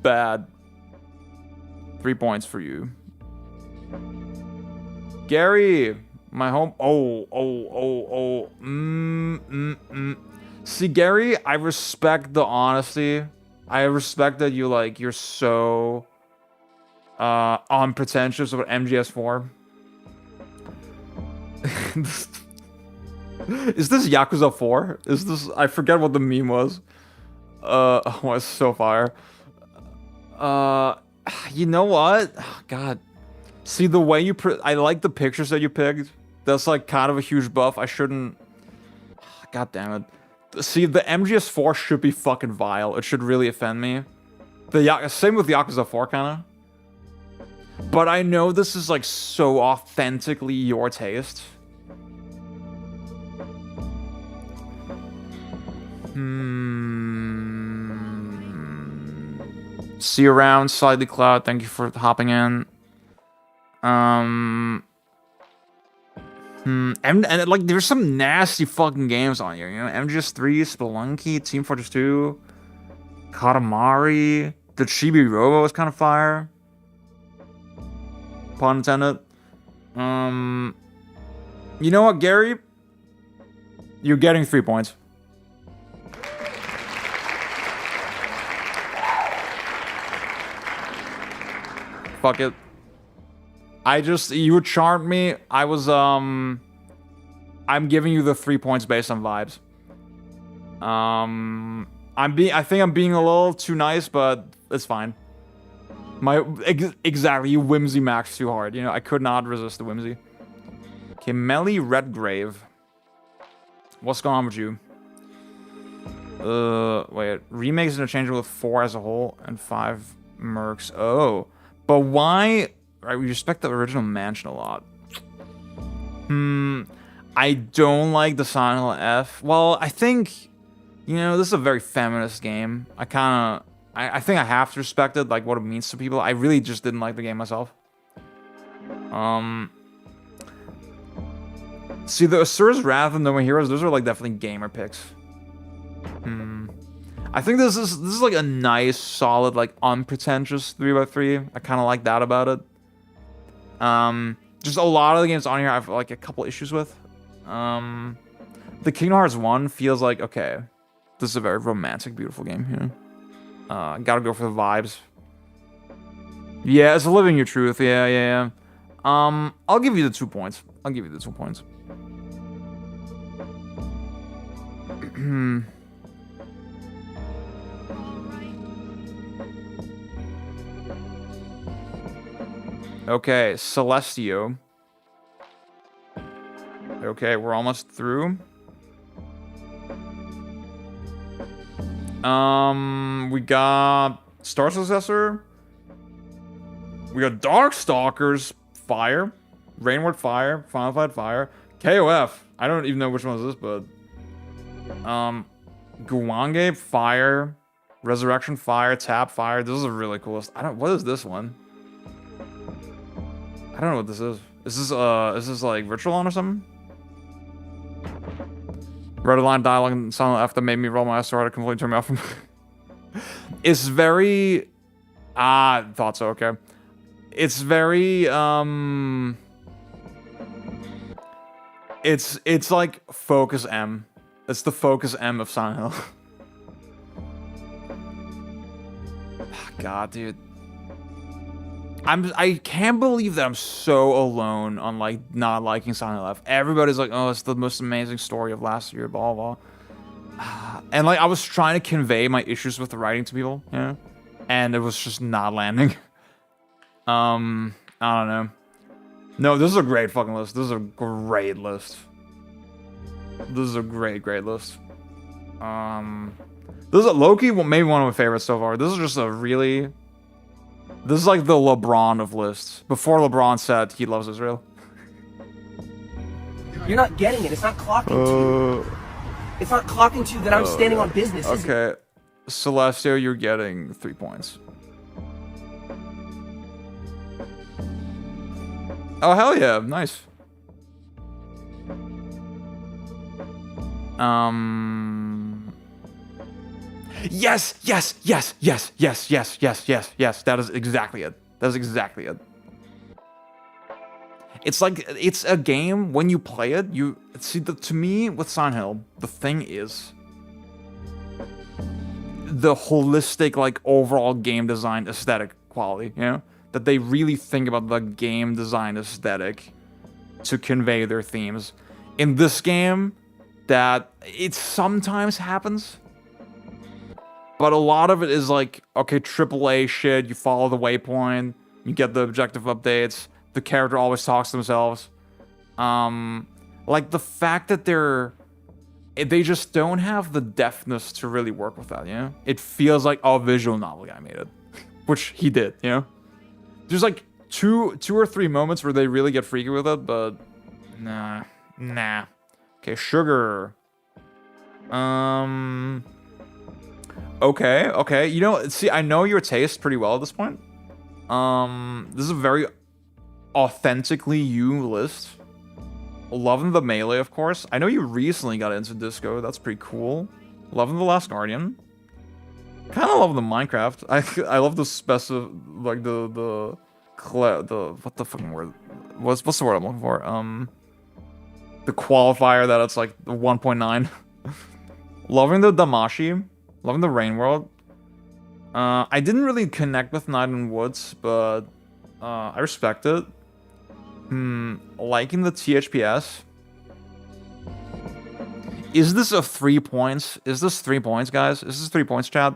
A: Bad. 3 points for you. Gary! My home. See, Gary, I respect the honesty. I respect that you're so unpretentious about MGS4. Is this Yakuza 4? Is this? I forget what the meme was. Oh, it's so fire. You know what? Oh, God. See, the way you I like the pictures that you picked. That's like kind of a huge buff. I shouldn't... God damn it. See, the MGS4 should be fucking vile. It should really offend me. Same with Yakuza 4, kind of. But I know this is like so authentically your taste. See you around, Slightly Cloud. Thank you for hopping in. And like, there's some nasty fucking games on here. You know, MGS3, Spelunky, Team Fortress 2, Katamari, the Chibi Robo is kind of fire. Pun intended. You know what, Gary? You're getting 3 points. Fuck it. You charmed me. I'm giving you the 3 points based on vibes. I think I'm being a little too nice, but it's fine. Exactly, you whimsy maxed too hard. You know, I could not resist the whimsy. Okay, Melly Redgrave. What's going on with you? Wait. Remakes interchangeable with 4 as a whole and 5 mercs. Oh. But why? Right, we respect the original Mansion a lot. I don't like the Silent Hill F. Well, I think, you know, this is a very feminist game. I think I have to respect it, like what it means to people. I really just didn't like the game myself. See, the Asura's Wrath and No More Heroes, those are like definitely gamer picks. I think this is like a nice, solid, like unpretentious 3x3. I kind of like that about it. Just a lot of the games on here I have like a couple issues with. The Kingdom Hearts 1 feels like, okay, this is a very romantic, beautiful game, you know? Gotta go for the vibes. Yeah, it's living your truth. Yeah. I'll give you the 2 points. I'll give you the 2 points. Okay, Celestio. Okay, we're almost through. We got Star Successor. We got Darkstalkers, Fire, Rainward Fire, Final Fight Fire, KOF. I don't even know which one is this, but Guange Fire, Resurrection Fire, Tap Fire. This is a really cool list. What is this one? I don't know what this is. Is this like Virtualon or something? Red line dialogue and Silent F that made me roll my eyes so hard it completely turned me off from. It's very thought so, okay. It's very it's like Focus M. It's the Focus M of Silent Hill. God, dude. I can't believe that I'm so alone on like not liking Silent Hill F. Everybody's like, oh, it's the most amazing story of last year, blah blah. And like I was trying to convey my issues with the writing to people, you know, and it was just not landing. I don't know. No, this is a great fucking list. This is a great list. This is a great list. This is a Loki, maybe one of my favorites so far. This is just a really. This is like the LeBron of lists. Before LeBron said he loves Israel.
B: You're not getting it. It's not clocking to you. It's not clocking to you that I'm standing on business.
A: Okay. Celestio, you're getting 3 points. Oh, hell yeah. Nice. Yes. That is exactly it. That is exactly it. It's like, it's a game, when you play it, to me, with Silent Hill, the thing is the holistic, like, overall game design aesthetic quality, you know? That they really think about the game design aesthetic to convey their themes. In this game, that it sometimes happens, but a lot of it is like, okay, AAA shit, you follow the waypoint, you get the objective updates, the character always talks to themselves. Like the fact that they just don't have the deftness to really work with that, you know? It feels like, oh, visual novel guy made it. Which he did, you know? There's like two or three moments where they really get freaky with it, but nah. Okay, okay. You know, see, I know your taste pretty well at this point. This is a very authentically you list. Loving the Melee, of course. I know you recently got into Disco. That's pretty cool. Loving the Last Guardian. Kind of love the Minecraft. I love the like the what the fucking word? What's the word I'm looking for? The qualifier that it's like the 1.9. Loving the Damashi. Loving the Rain World. I didn't really connect with Night in Woods, but I respect it. Liking the THPS. Is this a 3 points? Is this 3 points, guys? Is this 3 points, chat?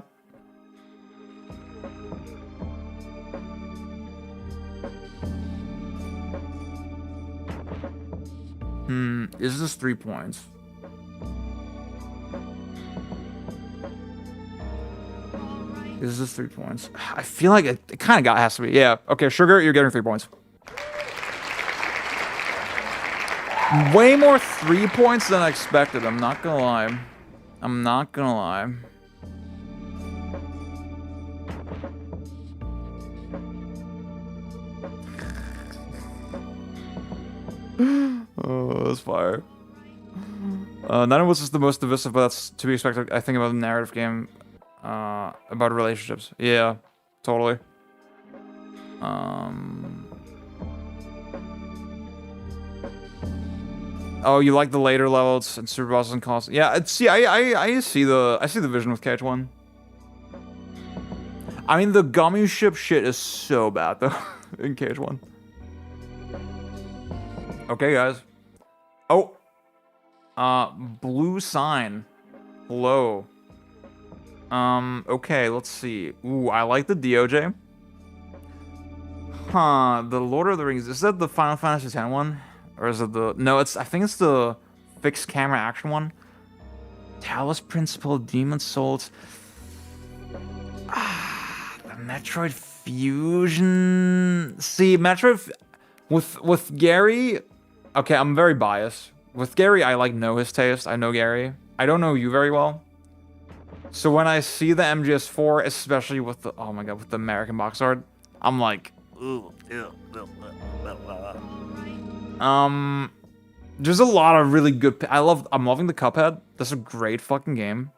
A: Is this 3 points? Is this 3 points? I feel like it kind of has to be. Yeah. Okay, Sugar, you're getting 3 points. Way more 3 points than I expected. I'm not gonna lie. I'm not gonna lie. Oh, that's fire. None of us is the most divisive, but that's to be expected. I think about a narrative game about relationships. Yeah, totally. Oh, you like the later levels and super bosses and costs? Yeah, see, I see the vision with KH1. I mean, the gummy ship shit is so bad though in KH1. Okay, guys. Oh, blue sign. Hello. Okay, let's see. Ooh, I like the DOJ. Huh, the Lord of the Rings. Is that the Final Fantasy X one? Or is it the... No, I think it's the fixed camera action one. Talos Principle, Demon Souls. The Metroid Fusion... See, Metroid... With Gary... Okay, I'm very biased. With Gary, I know his taste. I know Gary. I don't know you very well. So when I see the MGS4, especially with the... Oh my god, with the American box art, I'm like... Ooh, there's a lot of really good... I'm loving the Cuphead. That's a great fucking game.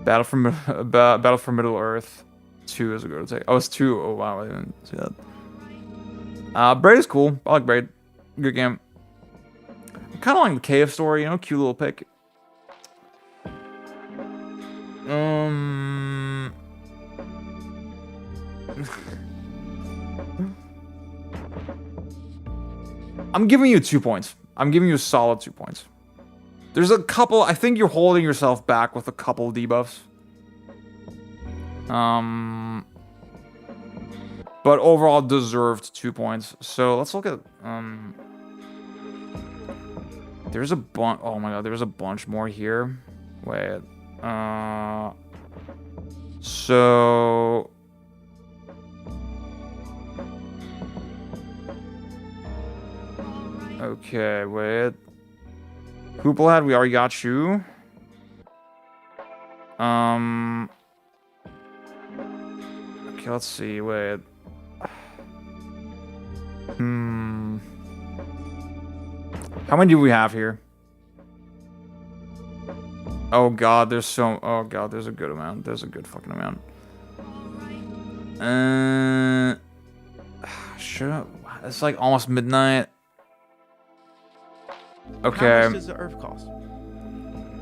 A: Battle for Middle Earth 2 is a good take. Oh, it's 2. Oh wow, I didn't see that. Braid is cool. I like Braid. Good game. I kind of like the cave story, you know, cute little pick. I'm giving you 2 points. I'm giving you a solid 2 points. There's a couple... I think you're holding yourself back with a couple debuffs. But overall deserved 2 points. So let's look at... There's a bunch... Oh my god, there's a bunch more here. Wait. So... Okay, wait. Hooplehead, we already got you. Okay, let's see, wait. How many do we have here? Oh god, there's so... Oh god, there's a good amount. There's a good fucking amount. Should I... It's like almost midnight. Okay.
F: How much does the Earth cost?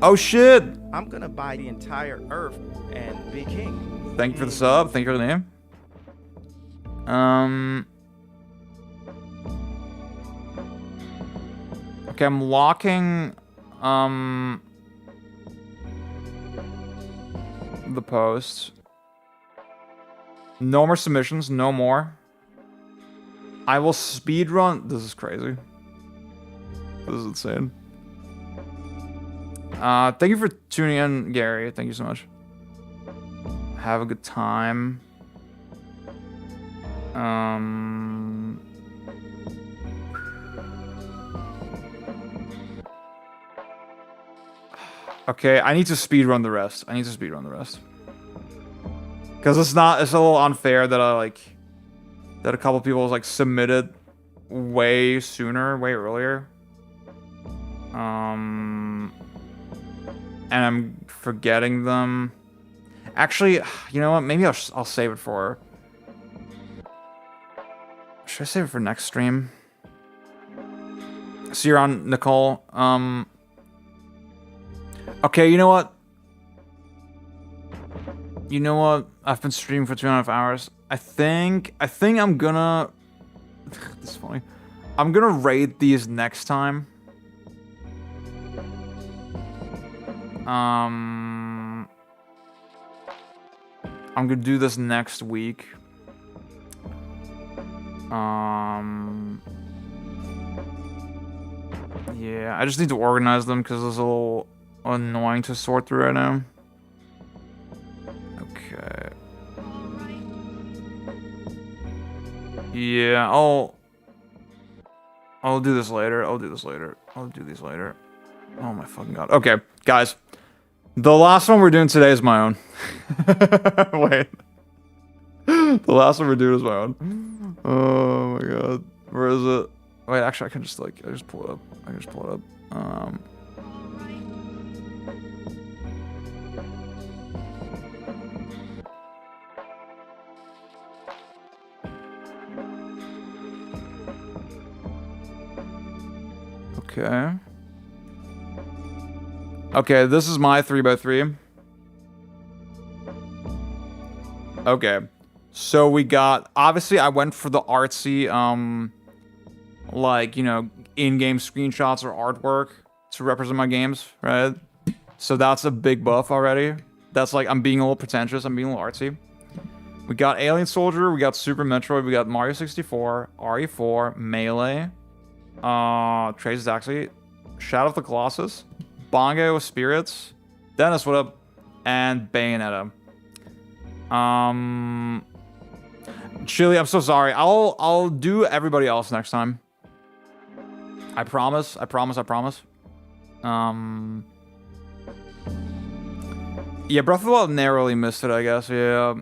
A: Oh shit!
F: I'm gonna buy the entire Earth and be king.
A: Thank you for the sub. Thank you for the name. Okay, I'm locking the post. No more submissions, no more. I will speedrun. This is crazy. This is insane. Thank you for tuning in, Gary. Thank you so much. Have a good time. Okay, I need to speedrun the rest. Because it's a little unfair that that a couple people like submitted way earlier. And I'm forgetting them. Actually, you know what? Maybe I'll save it for... Should I save it for next stream? So you're on, Nicole. Okay, you know what? I've been streaming for 2.5 hours. I think I'm gonna... This is funny. I'm gonna rate these next time. I'm gonna do this next week. Yeah, I just need to organize them because it's a little annoying to sort through right now. Okay. Yeah, I'll do this later. I'll do these later. Oh my fucking god. Okay, guys. The last one we're doing today is my own. Wait. The last one we're doing is my own. Oh my god. Where is it? Wait, actually I can just like, I just pull it up. Okay. Okay, this is my 3x3. Okay. So we got, obviously I went for the artsy, like, you know, in-game screenshots or artwork to represent my games, right? So that's a big buff already. That's like, I'm being a little pretentious, I'm being a little artsy. We got Alien Soldier, we got Super Metroid, we got Mario 64, RE4, Melee, Trace Taxi, Shadow of the Colossus, Bongo Spirits, Dennis, what up? And Bayonetta. Chili, I'm so sorry. I'll do everybody else next time. I promise. Yeah, Breath of the Wild narrowly missed it, I guess. Yeah.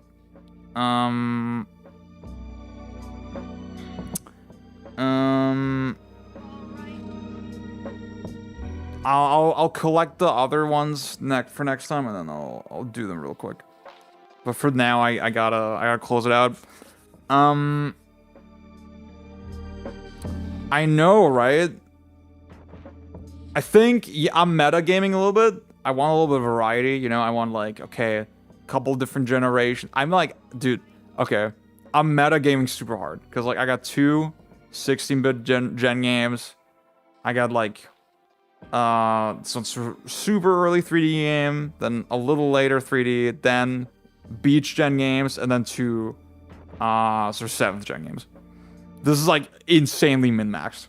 A: I'll collect the other ones for next time, and then I'll do them real quick. But for now, I gotta close it out. I know, right? I think I'm metagaming a little bit. I want a little bit of variety, you know? I want, like, okay, a couple different generations. I'm like, dude, okay. I'm metagaming super hard. Because, like, I got two 16-bit gen games. I got, like, some super early 3D game. Then a little later 3D. Then Beach gen games. And then two sort of 7th gen games. This is, like, insanely min-maxed.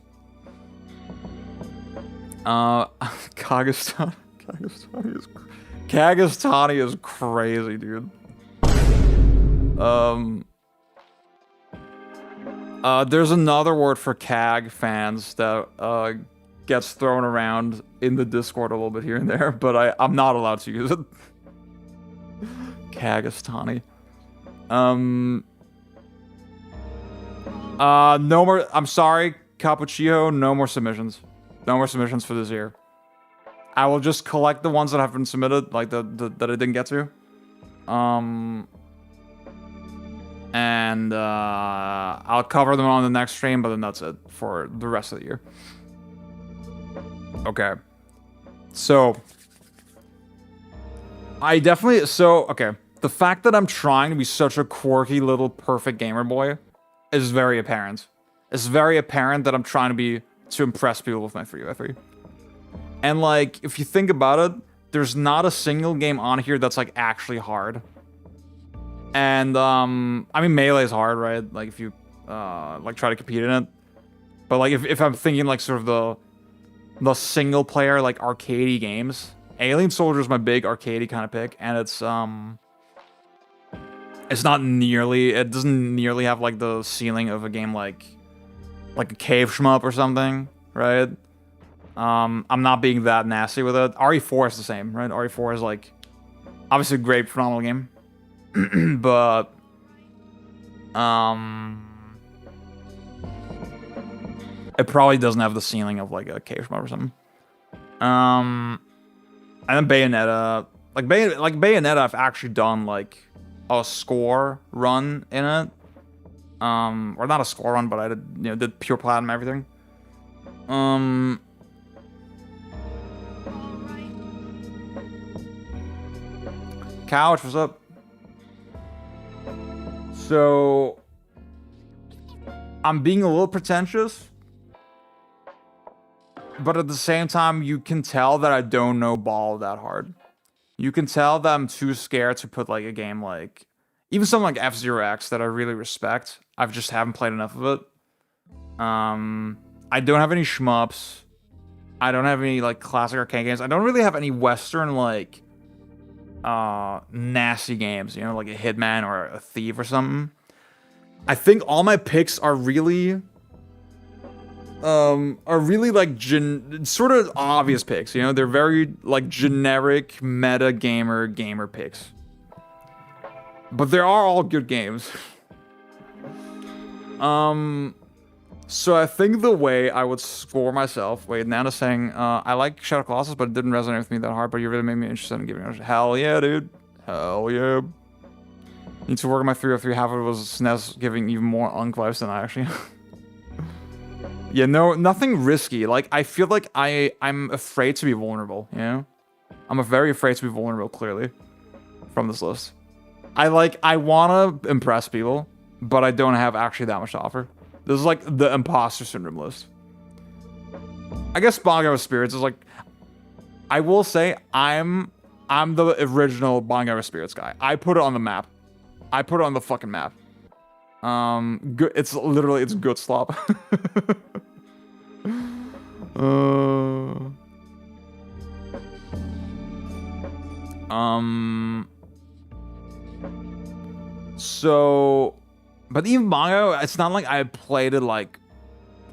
A: Kagastani is crazy, dude. There's another word for Kag fans that gets thrown around in the Discord a little bit here and there, but I'm not allowed to use it. Kagastani. No more. I'm sorry, Cappuccino. No more submissions. No more submissions for this year. I will just collect the ones that have been submitted, like that I didn't get to. And I'll cover them on the next stream, but then that's it for the rest of the year. Okay. So okay. The fact that I'm trying to be such a quirky little perfect gamer boy is very apparent. It's very apparent that I'm trying to impress people with my 3x3. And like, if you think about it, there's not a single game on here that's like actually hard. And I mean, Melee is hard, right? Like if you like try to compete in it. But like if I'm thinking like sort of the single player like arcadey games, Alien Soldier is my big arcadey kind of pick, and it's It's not nearly, it doesn't nearly have like the ceiling of a game like a cave shmup or something, right? I'm not being that nasty with it. RE4 is the same, right? RE4 is like obviously a great, phenomenal game, but it probably doesn't have the ceiling of like a cave shmup or something. And then Bayonetta, like Bayonetta, I've actually done like a score run in it. Or not a score run, but I did pure platinum everything. Couch, what's up? So I'm being a little pretentious, but at the same time, you can tell that I don't know ball that hard. You can tell that I'm too scared to put like a game like even something like F-Zero X that I really respect. I just haven't played enough of it. I don't have any shmups. I don't have any like classic arcade games. I don't really have any Western like nasty games, like a Hitman or a Thief or something. I think all my picks are really like sort of obvious picks, they're very like generic meta gamer picks. But they are all good games. So I think the way I would score myself, wait, Nana's saying, I like Shadow Colossus, but it didn't resonate with me that hard, but you really made me interested in giving it a shot. Hell yeah, dude. Hell yeah. Need to work on my 303. Half of it was SNES giving even more unk vibes than I actually. Yeah, no, nothing risky. Like, I feel like I'm afraid to be vulnerable, I'm very afraid to be vulnerable, clearly, from this list. I want to impress people, but I don't have actually that much to offer. This is like the imposter syndrome list. I guess Bongo with Spirits is like, I will say I'm the original Bongo with Spirits guy. I put it on the map. I put it on the fucking map. It's good slop. So, but even Bongo, it's not like I played it like,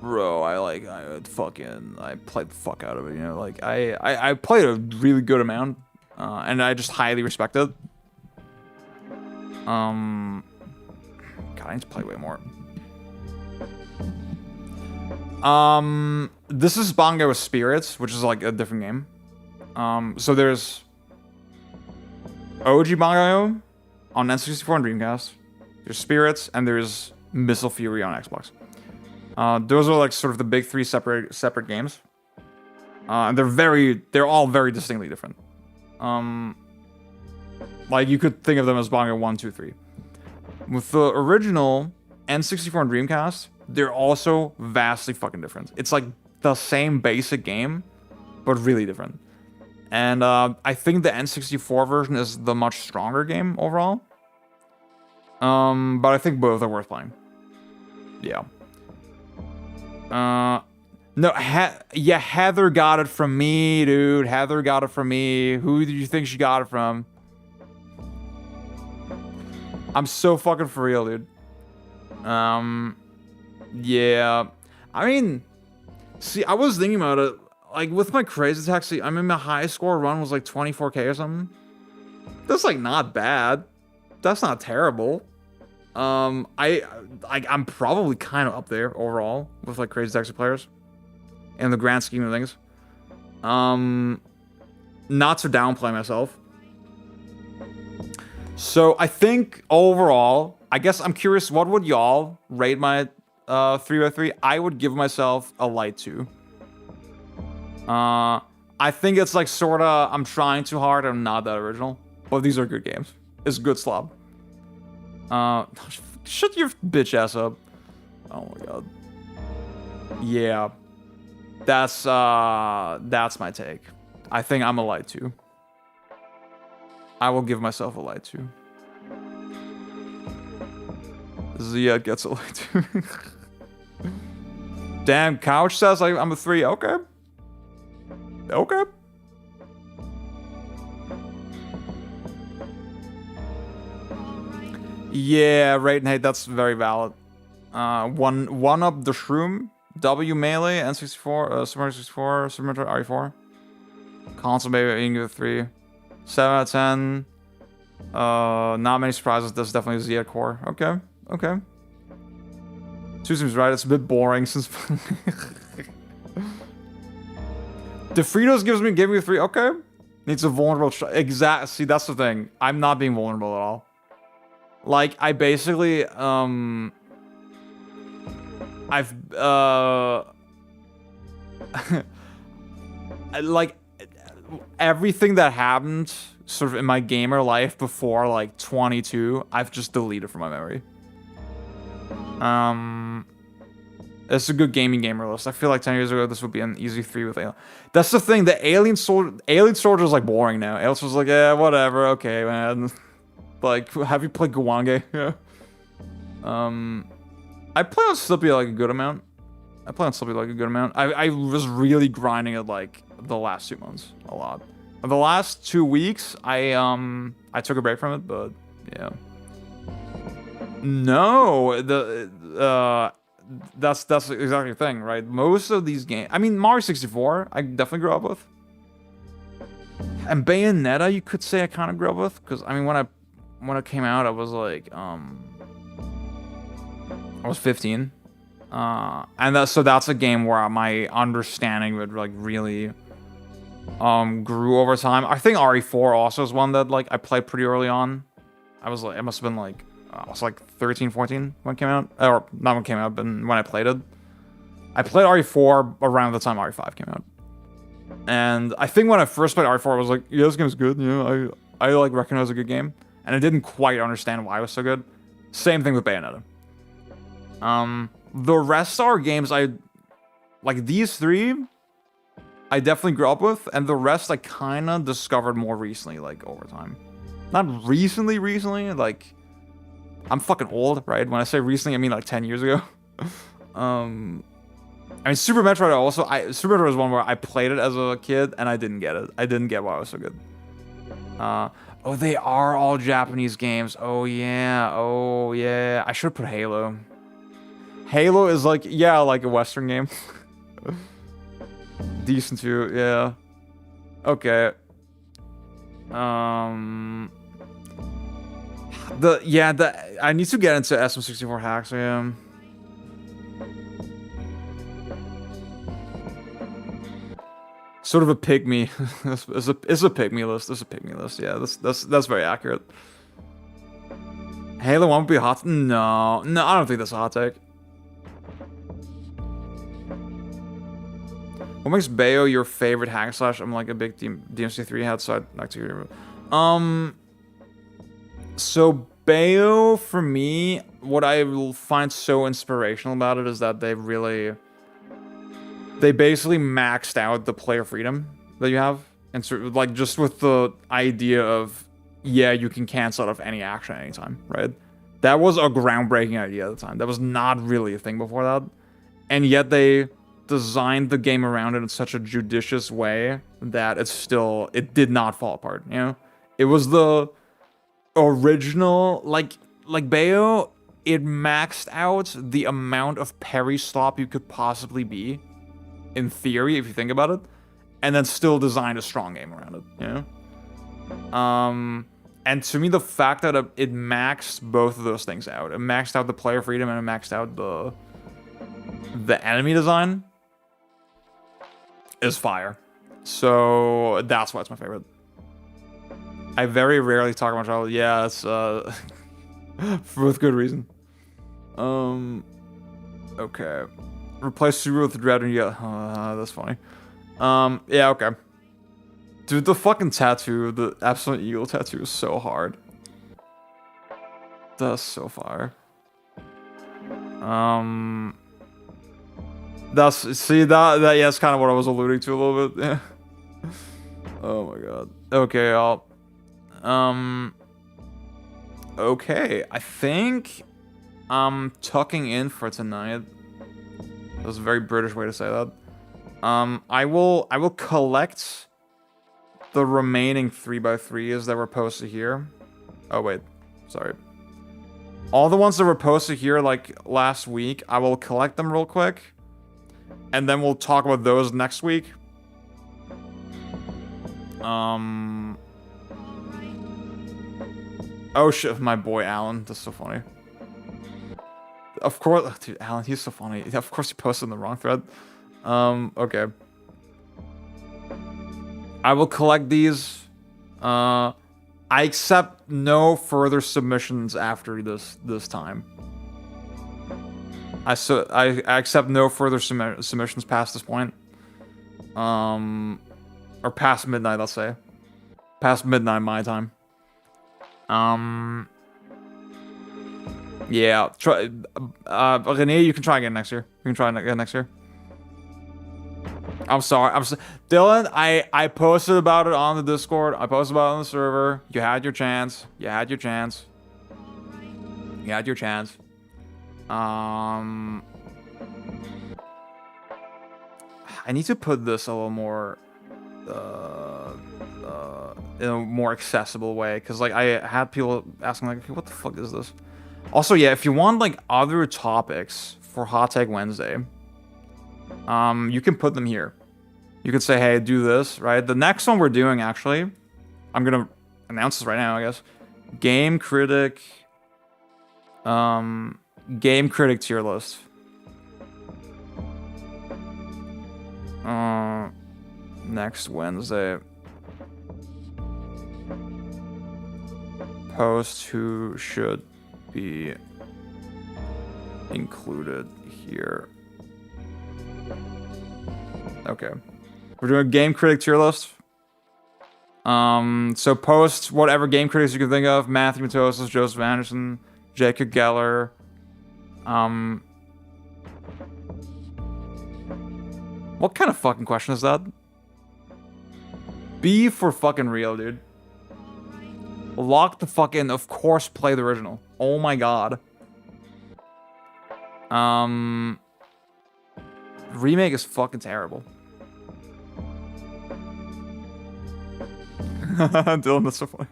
A: bro, I played the fuck out of it, like I played a really good amount, and I just highly respect it. God, I need to play way more. This is Bongo with Spirits, which is like a different game. So there's OG Bongo on N64 and Dreamcast. There's Spirits, and there's Missile Fury on Xbox. Those are like sort of the big three separate games. And they're all very distinctly different. Like you could think of them as Bongo 1, 2, 3. With the original N64 and Dreamcast, they're also vastly fucking different. It's like the same basic game, but really different. And I think the N64 version is the much stronger game overall. But I think both are worth playing. Yeah. No, Heather got it from me, dude. Heather got it from me. Who do you think she got it from? I'm so fucking for real, dude. Yeah. I mean, see, I was thinking about it. Like, with my Crazy Taxi, I mean, my high score run was like 24k or something. That's, like, not bad. That's not terrible. I'm probably kind of up there overall with, like, Crazy Taxi players. In the grand scheme of things. Not to downplay myself. So, I think, overall, I guess I'm curious, what would y'all rate my 3x3? I would give myself a light 2. I think it's like sorta, I'm trying too hard, I'm not that original. But these are good games. It's good slob. Shut your bitch ass up. Oh my god. Yeah. That's my take. I think I'm a light 2. I will give myself a light 2. Zia gets a light 2. Damn, Couch says I'm a 3. Okay. Okay. Yeah, right and hate, that's very valid. One up the shroom, W melee, N64, Super 64, Super RE4. Console baby, you can give it 3. 7 out of 10. Not many surprises. That's definitely Z at core. Okay, okay. Two seems right. It's a bit boring since the Fritos gave me a 3. Okay, needs a vulnerable. Exact. See, that's the thing. I'm not being vulnerable at all. Like I basically I've like everything that happened sort of in my gamer life before like 22, I've just deleted from my memory. It's a good gamer list. I feel like 10 years ago this would be an easy 3 with Alien. That's the thing. The Alien Soldier is like boring now. Alien was like, yeah, whatever, okay, man. Like, have you played Gwange? Yeah. I play on Slippy like a good amount. I was really grinding it like the last 2 months a lot. The last 2 weeks, I took a break from it, but yeah. No, that's exactly the thing, right? Most of these games, I mean, Mario 64, I definitely grew up with, and Bayonetta, you could say I kind of grew up with, because I mean, when it came out, I was like, I was 15, and that's a game where my understanding would like really grew over time. I think RE4 also is one that like I played pretty early on. I was like, it must have been like I was like 13, 14 when it came out, or not when it came out, but when I played it. I played RE4 around the time RE5 came out, and I think when I first played RE4, I was like, yeah, this game is good. You know, I like recognize a good game, and I didn't quite understand why it was so good. Same thing with Bayonetta. The rest are games I like. These 3 I definitely grew up with, and the rest I kind of discovered more recently, like over time. Not recently, like I'm fucking old, right? When I say recently, I mean like 10 years ago. I mean, Super Metroid also. Super Metroid was one where I played it as a kid and I didn't get it. I didn't get why it was so good. Oh, they are all Japanese games. Oh yeah. I should have put Halo. Halo is like, yeah, like a Western game. Decent too, yeah. Okay. I need to get into SM64 hacks, yeah. Sort of a pygmy. It's a pygmy list. It's a pygmy list. Yeah, that's very accurate. Halo 1 would be a hot. No, I don't think that's a hot take. What makes Bayo your favorite hack and slash? I'm like a big DMC3 head, so I'd like to hear it. So Bayo, for me, what I will find so inspirational about it is that they basically maxed out the player freedom that you have, and sort of like just with the idea of, yeah, you can cancel out of any action at any time, right? That was a groundbreaking idea at the time. That was not really a thing before that, and yet they designed the game around it in such a judicious way that it did not fall apart, you know? It was the original, like Bayo, it maxed out the amount of parry stop you could possibly be, in theory, if you think about it, and then still designed a strong game around it, you know? And to me, the fact that it maxed both of those things out, it maxed out the player freedom and it maxed out the enemy design, is fire. So that's why it's my favorite. I very rarely talk about childhood. Yeah, it's with good reason. Okay. Replace Subaru with Dread and yeah, that's funny. Yeah, okay. Dude, the fucking tattoo, the Absolute Eagle tattoo is so hard. That's so fire. That's kind of what I was alluding to a little bit. Yeah. Oh my god. Okay, okay, I think I'm tucking in for tonight. That's a very British way to say that. I will collect the remaining 3x3s that were posted here. Oh wait, sorry. All the ones that were posted here like last week, I will collect them real quick. And then we'll talk about those next week. Oh shit, my boy Alan. That's so funny. Of course, dude, Alan, he's so funny. Of course he posted in the wrong thread. Okay. I will collect these. I accept no further submissions after this time. I accept no further submissions past this point. Or past midnight, let's say. Past midnight my time. Yeah. Try. René, you can try again next year. You can try again next year. I'm sorry. Dylan, I posted about it on the Discord. I posted about it on the server. You had your chance. You had your chance. You had your chance. I need to put this a little more in a more accessible way, because like I had people asking like, okay, what the fuck is this? Also, yeah, if you want like other topics for Hot Take Wednesday, you can put them here. You could say, hey, do this, right? The next one we're doing, actually, I'm gonna announce this right now, I guess. Game Critic tier list. Next Wednesday. Post who should be included here. Okay. We're doing a Game Critic tier list. So post whatever game critics you can think of. Matthew Matosis, Joseph Anderson, Jacob Geller. What kind of fucking question is that? Be for fucking real, dude. Lock the fuck in. Of course, play the original. Oh my god. Remake is fucking terrible. Dylan, that's so funny.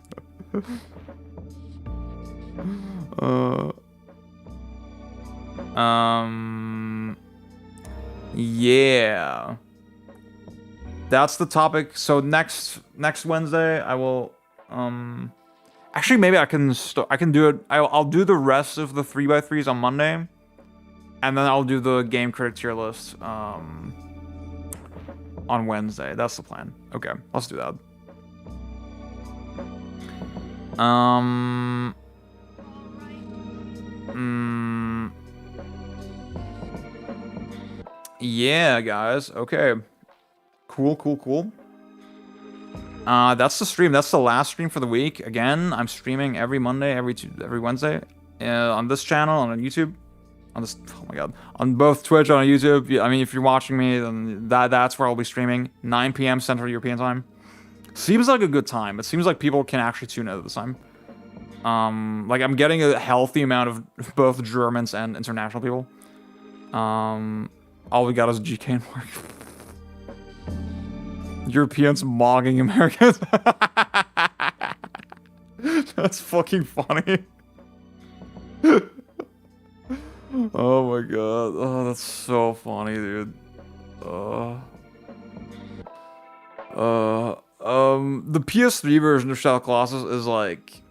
A: Yeah. That's the topic. So next Wednesday, I will actually maybe I can do it. I'll do the rest of the 3x3s on Monday, and then I'll do the Game Critic tier list on Wednesday. That's the plan. Okay, let's do that. Yeah, guys. Okay. Cool. That's the stream. That's the last stream for the week. Again, I'm streaming every Monday, every Wednesday, on this channel, on YouTube, on this. Oh my god, on both Twitch and on YouTube. I mean, if you're watching me, then that's where I'll be streaming. 9 p.m. Central European Time. Seems like a good time. It seems like people can actually tune in at this time. Like I'm getting a healthy amount of both Germans and international people. All we got is GK and Mark. Europeans mogging Americans. That's fucking funny. Oh my god. Oh, that's so funny, dude. The PS3 version of Shadow of the Colossus is like,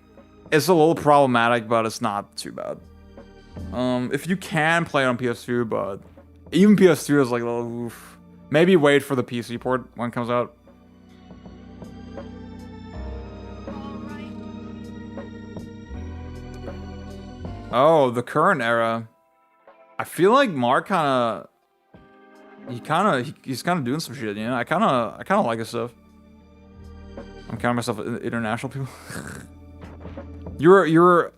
A: it's a little problematic, but it's not too bad. If you can play it on PS2, but even PS2 is like a little oof. Maybe wait for the PC port when it comes out. Oh, the current era. I feel like Mark he's kind of doing some shit, you know? I kind of like his stuff. I'm counting myself international people.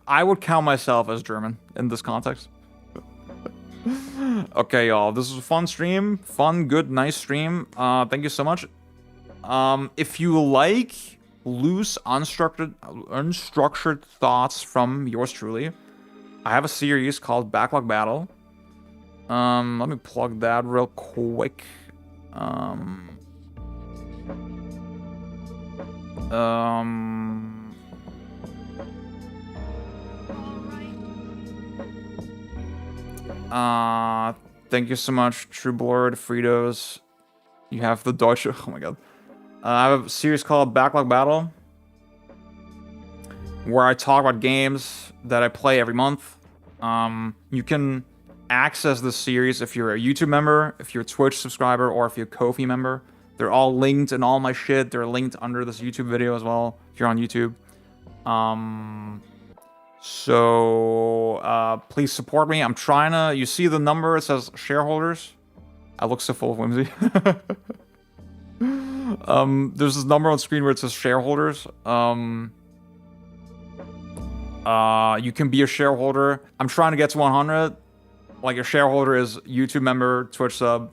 A: I would count myself as German in this context. Okay, y'all, this was a fun stream. Fun, good, nice stream. Thank you so much. If you like loose, unstructured thoughts from yours truly, I have a series called Backlog Battle. Let me plug that real quick. Thank you so much, True Blurred, Fritos. You have the Deutsche. Oh my god. I have a series called Backlog Battle, where I talk about games that I play every month. You can access this series if you're a YouTube member, if you're a Twitch subscriber, or if you're a Ko-fi member. They're all linked in all my shit. They're linked under this YouTube video as well, if you're on YouTube. So please support me. I'm trying to... You see the number? It says shareholders. I look so full of whimsy. There's this number on screen where it says shareholders. You can be a shareholder. I'm trying to get to 100. Like, a shareholder is YouTube member, Twitch sub,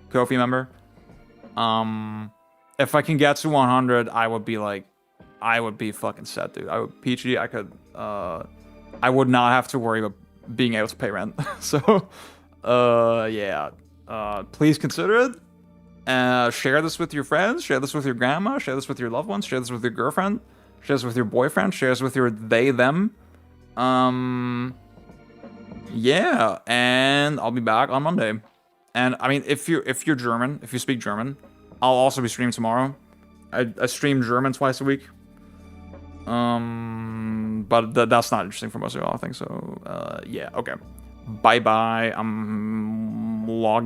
A: Ko-fi member. If I can get to 100, I would be fucking set, dude. I would peachy. I could, I would not have to worry about being able to pay rent. So, yeah. Please consider it. Share this with your friends. Share this with your grandma. Share this with your loved ones. Share this with your girlfriend. Share this with your boyfriend. Share this with your they, them. Yeah, and I'll be back on Monday. And I mean, if you're German, if you speak German, I'll also be streaming tomorrow. I stream German twice a week. But that's not interesting for most of y'all, I think. So, yeah, okay. Bye-bye. I'm logging